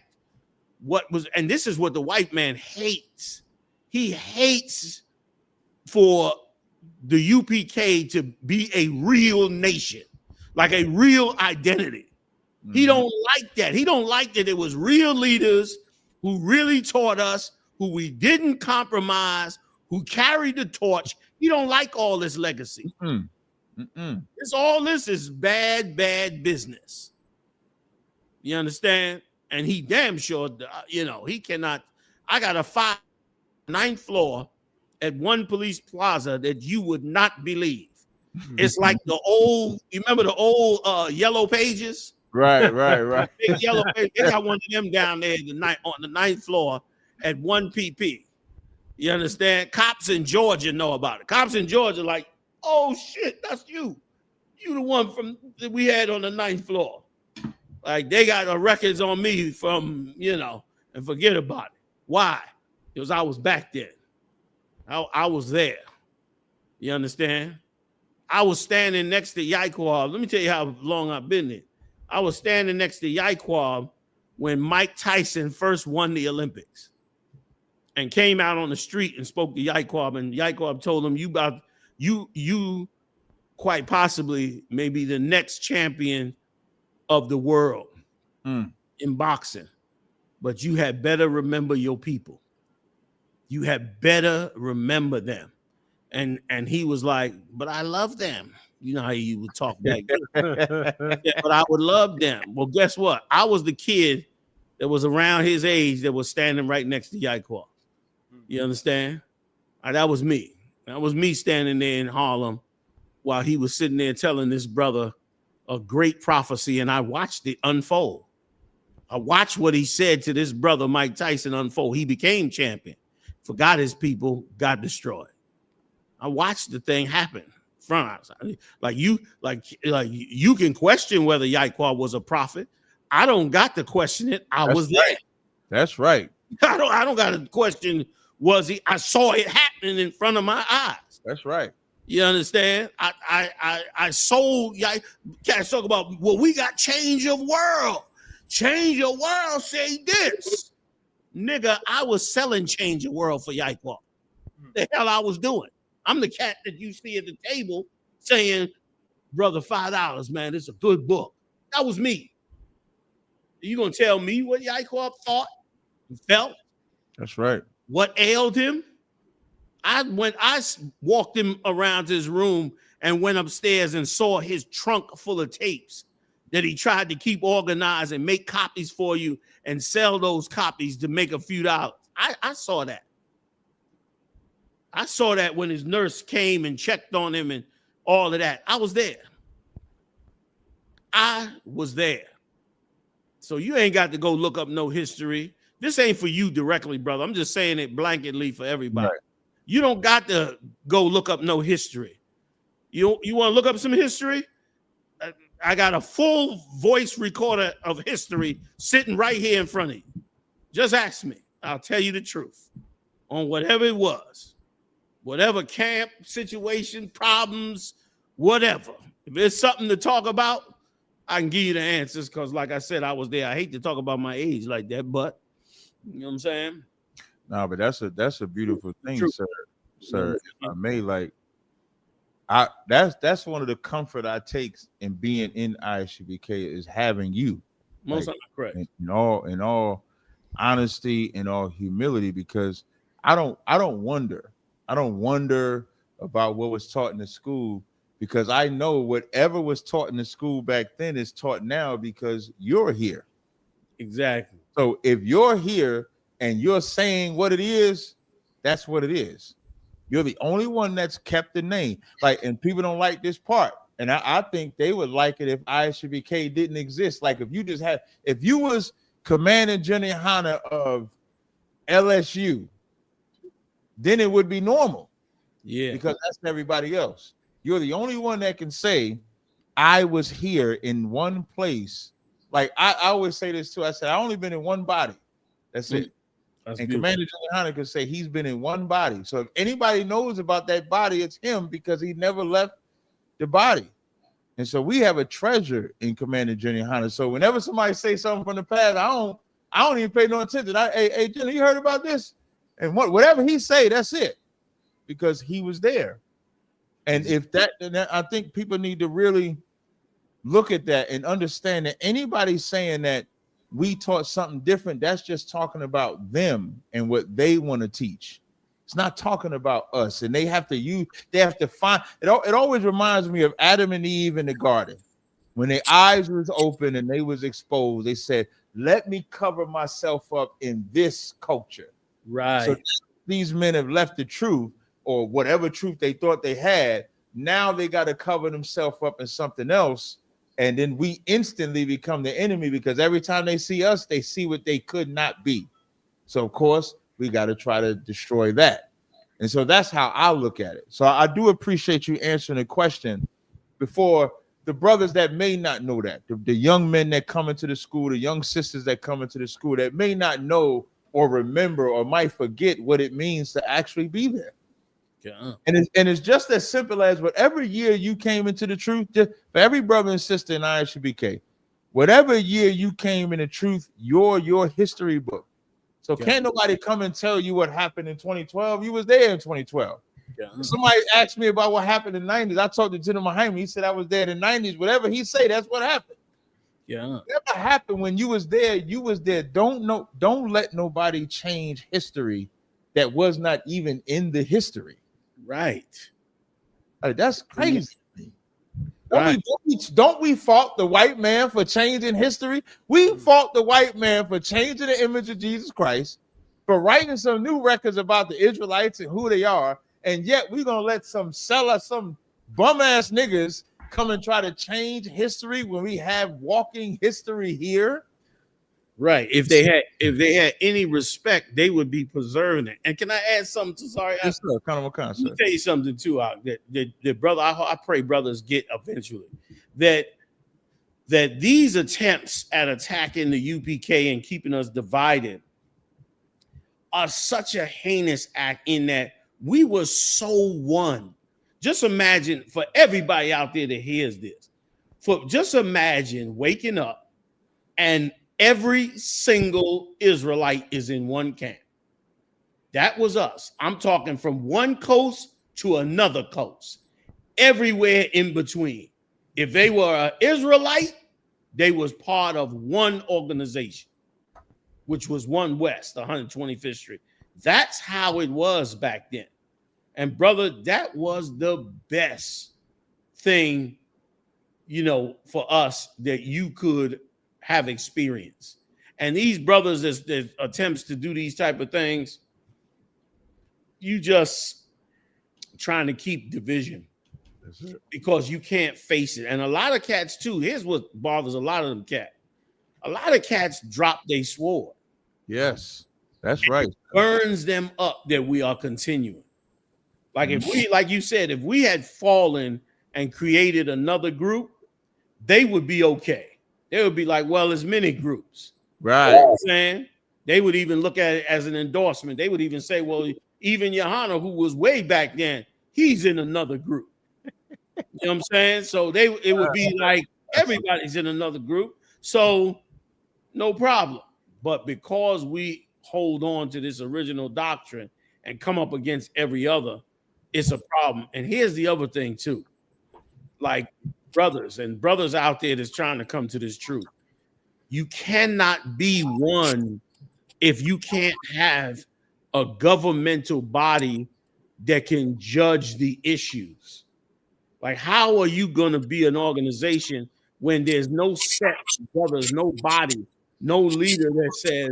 what was, and this is what the white man hates. He hates for the UPK to be a real nation, like a real identity. He don't like that. He don't like that it was real leaders who really taught us, who we didn't compromise, who carried the torch. He don't like all this legacy. It's all this is bad business. You understand? And he damn sure, he cannot. I got a 9th floor at one police plaza that you would not believe. It's like the old, you remember the old yellow pages? Right. Big yellow page. They got one of them down there on the ninth floor at 1 pp. You understand? Cops in Georgia know about it. Cops in Georgia like, oh shit, that's you. You the one from that we had on the ninth floor. Like they got the records on me from, and forget about it. Why? Because I was back then. I was there. You understand? I was standing next to Yaquab. Let me tell you how long I've been there. I was standing next to Yaquab when Mike Tyson first won the Olympics and came out on the street and spoke to Yaquab, and Yaquab told him, you quite possibly may be the next champion of the world in boxing, but you had better remember your people. You had better then. Them. And he was like, but I love them. You know how you would talk back then. But I would love them. Well, guess what? I was the kid that was around his age that was standing right next to Yaquab. You understand? That was me. That was me standing there in Harlem while he was sitting there telling this brother a great prophecy, and I watched it unfold. I watched what he said to this brother, Mike Tyson, unfold. He became champion. Forgot his people, got destroyed. I watched the thing happen from outside. Like you can question whether Yaquab was a prophet. I don't got to question it. I was there. That's right. I don't got to question was he. I saw it happening in front of my eyes. That's right. You understand? I sold. Guys talk about, well, we got change of world. Change of world say this. Nigga, I was selling change of world for Yaquab. The hell I was doing. I'm the cat that you see at the table saying, brother, $5, man, it's a good book. That was me. You gonna tell me what Yaquab thought and felt? That's right. What ailed him? I walked him around his room and went upstairs and saw his trunk full of tapes that he tried to keep organized and make copies for you and sell those copies to make a few dollars. I saw that. I saw that when his nurse came and checked on him and all of that. I was there. So you ain't got to go look up no history. This ain't for you directly, brother. I'm just saying it blanketly for everybody. Right. You don't got to go look up no history. You want to look up some history? I got a full voice recorder of history sitting right here in front of you. Just ask me. I'll tell you the truth on whatever it was. Whatever camp, situation, problems, whatever. If there's something to talk about, I can give you the answers because, like I said, I was there. I hate to talk about my age like that, but you know what I'm saying? No, but that's a beautiful thing, True. sir. If I may, that's one of the comfort I take in being in ISUBK is having you. Most correct. In all honesty and all humility, because I don't wonder about what was taught in the school, because I know whatever was taught in the school back then is taught now because you're here. Exactly. So if you're here and you're saying what it is, that's what it is. You're the only one that's kept the name. And people don't like this part. And I think they would like it if ISUBK didn't exist. Like if you was Commander General Yahanna of LSU, then it would be normal. Yeah. Because that's everybody else. You're the only one that can say, I was here in one place. Like I always say this too. I said, I only been in one body. That's it. That's and beautiful. Commander General Yahanna could say he's been in one body. So if anybody knows about that body, it's him, because he never left the body. And so we have a treasure in Commander General Yahanna. So whenever somebody say something from the past, I don't even pay no attention. Hey, Jenny, you heard about this? And whatever he say, that's it, because he was there. And if that, I think people need to really look at that and understand that anybody saying that we taught something different, that's just talking about them and what they want to teach. It's not talking about us. And they have to find it. It always reminds me of Adam and Eve in the garden. When their eyes was open and they was exposed, they said, let me cover myself up in this culture. Right. So these men have left the truth, or whatever truth they thought they had, Now they got to cover themselves up in something else. And then we instantly become the enemy because every time they see us, they see what they could not be. So, of course, we got to try to destroy that. And so that's how I look at it. So I do appreciate you answering the question before the brothers that may not know that, the young men that come into the school, the young sisters that come into the school that may not know or remember or might forget what it means to actually be there. Yeah. And it's just as simple as whatever year you came into the truth, just for every brother and sister in ISUBK, whatever year you came in the truth, your history book. So can't nobody come and tell you what happened in 2012. You was there in 2012. Yeah. Somebody asked me about what happened in the 90s. I talked to General Muhammad. He said I was there in the 90s. Whatever he say, that's what happened. Yeah. Whatever happened when you was there, you was there. Don't let nobody change history that was not even in the history. Right. Like, that's crazy. Right. Don't we fault the white man for changing history? We fault the white man for changing the image of Jesus Christ, for writing some new records about the Israelites and who they are, and yet we're gonna let some bum ass niggas come and try to change history when we have walking history here. Right. If they had any respect, they would be preserving it. And can I add something to sorry? Yes, sir. Let me tell you something too, that brother. I pray brothers get eventually that these attempts at attacking the UPK and keeping us divided are such a heinous act in that we were so one. Just imagine for everybody out there that hears this. Just imagine waking up and every single Israelite is in one camp. That was us. I'm talking from one coast to another coast, everywhere in between. If they were an Israelite, they was part of one organization, which was One West, 125th Street. That's how it was back then. And brother, that was the best thing, for us that you could have experienced. And these brothers that attempts to do these type of things, you just trying to keep division because you can't face it. And a lot of cats too, here's what bothers a lot of them cats. A lot of cats drop their sword. Yes, that's right. It burns them up that we are continuing. Like if we, like you said, if we had fallen and created another group, they would be okay. They would be like, well, there's many groups. Right. You know what I'm saying? They would even look at it as an endorsement. They would even say, well, even Yahanna, who was way back then, he's in another group. You know what I'm saying? So it would be like everybody's in another group. So no problem. But because we hold on to this original doctrine and come up against every other, it's a problem. And here's the other thing too. Like brothers out there that's trying to come to this truth. You cannot be one if you can't have a governmental body that can judge the issues. Like, how are you going to be an organization when there's no set brothers, no body, no leader that says,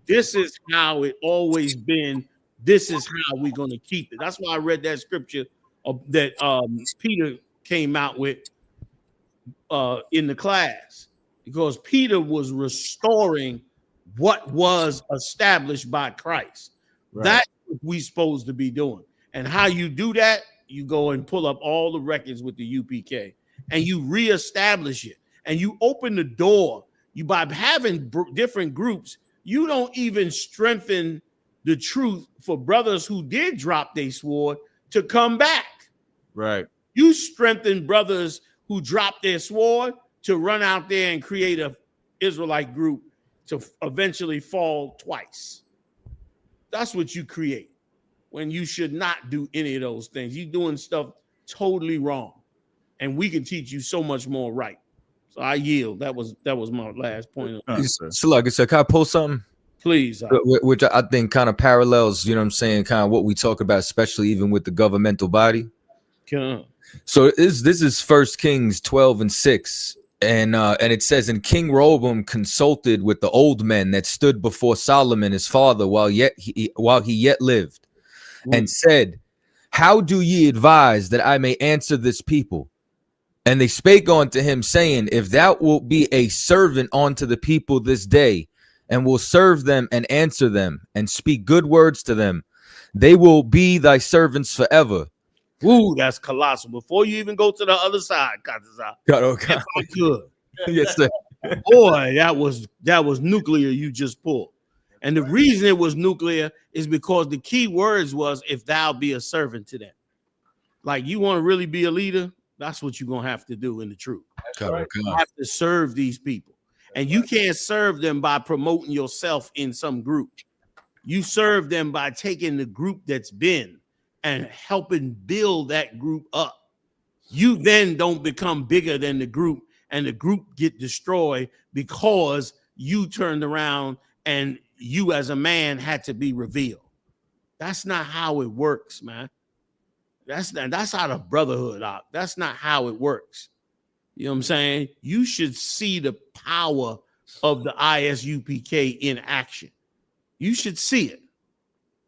this is how it always been. This is how we're going to keep it. That's why I read that scripture that Peter came out with in the class, because Peter was restoring what was established by Christ. Right. That's what we're supposed to be doing. And how you do that, you go and pull up all the records with the UPK and you reestablish it. And you open the door. By having different groups, you don't even strengthen the truth for brothers who did drop their sword to come back. Right. You strengthen brothers who dropped their sword to run out there and create an Israelite group to eventually fall twice. That's what you create when you should not do any of those things. You're doing stuff totally wrong. And we can teach you so much more right. So I yield. That was my last point. So like I said, can I post something? Please. Which I think kind of parallels, you know what I'm saying, kind of what we talk about, especially even with the governmental body. So this is 1 Kings 12:6. And it says, and King Rehoboam consulted with the old men that stood before Solomon his father while he yet lived, and said, how do ye advise that I may answer this people? And they spake unto him, saying, if thou wilt be a servant unto the people this day, and will serve them and answer them, and speak good words to them, they will be thy servants forever. Ooh, that's colossal. Before you even go to the other side, CHAATAZA, if I could. Yes, sir. Boy, that was nuclear you just pulled. And the reason it was nuclear is because the key words was, if thou be a servant to them. Like, you want to really be a leader, that's what you're going to have to do in the truth. Right. You have to serve these people. And you can't serve them by promoting yourself in some group. You serve them by taking the group that's been and helping build that group up. You then don't become bigger than the group, and the group get destroyed because you turned around and you as a man had to be revealed. That's not how it works, man. That's out of brotherhood. That's not how it works. You know what I'm saying? You should see the power of the ISUPK in action. You should see it.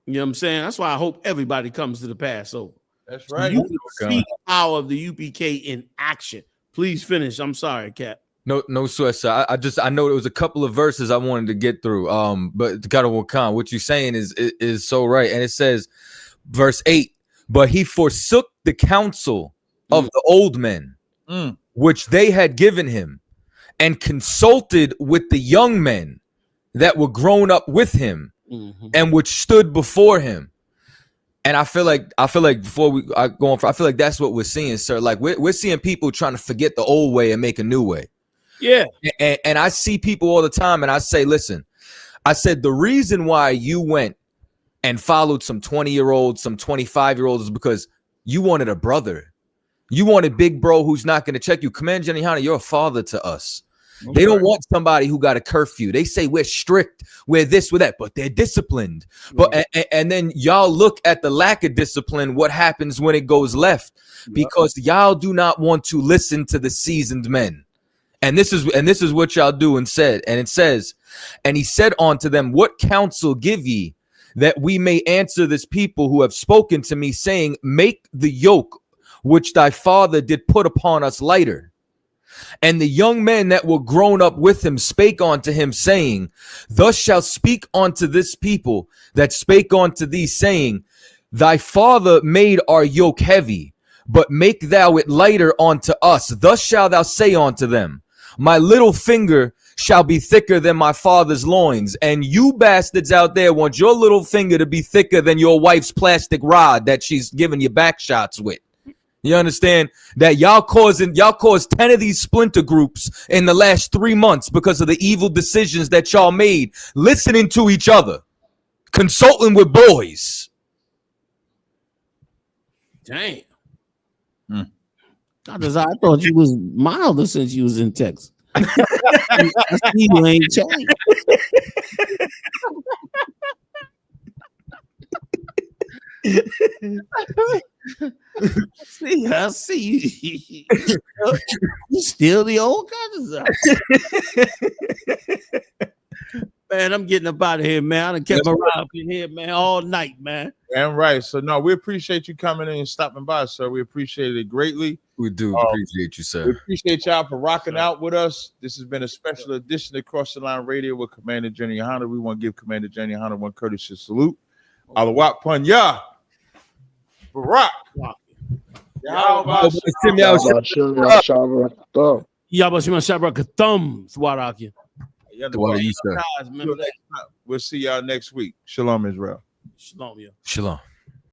You know what I'm saying? That's why I hope everybody comes to the Passover. That's right. You can see the power of the UPK in action. Please finish. I'm sorry, Cap. No sweat, sir. I know there was a couple of verses I wanted to get through. But God of Wakan, what you're saying is so right. And it says, verse 8, but he forsook the counsel of the old men, which they had given him, and consulted with the young men that were grown up with him, and which stood before him. And I feel like before we go on, I feel like that's what we're seeing, sir. Like we're seeing people trying to forget the old way and make a new way. Yeah. And I see people all the time, and I say, listen, I said, the reason why you went and followed some 20-year-olds, some 25-year-olds is because you wanted a brother. You wanted big bro who's not going to check you. Commander Yahanna, you're a father to us. Okay. They don't want somebody who got a curfew. They say we're strict, we're this, we're that, but they're disciplined. But and then y'all look at the lack of discipline, what happens when it goes left, because y'all do not want to listen to the seasoned men. And this is what y'all do and said. And it says, and he said unto them, what counsel give ye that we may answer this people who have spoken to me, saying, make the yoke which thy father did put upon us lighter. And the young men that were grown up with him spake unto him, saying, thus shall speak unto this people that spake unto thee, saying, thy father made our yoke heavy, but make thou it lighter unto us. Thus shalt thou say unto them, my little finger shall be thicker than my father's loins. And you bastards out there want your little finger to be thicker than your wife's plastic rod that she's giving you back shots with. You understand that y'all caused 10 of these splinter groups in the last 3 months because of the evil decisions that y'all made, listening to each other, consulting with boys. Damn. I thought you was milder since you was in Texas. I see you ain't changed. I see you. You still the old CHAATAZA. Man, I'm getting up out of here, man. I done kept my ride up in here, man, all night, man. And right. So no, we appreciate you coming in and stopping by, sir. We appreciate it greatly. We do appreciate you, sir. We appreciate y'all for rocking out with us. This has been a special edition of Cross the Line Radio with Commander Jenny Yahanna. We want to give Commander Jenny Yahanna one courteous salute. Alawat Panya. Barak. We'll see y'all next week. Shalom, Israel. Shalom, yeah. Shalom.